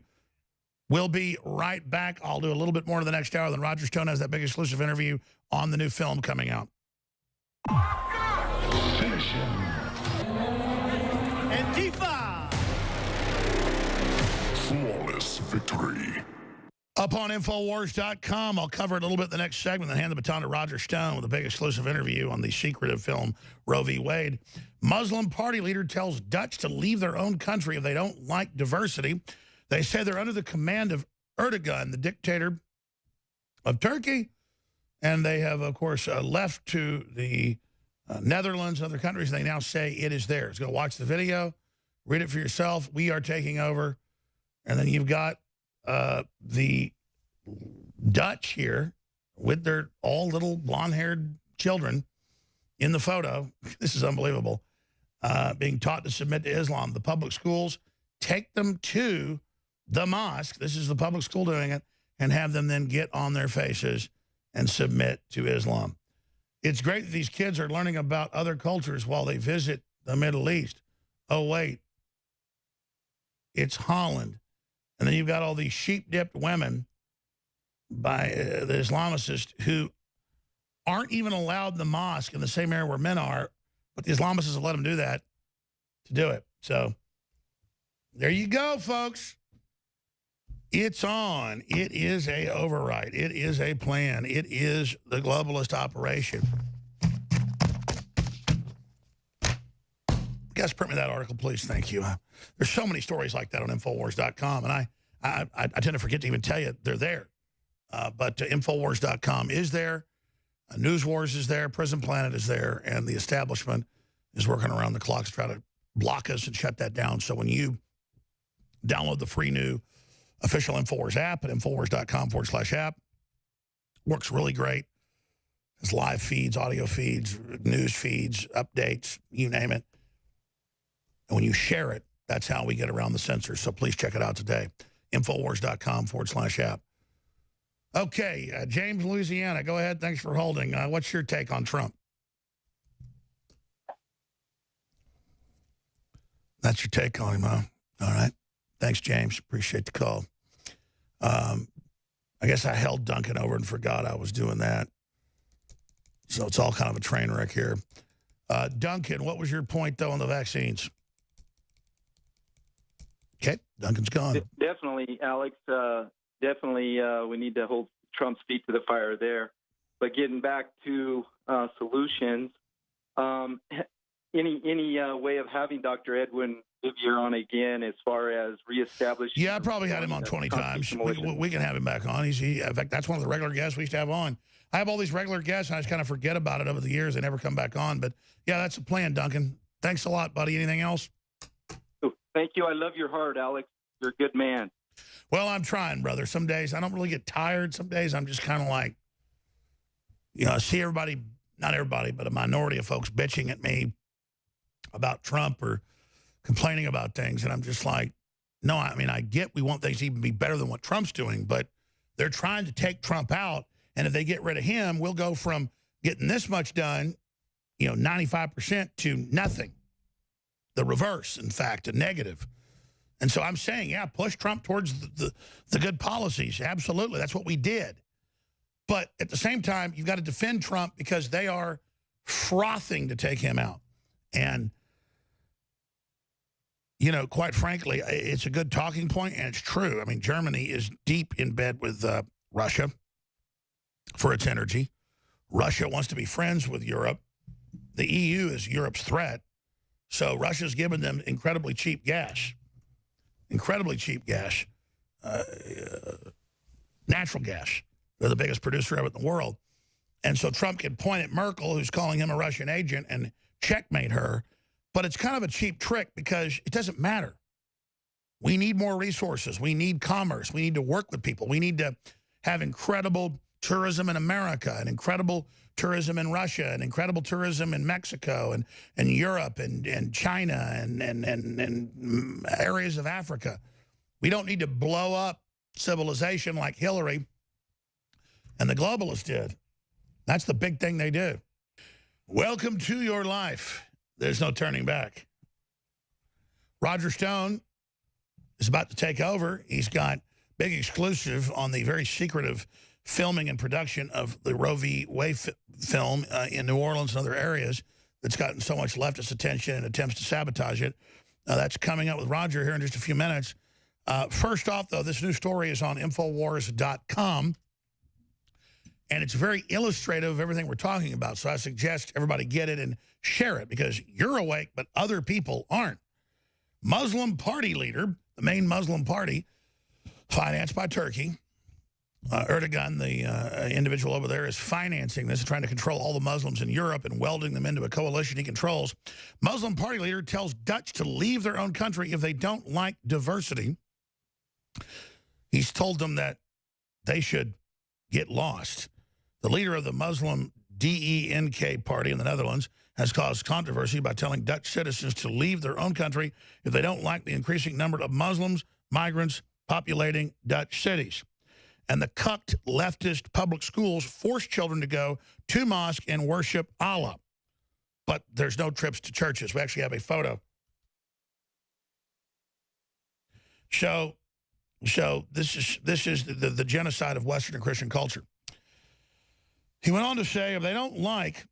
We'll be right back. I'll do a little bit more in the next hour. Then Roger Stone has that big exclusive interview on the new film coming out. Finish him. Antifa! Flawless victory. Up on Infowars.com, I'll cover it a little bit in the next segment, then hand the baton to Roger Stone with a big exclusive interview on the secretive film Roe v. Wade. Muslim party leader tells Dutch to leave their own country if they don't like diversity. They say they're under the command of Erdogan, the dictator of Turkey, and they have, of course, left to the Netherlands and other countries. They now say it is theirs. Go watch the video, read it for yourself. We are taking over. And then you've got the Dutch here with their all little blonde-haired children in the photo. This is unbelievable. Being taught to submit to Islam. The public schools take them to the mosque. This is the public school doing it, and have them then get on their faces and submit to Islam. It's great that these kids are learning about other cultures while they visit the Middle East. Oh, wait. It's Holland. And then you've got all these sheep-dipped women by the Islamicists who aren't even allowed in the mosque in the same area where men are, but the Islamicists have let them do that to do it. So there you go, folks. It's on. It is a override. It is a plan. It is the globalist operation. Guys, print me that article, please. Thank you. There's so many stories like that on Infowars.com, and I tend to forget to even tell you they're there. But Infowars.com is there. News Wars is there. Prison Planet is there. And the establishment is working around the clock to try to block us and shut that down. So when you download the free new official Infowars app at Infowars.com/app, works really great. It's live feeds, audio feeds, news feeds, updates, you name it. And when you share it, that's how we get around the censors. So please check it out today. Infowars.com/app. Okay, James, Louisiana. Go ahead. Thanks for holding. What's your take on Trump? That's your take on him, huh? All right. Thanks, James. Appreciate the call. I guess I held Duncan over and forgot I was doing that. So it's all kind of a train wreck here. Duncan, what was your point, though, on the vaccines? Okay, Duncan's gone. Definitely, Alex. Definitely, we need to hold Trump's feet to the fire there. But getting back to solutions, any way of having Dr. Edwin Vivier on again as far as reestablishing? Yeah, I probably had him on 20 times. We can have him back on. In fact, that's one of the regular guests we used to have on. I have all these regular guests, and I just kind of forget about it over the years. They never come back on. But, yeah, that's the plan, Duncan. Thanks a lot, buddy. Anything else? Thank you. I love your heart, Alex. You're a good man. Well, I'm trying, brother. Some days I don't really get tired. Some days I'm just kind of like, you know, I see everybody, not everybody, but a minority of folks bitching at me about Trump or complaining about things. And I'm just like, no, I mean, I get we want things to even be better than what Trump's doing, but they're trying to take Trump out. And if they get rid of him, we'll go from getting this much done, you know, 95% to nothing. The reverse, in fact, a negative. And so I'm saying, yeah, push Trump towards the good policies. Absolutely. That's what we did. But at the same time, you've got to defend Trump because they are frothing to take him out. And, you know, quite frankly, it's a good talking point, and it's true. I mean, Germany is deep in bed with Russia for its energy. Russia wants to be friends with Europe. The EU is Europe's threat. So Russia's given them incredibly cheap gas. Incredibly cheap gas. Natural gas. They're the biggest producer of it in the world. And so Trump can point at Merkel, who's calling him a Russian agent, and checkmate her. But it's kind of a cheap trick because it doesn't matter. We need more resources. We need commerce. We need to work with people. We need to have incredible tourism in America and incredible tourism in Russia and incredible tourism in Mexico and Europe and China and areas of Africa. We don't need to blow up civilization like Hillary and the globalists did. That's the big thing they do. Welcome to your life. There's no turning back. Roger Stone is about to take over. He's got big exclusive on the very secretive filming and production of the Roe v. Wade film in New Orleans and other areas that's gotten so much leftist attention and attempts to sabotage it. That's coming up with Roger here in just a few minutes. First off, though, this new story is on Infowars.com, and it's very illustrative of everything we're talking about. So I suggest everybody get it and share it because you're awake, but other people aren't. Muslim party leader, the main Muslim party, financed by Turkey, Erdogan, the individual over there, is financing this, trying to control all the Muslims in Europe and welding them into a coalition he controls. Muslim party leader tells Dutch to leave their own country if they don't like diversity. He's told them that they should get lost. The leader of the Muslim DENK party in the Netherlands has caused controversy by telling Dutch citizens to leave their own country if they don't like the increasing number of Muslims, migrants populating Dutch cities. And the cucked leftist public schools force children to go to mosque and worship Allah. But there's no trips to churches. We actually have a photo. So this is the genocide of Western and Christian culture. He went on to say, if they don't like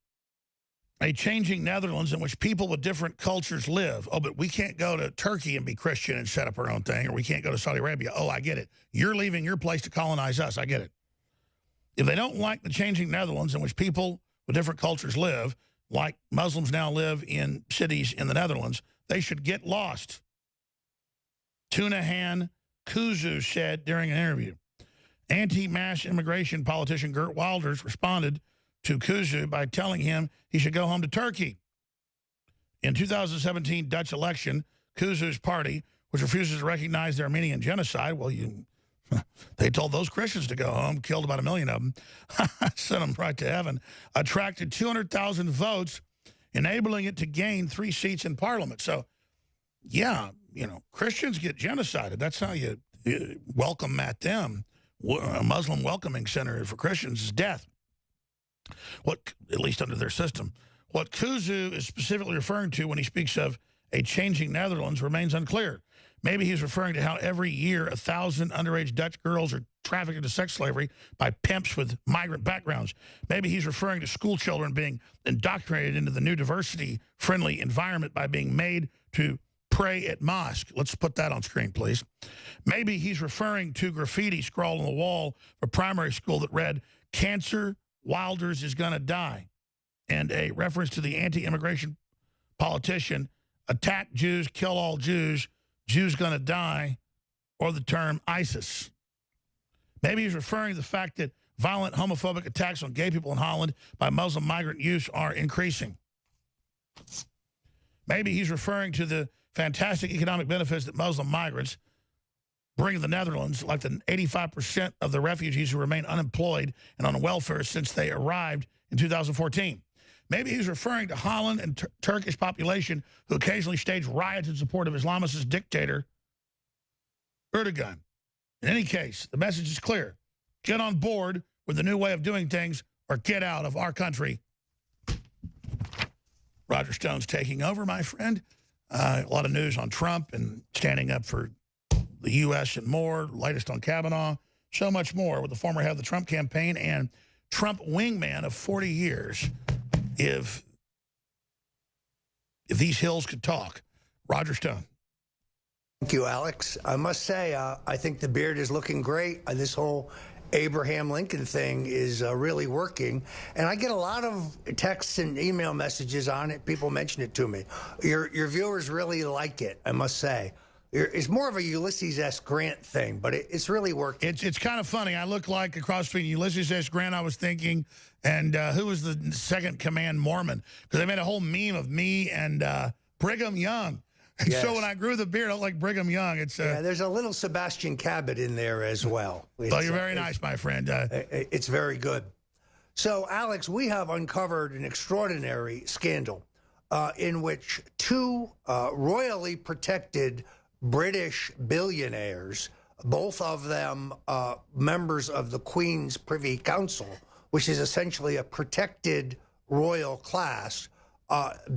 a changing Netherlands in which people with different cultures live. Oh, but we can't go to Turkey and be Christian and set up our own thing, or we can't go to Saudi Arabia. Oh, I get it. You're leaving your place to colonize us. I get it. If they don't like the changing Netherlands in which people with different cultures live, like Muslims now live in cities in the Netherlands, they should get lost. Tunahan Kuzu said during an interview. Anti-mass immigration politician Geert Wilders responded to Kuzu by telling him he should go home to Turkey. In 2017 Dutch election, Kuzu's party, which refuses to recognize the Armenian genocide, well, they told those Christians to go home, killed about 1 million of them, sent them right to heaven, attracted 200,000 votes, enabling it to gain 3 seats in parliament. So, yeah, you know, Christians get genocided. That's how you welcome at them. A Muslim welcoming center for Christians is death. What, at least under their system. What Kuzu is specifically referring to when he speaks of a changing Netherlands remains unclear. Maybe he's referring to how every year 1,000 underage Dutch girls are trafficked into sex slavery by pimps with migrant backgrounds. Maybe he's referring to school children being indoctrinated into the new diversity-friendly environment by being made to pray at mosque. Let's put that on screen, please. Maybe he's referring to graffiti scrawled on the wall of primary school that read, "Cancer, Wilders is gonna die," and a reference to the anti-immigration politician, "Attack Jews, kill all Jews, Jews gonna die," or the term ISIS. Maybe he's referring to the fact that violent homophobic attacks on gay people in Holland by Muslim migrant youth are increasing. Maybe he's referring to the fantastic economic benefits that Muslim migrants bring to the Netherlands, like the 85% of the refugees who remain unemployed and on welfare since they arrived in 2014. Maybe he's referring to Holland and Turkish population who occasionally stage riots in support of Islamist dictator Erdogan. In any case, the message is clear. Get on board with the new way of doing things or get out of our country. Roger Stone's taking over, my friend. A lot of news on Trump and standing up for the U.S. and more. Latest on Kavanaugh. So much more with the former head of the Trump campaign and Trump wingman of 40 years. If these hills could talk. Roger Stone. Thank you, Alex. I must say, I think the beard is looking great. This whole Abraham Lincoln thing is really working. And I get a lot of texts and email messages on it. People mention it to me. Your viewers really like it, I must say. It's more of a Ulysses S. Grant thing, but it's really working. It's kind of funny. I look like across between Ulysses S. Grant, I was thinking, and who was the second command Mormon? Because they made a whole meme of me and Brigham Young. And Yes. so when I grew the beard, I looked like Brigham Young. It's yeah, there's a little Sebastian Cabot in there as well. Well, you're very nice, my friend. It's very good. So, Alex, we have uncovered an extraordinary scandal in which two royally protected British billionaires, both of them members of the Queen's Privy Council, which is essentially a protected royal class,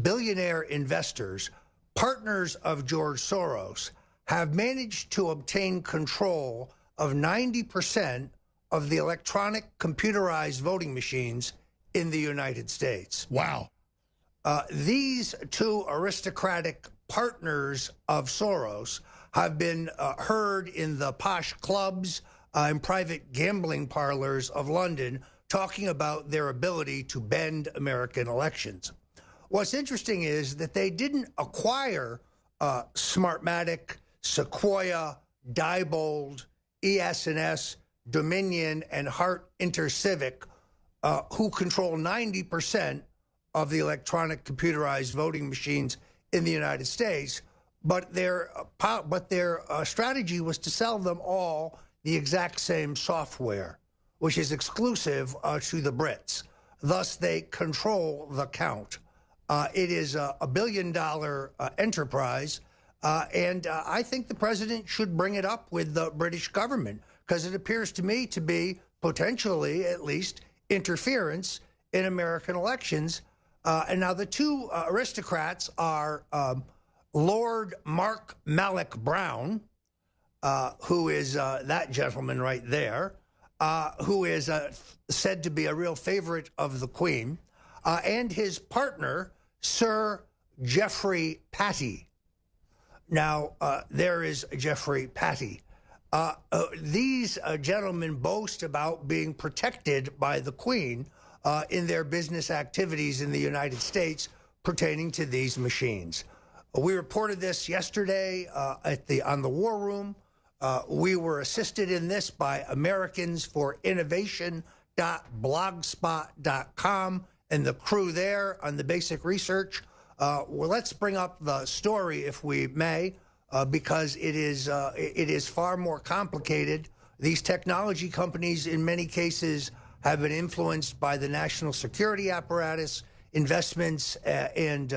billionaire investors, partners of George Soros, have managed to obtain control of 90% of the electronic computerized voting machines in the United States. Wow. These two aristocratic partners of Soros have been heard in the posh clubs and private gambling parlors of London talking about their ability to bend American elections. What's interesting is that they didn't acquire Smartmatic, Sequoia, Diebold, ES&S, Dominion, and Hart Intercivic, who control 90% of the electronic computerized voting machines in the United States. But their strategy was to sell them all the exact same software, which is exclusive to the Brits. Thus, they control the count. It is a $1 billion enterprise, and I think the president should bring it up with the British government, because it appears to me to be potentially, at least, interference in American elections. And now the two aristocrats are Lord Mark Malloch Brown, who is that gentleman right there, who is said to be a real favorite of the Queen, and his partner, Sir Geoffrey Patty. Now, there is Geoffrey Patty. These gentlemen boast about being protected by the Queen in their business activities in the United States pertaining to these machines. We reported this yesterday on the War Room. We were assisted in this by Americans for Innovation.blogspot.com and the crew there on the basic research. Well, let's bring up the story, if we may, because it is far more complicated. These technology companies, in many cases, have been influenced by the national security apparatus, investments and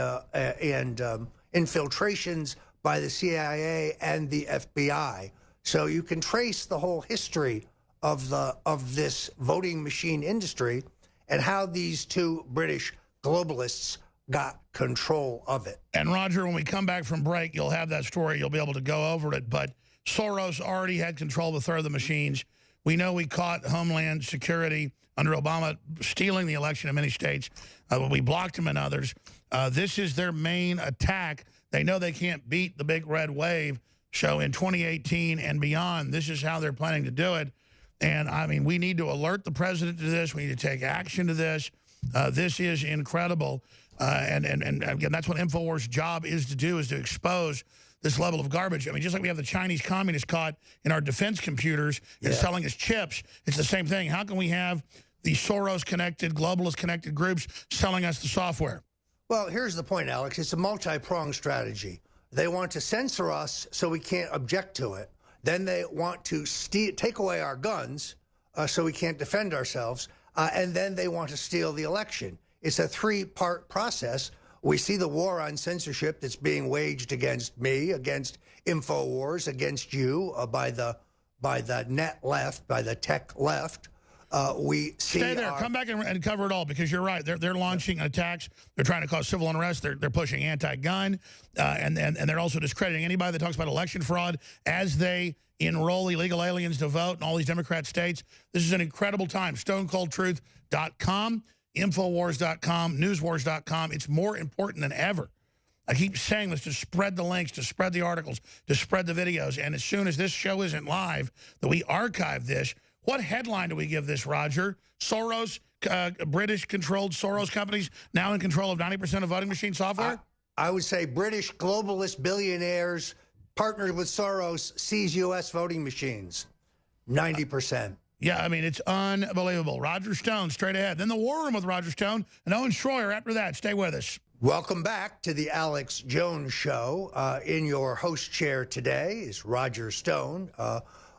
infiltrations by the CIA and the FBI. So you can trace the whole history of this voting machine industry and how these two British globalists got control of it. And Roger, when we come back from break, you'll have that story. You'll be able to go over it. But Soros already had control of a third of the machines. We know we caught Homeland Security under Obama stealing the election in many states. We blocked them in others. This is their main attack. They know they can't beat the big red wave. So in 2018 and beyond, this is how they're planning to do it. And, I mean, we need to alert the president to this. We need to take action to this. This is incredible. And again, that's what InfoWars' job is to do, is to expose this level of garbage. I mean, just like we have the Chinese communists caught in our defense computers and selling us chips, it's the same thing. How can we have the Soros-connected, globalist-connected groups selling us the software? Well, here's the point, Alex. It's a multi-pronged strategy. They want to censor us so we can't object to it. Then they want to take away our guns so we can't defend ourselves. And then they want to steal the election. It's a three-part process. We see the war on censorship that's being waged against me, against InfoWars, against you by the net left, by the tech left. We see. Stay there. Come back and cover it all, because you're right. They're launching attacks. They're trying to cause civil unrest. They're pushing anti-gun, and they're also discrediting anybody that talks about election fraud as they enroll illegal aliens to vote in all these Democrat states. This is an incredible time. StoneColdTruth.com, Infowars.com, NewsWars.com. It's more important than ever. I keep saying this, to spread the links, to spread the articles, to spread the videos. And as soon as this show isn't live, that we archive this. What headline do we give this, Roger? Soros, British-controlled Soros companies now in control of 90% of voting machine software? I would say British globalist billionaires partnered with Soros seize U.S. voting machines. 90%. Yeah, I mean, it's unbelievable. Roger Stone, straight ahead. Then the War Room with Roger Stone and Owen Schroyer after that. Stay with us. Welcome back to the Alex Jones Show. In your host chair today is Roger Stone.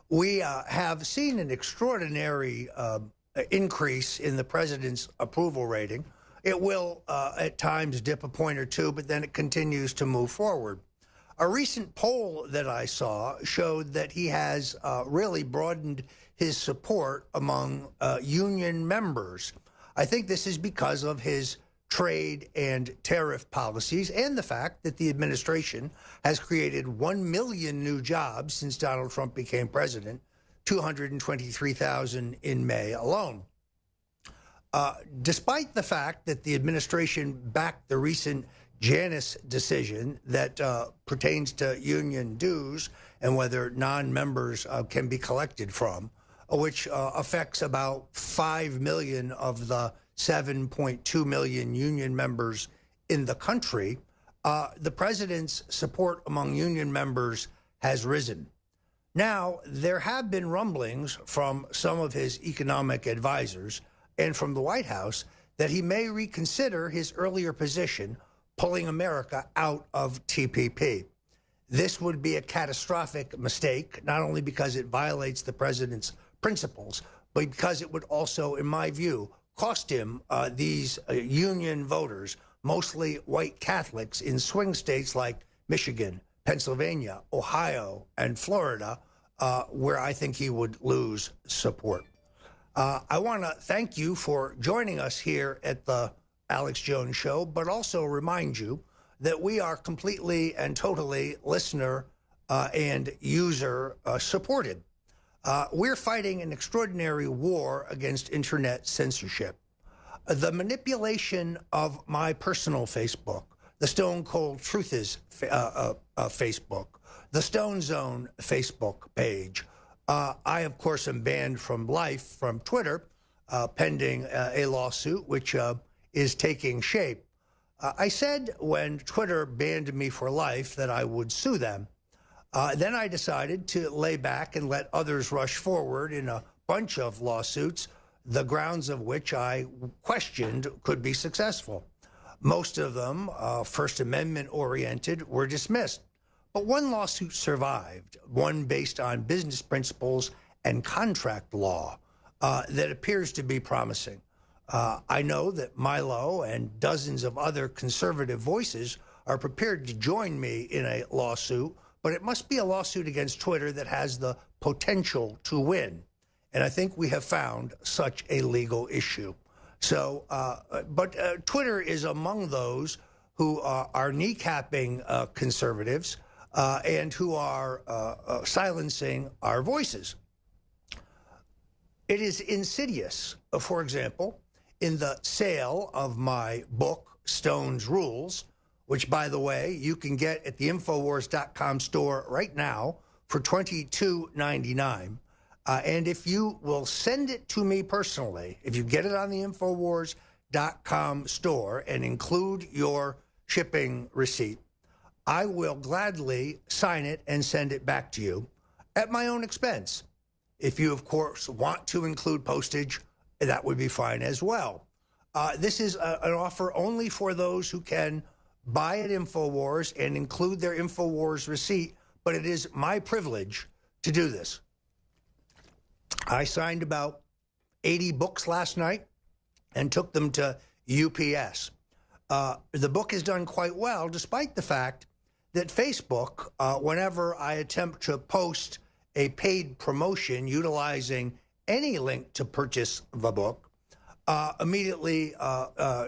We have seen an extraordinary increase in the president's approval rating. It will at times dip a point or two, but then it continues to move forward. A recent poll that I saw showed that he has really broadened his support among union members. I think this is because of his trade and tariff policies and the fact that the administration has created 1 million new jobs since Donald Trump became president, 223,000 in May alone. Despite the fact that the administration backed the recent Janus decision that pertains to union dues and whether non-members can be collected from, which affects about 5 million of the 7.2 million union members in the country, the president's support among union members has risen. Now, there have been rumblings from some of his economic advisors and from the White House that he may reconsider his earlier position pulling America out of TPP. This would be a catastrophic mistake, not only because it violates the president's principles, but because it would also, in my view, cost him these union voters, mostly white Catholics in swing states like Michigan, Pennsylvania, Ohio, and Florida, where I think he would lose support. I want to thank you for joining us here at the Alex Jones Show, but also remind you that we are completely and totally listener and user supported. We're fighting an extraordinary war against internet censorship. The manipulation of my personal Facebook, the Stone Cold Truth Facebook, the Stone Zone Facebook page. I, of course, am banned from life from Twitter, pending a lawsuit, which is taking shape. I said when Twitter banned me for life that I would sue them. Then I decided to lay back and let others rush forward in a bunch of lawsuits, the grounds of which I questioned could be successful. Most of them, First Amendment oriented, were dismissed. But one lawsuit survived, one based on business principles and contract law that appears to be promising. I know that Milo and dozens of other conservative voices are prepared to join me in a lawsuit, but it must be a lawsuit against Twitter that has the potential to win. And I think we have found such a legal issue. So, but Twitter is among those who are kneecapping conservatives and who are silencing our voices. It is insidious, for example, in the sale of my book, Stone's Rules, which, by the way, you can get at the Infowars.com store right now for $22.99. And if you will send it to me personally, if you get it on the Infowars.com store and include your shipping receipt, I will gladly sign it and send it back to you at my own expense. If you, of course, want to include postage, that would be fine as well. This is an offer only for those who can buy at InfoWars and include their InfoWars receipt, but it is my privilege to do this. I signed about 80 books last night and took them to UPS. The book has done quite well, despite the fact that Facebook, whenever I attempt to post a paid promotion utilizing any link to purchase the book, immediately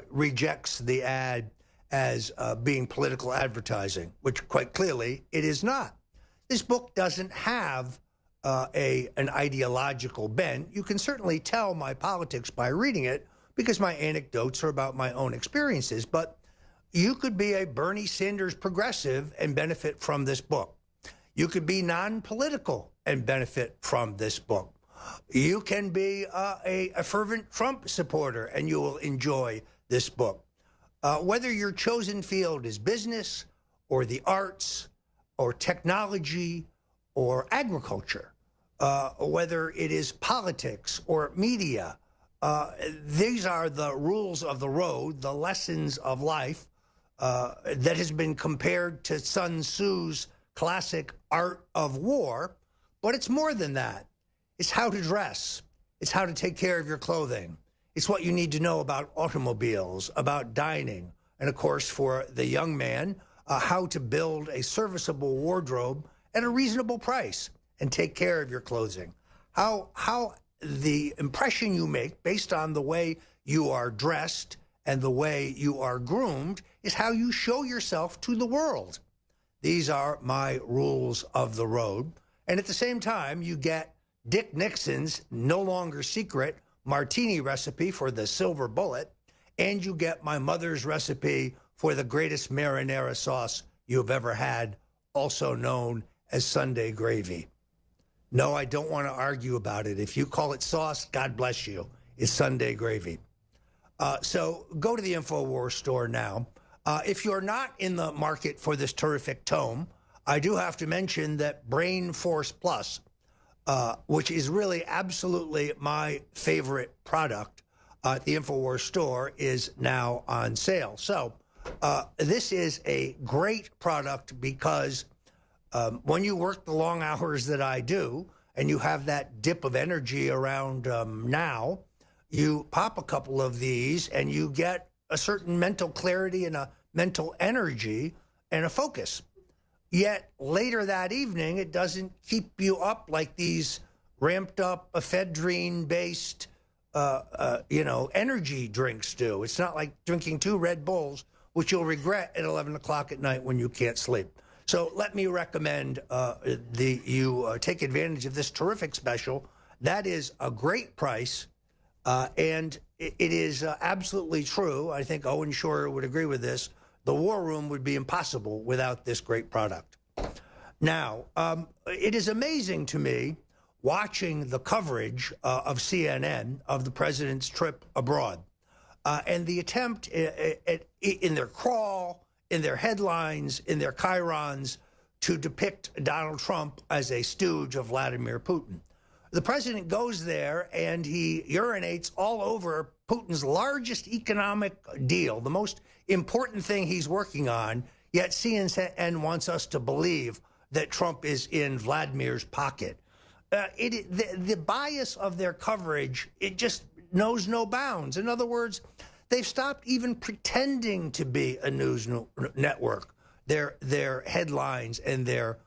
rejects the ad as being political advertising, which quite clearly it is not. This book doesn't have an ideological bent. You can certainly tell my politics by reading it because my anecdotes are about my own experiences, but you could be a Bernie Sanders progressive and benefit from this book. You could be non-political and benefit from this book. You can be a fervent Trump supporter and you will enjoy this book. Whether your chosen field is business or the arts or technology or agriculture, whether it is politics or media, these are the rules of the road, the lessons of life that has been compared to Sun Tzu's classic Art of War. But it's more than that. It's how to dress. It's how to take care of your clothing. It's what you need to know about automobiles, about dining, and of course, for the young man, how to build a serviceable wardrobe at a reasonable price and take care of your clothing. How the impression you make based on the way you are dressed and the way you are groomed is how you show yourself to the world. These are my rules of the road. And at the same time, you get Dick Nixon's no longer secret martini recipe for the silver bullet, and you get my mother's recipe for the greatest marinara sauce you've ever had, also known as Sunday gravy. No, I don't want to argue about it. If you call it sauce, God bless you. It's Sunday gravy. So go to the InfoWars store now. If you're not in the market for this terrific tome, I do have to mention that Brain Force Plus, which is really absolutely my favorite product at the InfoWars store, is now on sale. So this is a great product because when you work the long hours that I do and you have that dip of energy around now, you pop a couple of these and you get a certain mental clarity and a mental energy and a focus. Yet later that evening, it doesn't keep you up like these ramped up ephedrine-based, energy drinks do. It's not like drinking 2 Red Bulls, which you'll regret at 11 o'clock at night when you can't sleep. So let me recommend you take advantage of this terrific special. That is a great price, and it is absolutely true. I think Owen Shore would agree with this. The War Room would be impossible without this great product. Now, it is amazing to me watching the coverage of CNN of the president's trip abroad and the attempt in their crawl, in their headlines, in their chyrons to depict Donald Trump as a stooge of Vladimir Putin. The president goes there and he urinates all over Putin's largest economic deal, the most important thing he's working on, yet CNN wants us to believe that Trump is in Vladimir's pocket. The bias of their coverage, it just knows no bounds. In other words, they've stopped even pretending to be a news network. Their headlines and their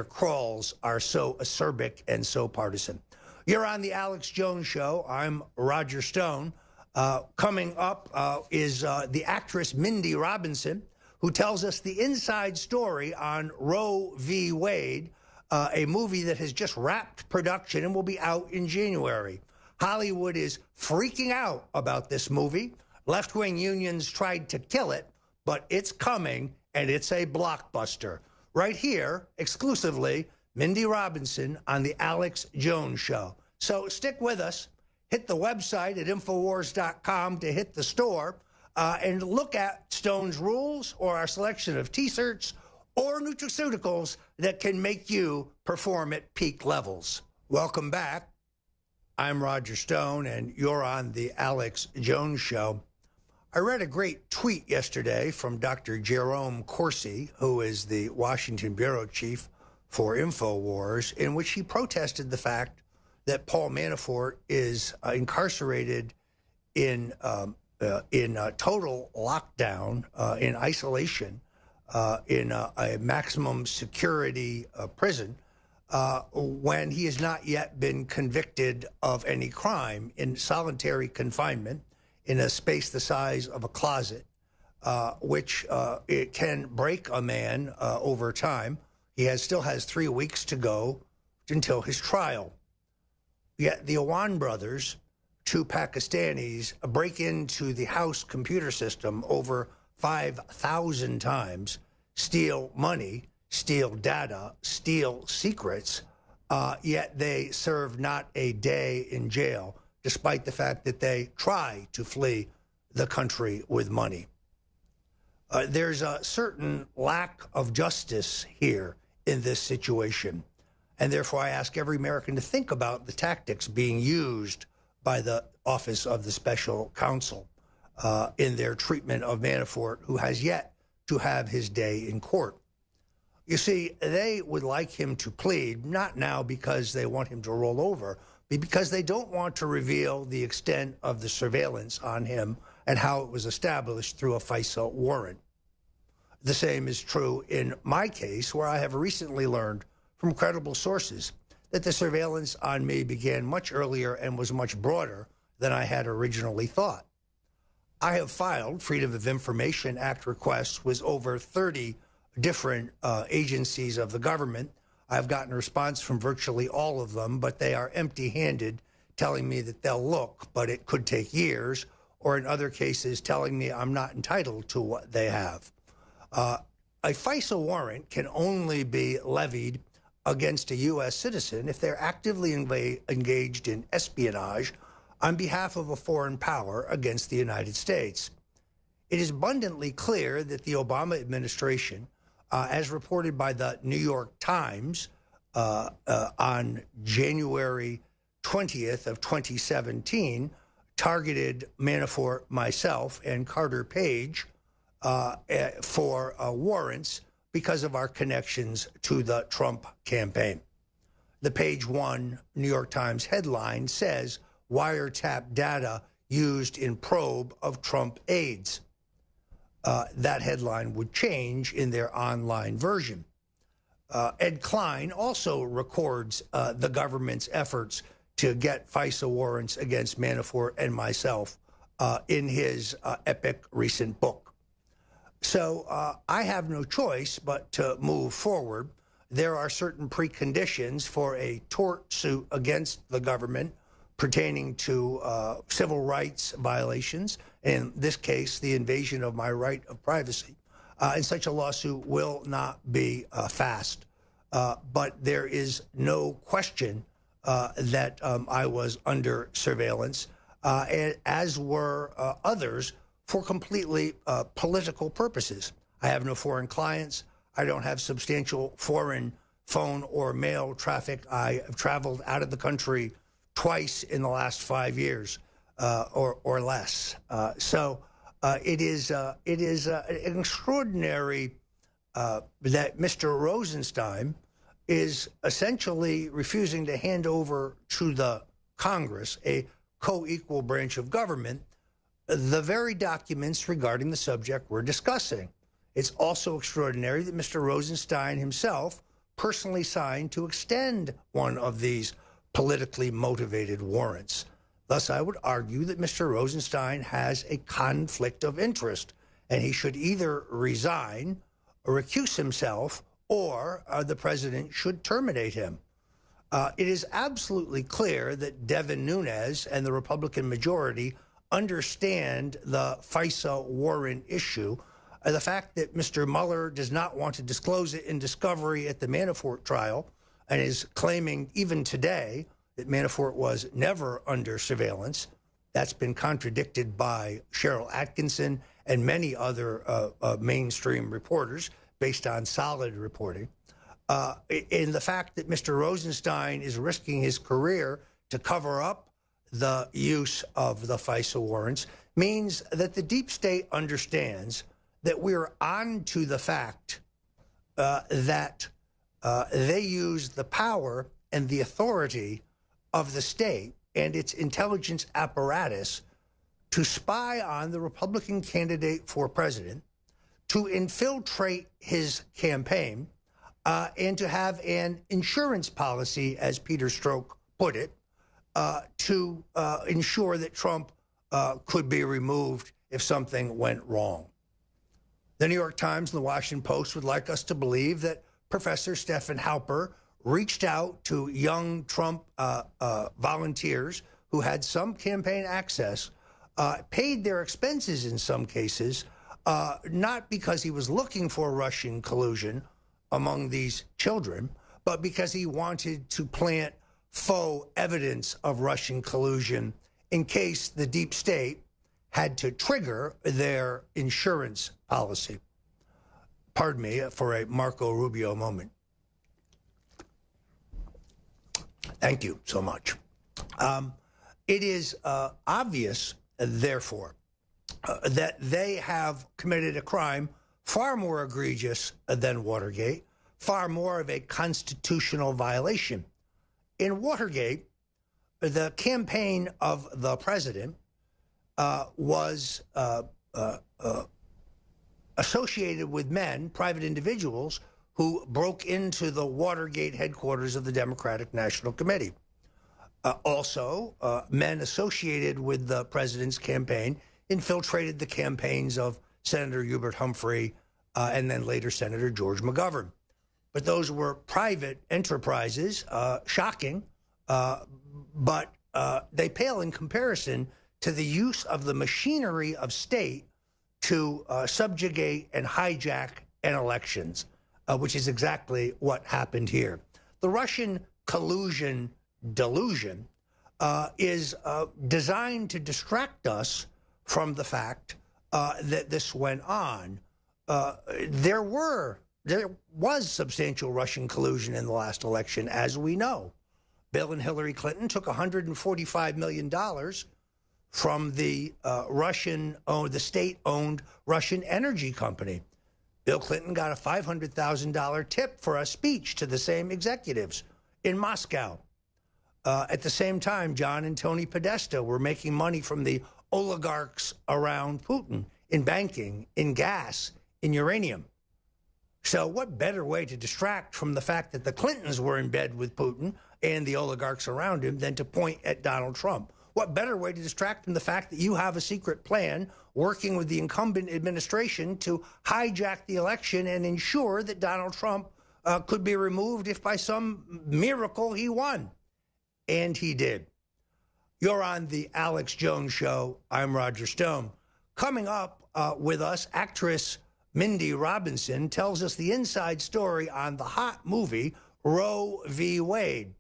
crawls are so acerbic and so partisan. You're on the Alex Jones Show. I'm Roger Stone. Coming up is the actress Mindy Robinson, who tells us the inside story on Roe v. Wade, a movie that has just wrapped production and will be out in January. Hollywood is freaking out about this movie. Left-wing unions tried to kill it, but it's coming, and it's a blockbuster. Right here, exclusively, Mindy Robinson on The Alex Jones Show. So stick with us. Hit the website at Infowars.com to hit the store and look at Stone's rules or our selection of T-shirts or nutraceuticals that can make you perform at peak levels. Welcome back. I'm Roger Stone, and you're on The Alex Jones Show. I read a great tweet yesterday from Dr. Jerome Corsi, who is the Washington bureau chief for InfoWars, in which he protested the fact that Paul Manafort is incarcerated in total lockdown, in isolation, in a maximum security prison, when he has not yet been convicted of any crime, in solitary confinement in a space the size of a closet, which it can break a man over time. He still has 3 weeks to go until his trial. Yet the Awan brothers, 2 Pakistanis, break into the House computer system over 5,000 times, steal money, steal data, steal secrets, yet they serve not a day in jail, despite the fact that they try to flee the country with money. There's a certain lack of justice here in this situation. And therefore, I ask every American to think about the tactics being used by the Office of the Special Counsel in their treatment of Manafort, who has yet to have his day in court. You see, they would like him to plead, not now because they want him to roll over, but because they don't want to reveal the extent of the surveillance on him and how it was established through a FISA warrant. The same is true in my case, where I have recently learned from credible sources that the surveillance on me began much earlier and was much broader than I had originally thought. I have filed Freedom of Information Act requests with over 30 different agencies of the government. I've gotten a response from virtually all of them, but they are empty-handed, telling me that they'll look, but it could take years, or in other cases telling me I'm not entitled to what they have. A FISA warrant can only be levied against a U.S. citizen if they're actively engaged in espionage on behalf of a foreign power against the United States. It is abundantly clear that the Obama administration, as reported by the New York Times on January 20th of 2017, targeted Manafort, myself, and Carter Page for warrants because of our connections to the Trump campaign. The page 1 New York Times headline says, wiretap data used in probe of Trump aides. That headline would change in their online version. Ed Klein also records the government's efforts to get FISA warrants against Manafort and myself in his epic recent book. So I have no choice but to move forward. There are certain preconditions for a tort suit against the government pertaining to civil rights violations, in this case, the invasion of my right of privacy. And such a lawsuit will not be fast. But there is no question that I was under surveillance, as were others, for completely political purposes. I have no foreign clients. I don't have substantial foreign phone or mail traffic. I have traveled out of the country twice in the last 5 years or less. So it is an extraordinary that Mr. Rosenstein is essentially refusing to hand over to the Congress, a co-equal branch of government, the very documents regarding the subject we're discussing. It's also extraordinary that Mr. Rosenstein himself personally signed to extend one of these politically motivated warrants. Thus, I would argue that Mr. Rosenstein has a conflict of interest, and he should either resign or recuse himself, or the president should terminate him. It is absolutely clear that Devin Nunes and the Republican majority understand the FISA warrant issue. The fact that Mr. Mueller does not want to disclose it in discovery at the Manafort trial and is claiming even today that Manafort was never under surveillance, that's been contradicted by Cheryl Atkinson and many other mainstream reporters based on solid reporting. In the fact that Mr. Rosenstein is risking his career to cover up the use of the FISA warrants means that the deep state understands that we're on to the fact that they use the power and the authority of the state and its intelligence apparatus to spy on the Republican candidate for president, to infiltrate his campaign, and to have an insurance policy, as Peter Strzok put it, to ensure that Trump could be removed if something went wrong. The New York Times and the Washington Post would like us to believe that Professor Stephen Halper reached out to young Trump volunteers who had some campaign access, paid their expenses in some cases, not because he was looking for Russian collusion among these children, but because he wanted to plant faux evidence of Russian collusion in case the deep state had to trigger their insurance policy. Pardon me for a Marco Rubio moment. Thank you so much. It is obvious, therefore, that they have committed a crime far more egregious than Watergate, far more of a constitutional violation. In Watergate, the campaign of the president was associated with men, private individuals, who broke into the Watergate headquarters of the Democratic National Committee. Also, men associated with the president's campaign infiltrated the campaigns of Senator Hubert Humphrey and then later Senator George McGovern. But those were private enterprises, shocking, but they pale in comparison to the use of the machinery of state to subjugate and hijack an elections, which is exactly what happened here. The Russian collusion delusion is designed to distract us from the fact that this went on. There was substantial Russian collusion in the last election, as we know. Bill and Hillary Clinton took $145 million from the the state-owned Russian energy company. Bill Clinton got a $500,000 tip for a speech to the same executives in Moscow. At the same time, John and Tony Podesta were making money from the oligarchs around Putin in banking, in gas, in uranium. So what better way to distract from the fact that the Clintons were in bed with Putin and the oligarchs around him than to point at Donald Trump? What better way to distract from the fact that you have a secret plan working with the incumbent administration to hijack the election and ensure that Donald Trump could be removed if by some miracle he won? And he did. You're on the Alex Jones Show. I'm Roger Stone. Coming up with us, actress Mindy Robinson tells us the inside story on the hot movie Roe v. Wade.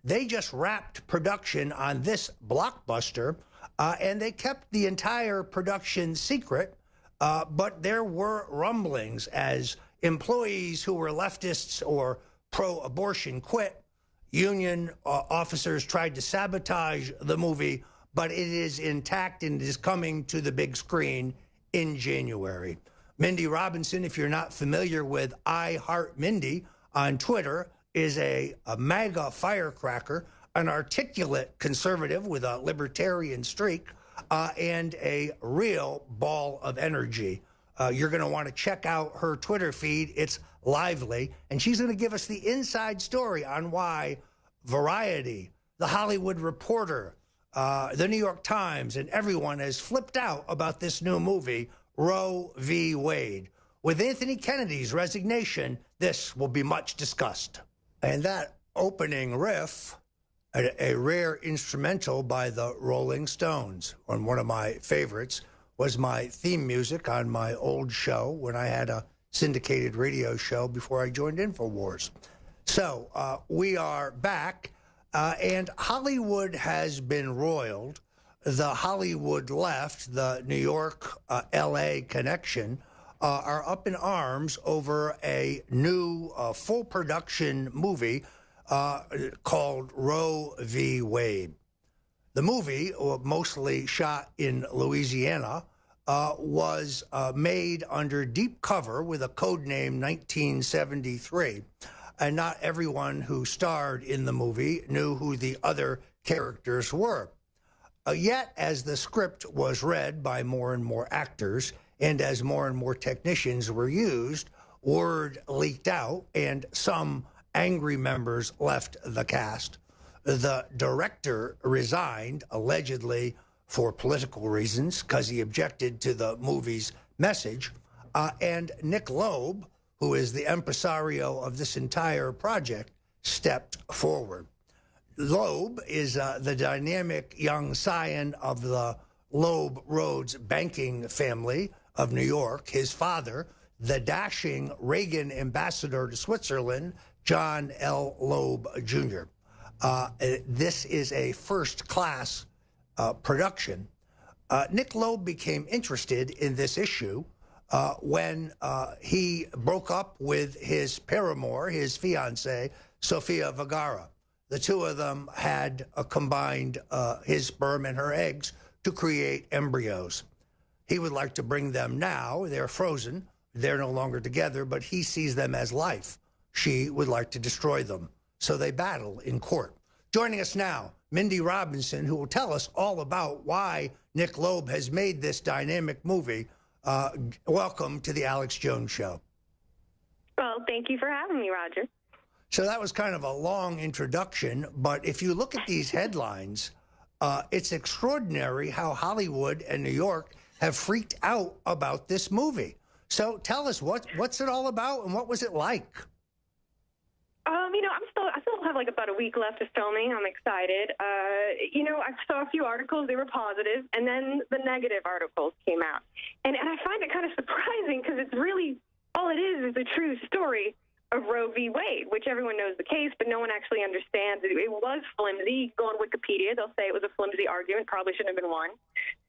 They just wrapped production on this blockbuster, and they kept the entire production secret, but there were rumblings as employees who were leftists or pro-abortion quit. Union officers tried to sabotage the movie, but it is intact and it is coming to the big screen in January. Mindy Robinson, if you're not familiar with I Heart Mindy on Twitter, is a MAGA firecracker, an articulate conservative with a libertarian streak, and a real ball of energy. You're going to want to check out her Twitter feed. It's lively. And she's going to give us the inside story on why Variety, The Hollywood Reporter, the New York Times, and everyone has flipped out about this new movie, Roe v. Wade. With Anthony Kennedy's resignation, this will be much discussed. And that opening riff, a rare instrumental by the Rolling Stones, and one of my favorites, was my theme music on my old show when I had a syndicated radio show before I joined InfoWars. So we are back, and Hollywood has been roiled. The Hollywood left, the New York, L.A. connection, are up in arms over a new full production movie called Roe v. Wade. The movie, mostly shot in Louisiana, was made under deep cover with a code name 1973. And not everyone who starred in the movie knew who the other characters were. Yet, as the script was read by more and more actors, and as more and more technicians were used, word leaked out, and some angry members left the cast. The director resigned, allegedly for political reasons, because he objected to the movie's message. And Nick Loeb, who is the impresario of this entire project, stepped forward. Loeb is the dynamic young scion of the Loeb Rhodes banking family of New York. His father, the dashing Reagan ambassador to Switzerland, John L. Loeb Jr. This is a first-class production. Nick Loeb became interested in this issue when he broke up with his paramour, his fiancée, Sofia Vergara. The two of them had combined his sperm and her eggs to create embryos. He would like to bring them now. They're frozen. They're no longer together, but he sees them as life. She would like to destroy them. So they battle in court. Joining us now, Mindy Robinson, who will tell us all about why Nick Loeb has made this dynamic movie. Welcome to the Alex Jones Show. Well, thank you for having me, Roger. So that was kind of a long introduction, but if you look at these headlines, it's extraordinary how Hollywood and New York have freaked out about this movie. So tell us, what's it all about and what was it like? I still have like about a week left of filming. I'm excited. I saw a few articles. They were positive, and then the negative articles came out. And I find it kind of surprising because it's really, all it is a true story of Roe v. Wade, which everyone knows the case, but no one actually understands it. It was flimsy. Go on Wikipedia, they'll say it was a flimsy argument, probably shouldn't have been won.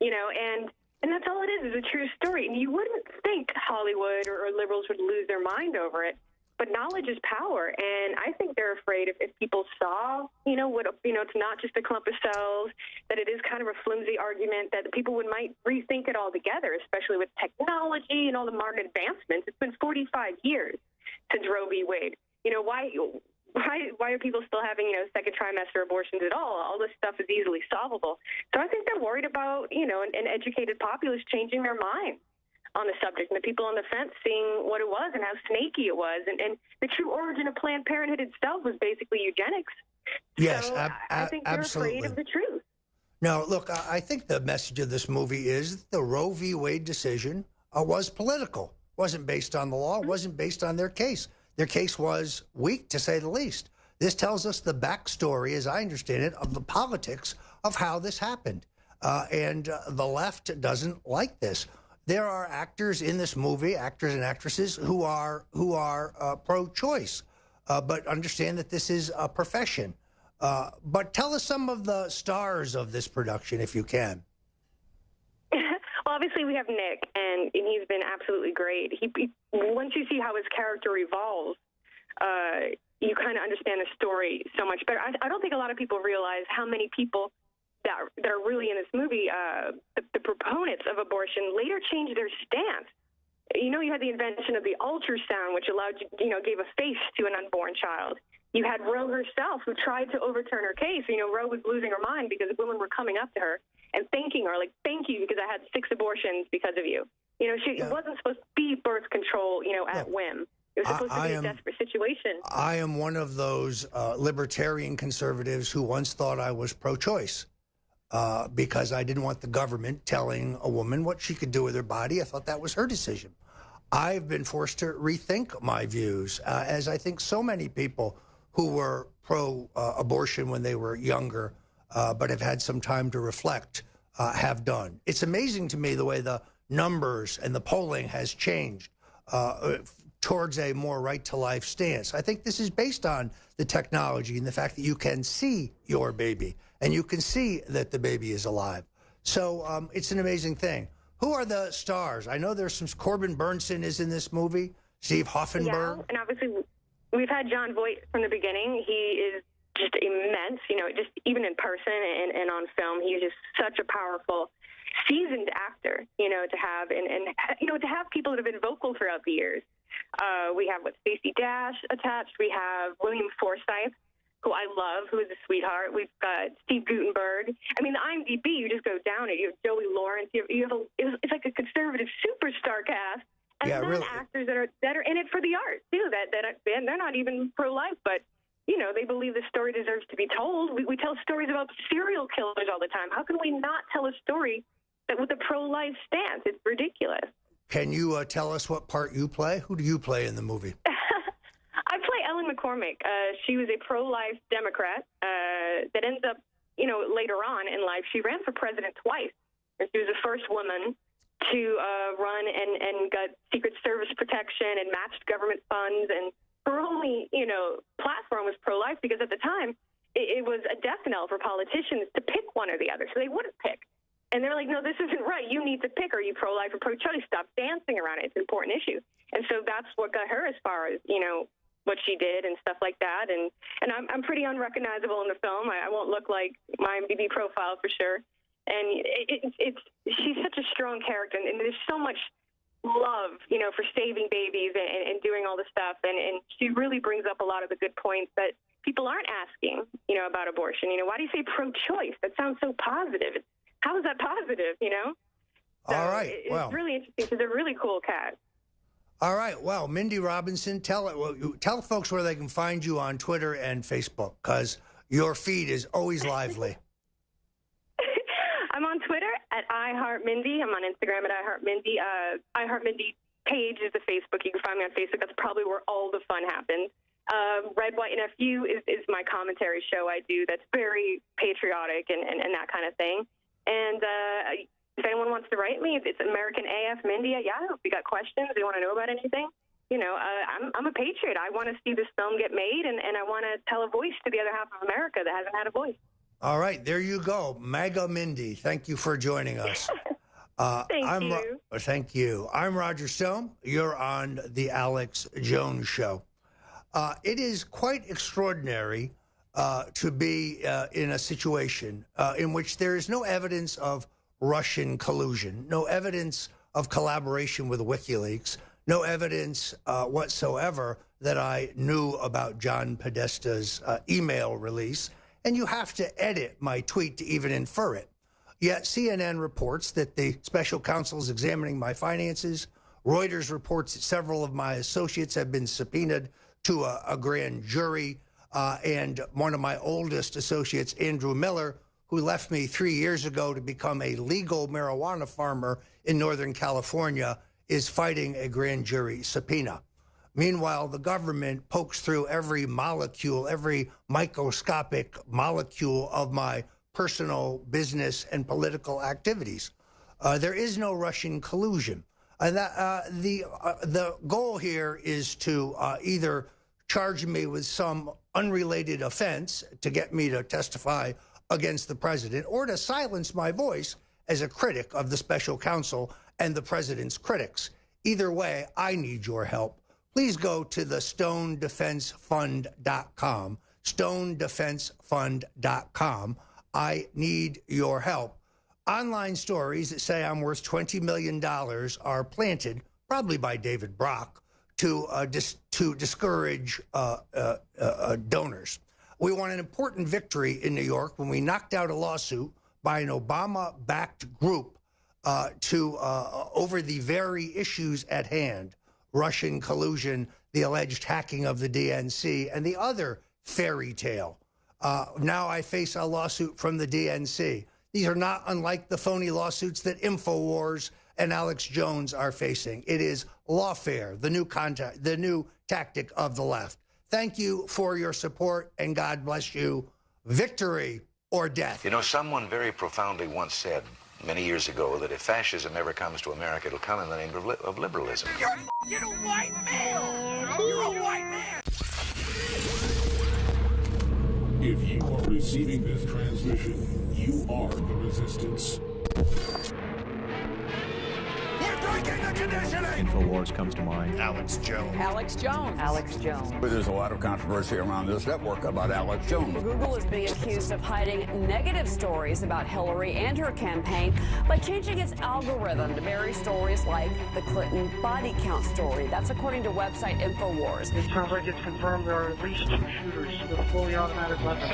And that's all it is a true story. And you wouldn't think Hollywood or liberals would lose their mind over it, but knowledge is power. And I think they're afraid if people saw, it's not just a clump of cells, that it is kind of a flimsy argument, that people might rethink it altogether, especially with technology and all the modern advancements. It's been 45 years since Roe v. Wade. Why are people still having, second trimester abortions at all? All this stuff is easily solvable. So I think they're worried about, an educated populace changing their mind on the subject, and the people on the fence seeing what it was and how snaky it was. And the true origin of Planned Parenthood itself was basically eugenics. Yes, so I think they're absolutely. afraid of the truth. No, look, I think the message of this movie is the Roe v. Wade decision was political. Wasn't based on the law, wasn't based on their case. Their case was weak, to say the least. This tells us the backstory, as I understand it, of the politics of how this happened. And the left doesn't like this. There are actors in this movie, actors and actresses, who are pro-choice, but understand that this is a profession. But tell us some of the stars of this production, if you can. Well, obviously we have Nick, and he's been absolutely great. Once you see how his character evolves, you kind of understand the story so much better. I don't think a lot of people realize how many people that are really in this movie, the proponents of abortion, later changed their stance. You had the invention of the ultrasound, which allowed gave a face to an unborn child. You had Roe herself, who tried to overturn her case. Roe was losing her mind because women were coming up to her and thanking her, like, thank you because I had 6 abortions because of you. It wasn't supposed to be birth control, at whim. It was supposed to be a desperate situation. I am one of those libertarian conservatives who once thought I was pro-choice. because I didn't want the government telling a woman what she could do with her body. I thought that was her decision. I've been forced to rethink my views, as I think so many people who were pro-abortion when they were younger, but have had some time to reflect, have done. It's amazing to me the way the numbers and the polling has changed towards a more right-to-life stance. I think this is based on the technology and the fact that you can see your baby and you can see that the baby is alive. So it's an amazing thing. Who are the stars? I know there's some. Corbin Burnson is in this movie. Steve Hoffenberg. Yeah, and obviously we've had John Voight from the beginning. He is just immense, just even in person and on film. He's just such a powerful, seasoned actor, to have, and to have people that have been vocal throughout the years. We have Stacey Dash attached. We have William Forsythe, who I love, who is a sweetheart. We've got Steve Guttenberg. I mean, the IMDb, you just go down it. You have Joey Lawrence. It's like a conservative superstar cast. And then really actors that are in it for the art, too. They're not even pro-life, but, they believe the story deserves to be told. We tell stories about serial killers all the time. How can we not tell a story with a pro-life stance? It's ridiculous. Can you tell us what part you play? Who do you play in the movie? I play Ellen McCormick. She was a pro-life Democrat that ends up, later on in life, she ran for president twice. She was the first woman to run and got Secret Service protection and matched government funds. And her only, platform was pro-life because at the time it was a death knell for politicians to pick one or the other. So they wouldn't pick. And they're like, no, this isn't right. You need to pick. Are you pro-life or pro-choice? Stop dancing around it. It's an important issue. And so that's what got her as far as, what she did and stuff like that. And I'm pretty unrecognizable in the film. I won't look like my IMDb profile for sure. And she's such a strong character. And there's so much love, for saving babies and doing all the stuff. And she really brings up a lot of the good points that people aren't asking, about abortion. Why do you say pro-choice? That sounds so positive. How is that positive, So all right. It's really interesting. She's a really cool cat. All right. Well, Mindy Robinson, tell folks where they can find you on Twitter and Facebook, because your feed is always lively. I'm on Twitter at iHeartMindy. I'm on Instagram at iHeartMindy. iHeartMindy page is the Facebook. You can find me on Facebook. That's probably where all the fun happens. Red, White, and FU is my commentary show I do that's very patriotic and that kind of thing. And if anyone wants to write me, it's AmericanAFMindy at Yahoo. If you got questions, you want to know about anything, I'm a patriot. I want to see this film get made, and I want to tell a voice to the other half of America that hasn't had a voice. All right, there you go. MAGA Mindy, thank you for joining us. Thank you. I'm Roger Stone. You're on The Alex Jones Show. It is quite extraordinary to be in a situation in which there is no evidence of Russian collusion, no evidence of collaboration with WikiLeaks, no evidence whatsoever that I knew about John Podesta's email release, and you have to edit my tweet to even infer it. Yet CNN reports that the special counsel is examining my finances. Reuters reports that several of my associates have been subpoenaed to a grand jury. And one of my oldest associates, Andrew Miller, who left me 3 years ago to become a legal marijuana farmer in Northern California, is fighting a grand jury subpoena. Meanwhile, the government pokes through every molecule, every microscopic molecule of my personal business and political activities. There is no Russian collusion. And the goal here is to either charge me with some unrelated offense to get me to testify against the president, or to silence my voice as a critic of the special counsel and the president's critics. Either way, I need your help. Please go to the StoneDefenseFund.com, StoneDefenseFund.com. I need your help. Online stories that say I'm worth $20 million are planted, probably by David Brock, to discourage donors. We won an important victory in New York when we knocked out a lawsuit by an Obama-backed group over the very issues at hand: Russian collusion, the alleged hacking of the DNC, and the other fairy tale. Now I face a lawsuit from the DNC. These are not unlike the phony lawsuits that InfoWars and Alex Jones are facing. It is lawfare, the new tactic of the left. Thank you for your support, and God bless you. Victory or death. You know, someone very profoundly once said many years ago that if fascism ever comes to America, it'll come in the name of liberalism. You're a white male! You're a white man! If you are receiving this transmission, you are the resistance. InfoWars comes to mind. Alex Jones. Alex Jones. Alex Jones. There's a lot of controversy around this network about Alex Jones. Google is being accused of hiding negative stories about Hillary and her campaign by changing its algorithm to bury stories like the Clinton body count story. That's according to website InfoWars. It sounds like it's confirmed there are at least 2 shooters with a fully automatic weapon.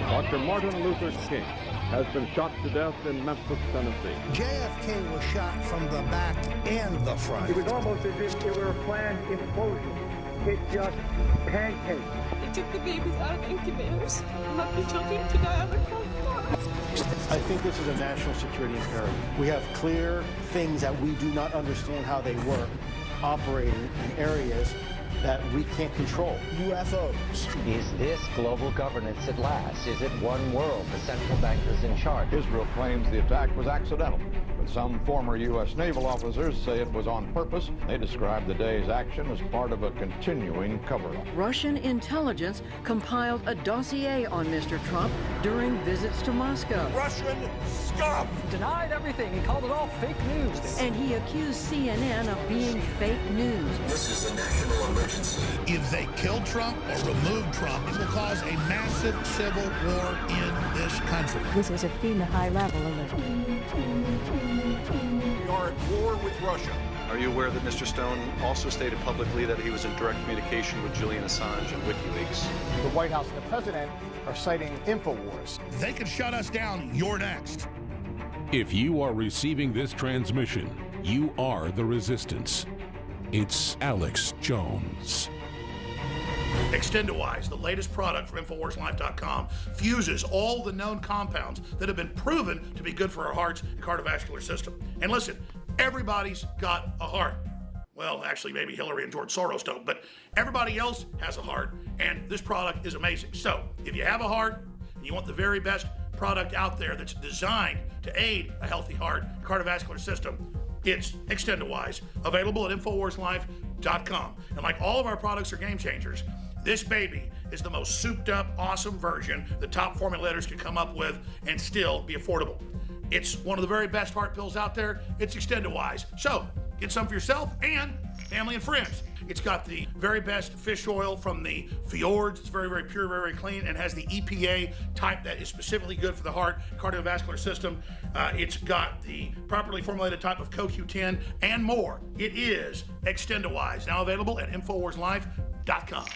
Dr. Martin Luther King has been shot to death in Memphis, Tennessee. JFK was shot from the back and the front. It was almost as if it were a planned implosion. It just pancaked. They took the babies out of incubators and left the children to die on the front floor. I think this is a national security imperative. We have clear things that we do not understand how they work, operating in areas that we can't control. UFOs. Is this global governance at last? Is it one world? The central bankers in charge. Israel claims the attack was accidental, but some former U.S. naval officers say it was on purpose. They describe the day's action as part of a continuing cover-up. Russian intelligence compiled a dossier on Mr. Trump during visits to Moscow. Russian scum! Denied everything. He called it all fake news. And he accused CNN of being fake news. This is a national emergency. If they kill Trump or remove Trump, it will cause a massive civil war in this country. This was a FEMA high-level alert. We are at war with Russia. Are you aware that Mr. Stone also stated publicly that he was in direct communication with Julian Assange and WikiLeaks? The White House and the President are citing InfoWars. They could shut us down. You're next. If you are receiving this transmission, you are the resistance. It's Alex Jones. Extendawise, the latest product from InfoWarsLife.com, fuses all the known compounds that have been proven to be good for our hearts and cardiovascular system. And listen, everybody's got a heart. Well, actually, maybe Hillary and George Soros don't, but everybody else has a heart, and this product is amazing. So, if you have a heart and you want the very best product out there that's designed to aid a healthy heart and cardiovascular system, it's Extendawise, available at InfoWarsLife.com. And like all of our products are game changers, this baby is the most souped up, awesome version the top formulators can come up with and still be affordable. It's one of the very best heart pills out there. It's Extendawise. So get some for yourself and family and friends. It's got the very best fish oil from the fjords. It's very, very pure, very, very clean, and has the EPA type that is specifically good for the heart, cardiovascular system. It's got the properly formulated type of CoQ10 and more. It is Extendawise, now available at InfoWarsLife.com.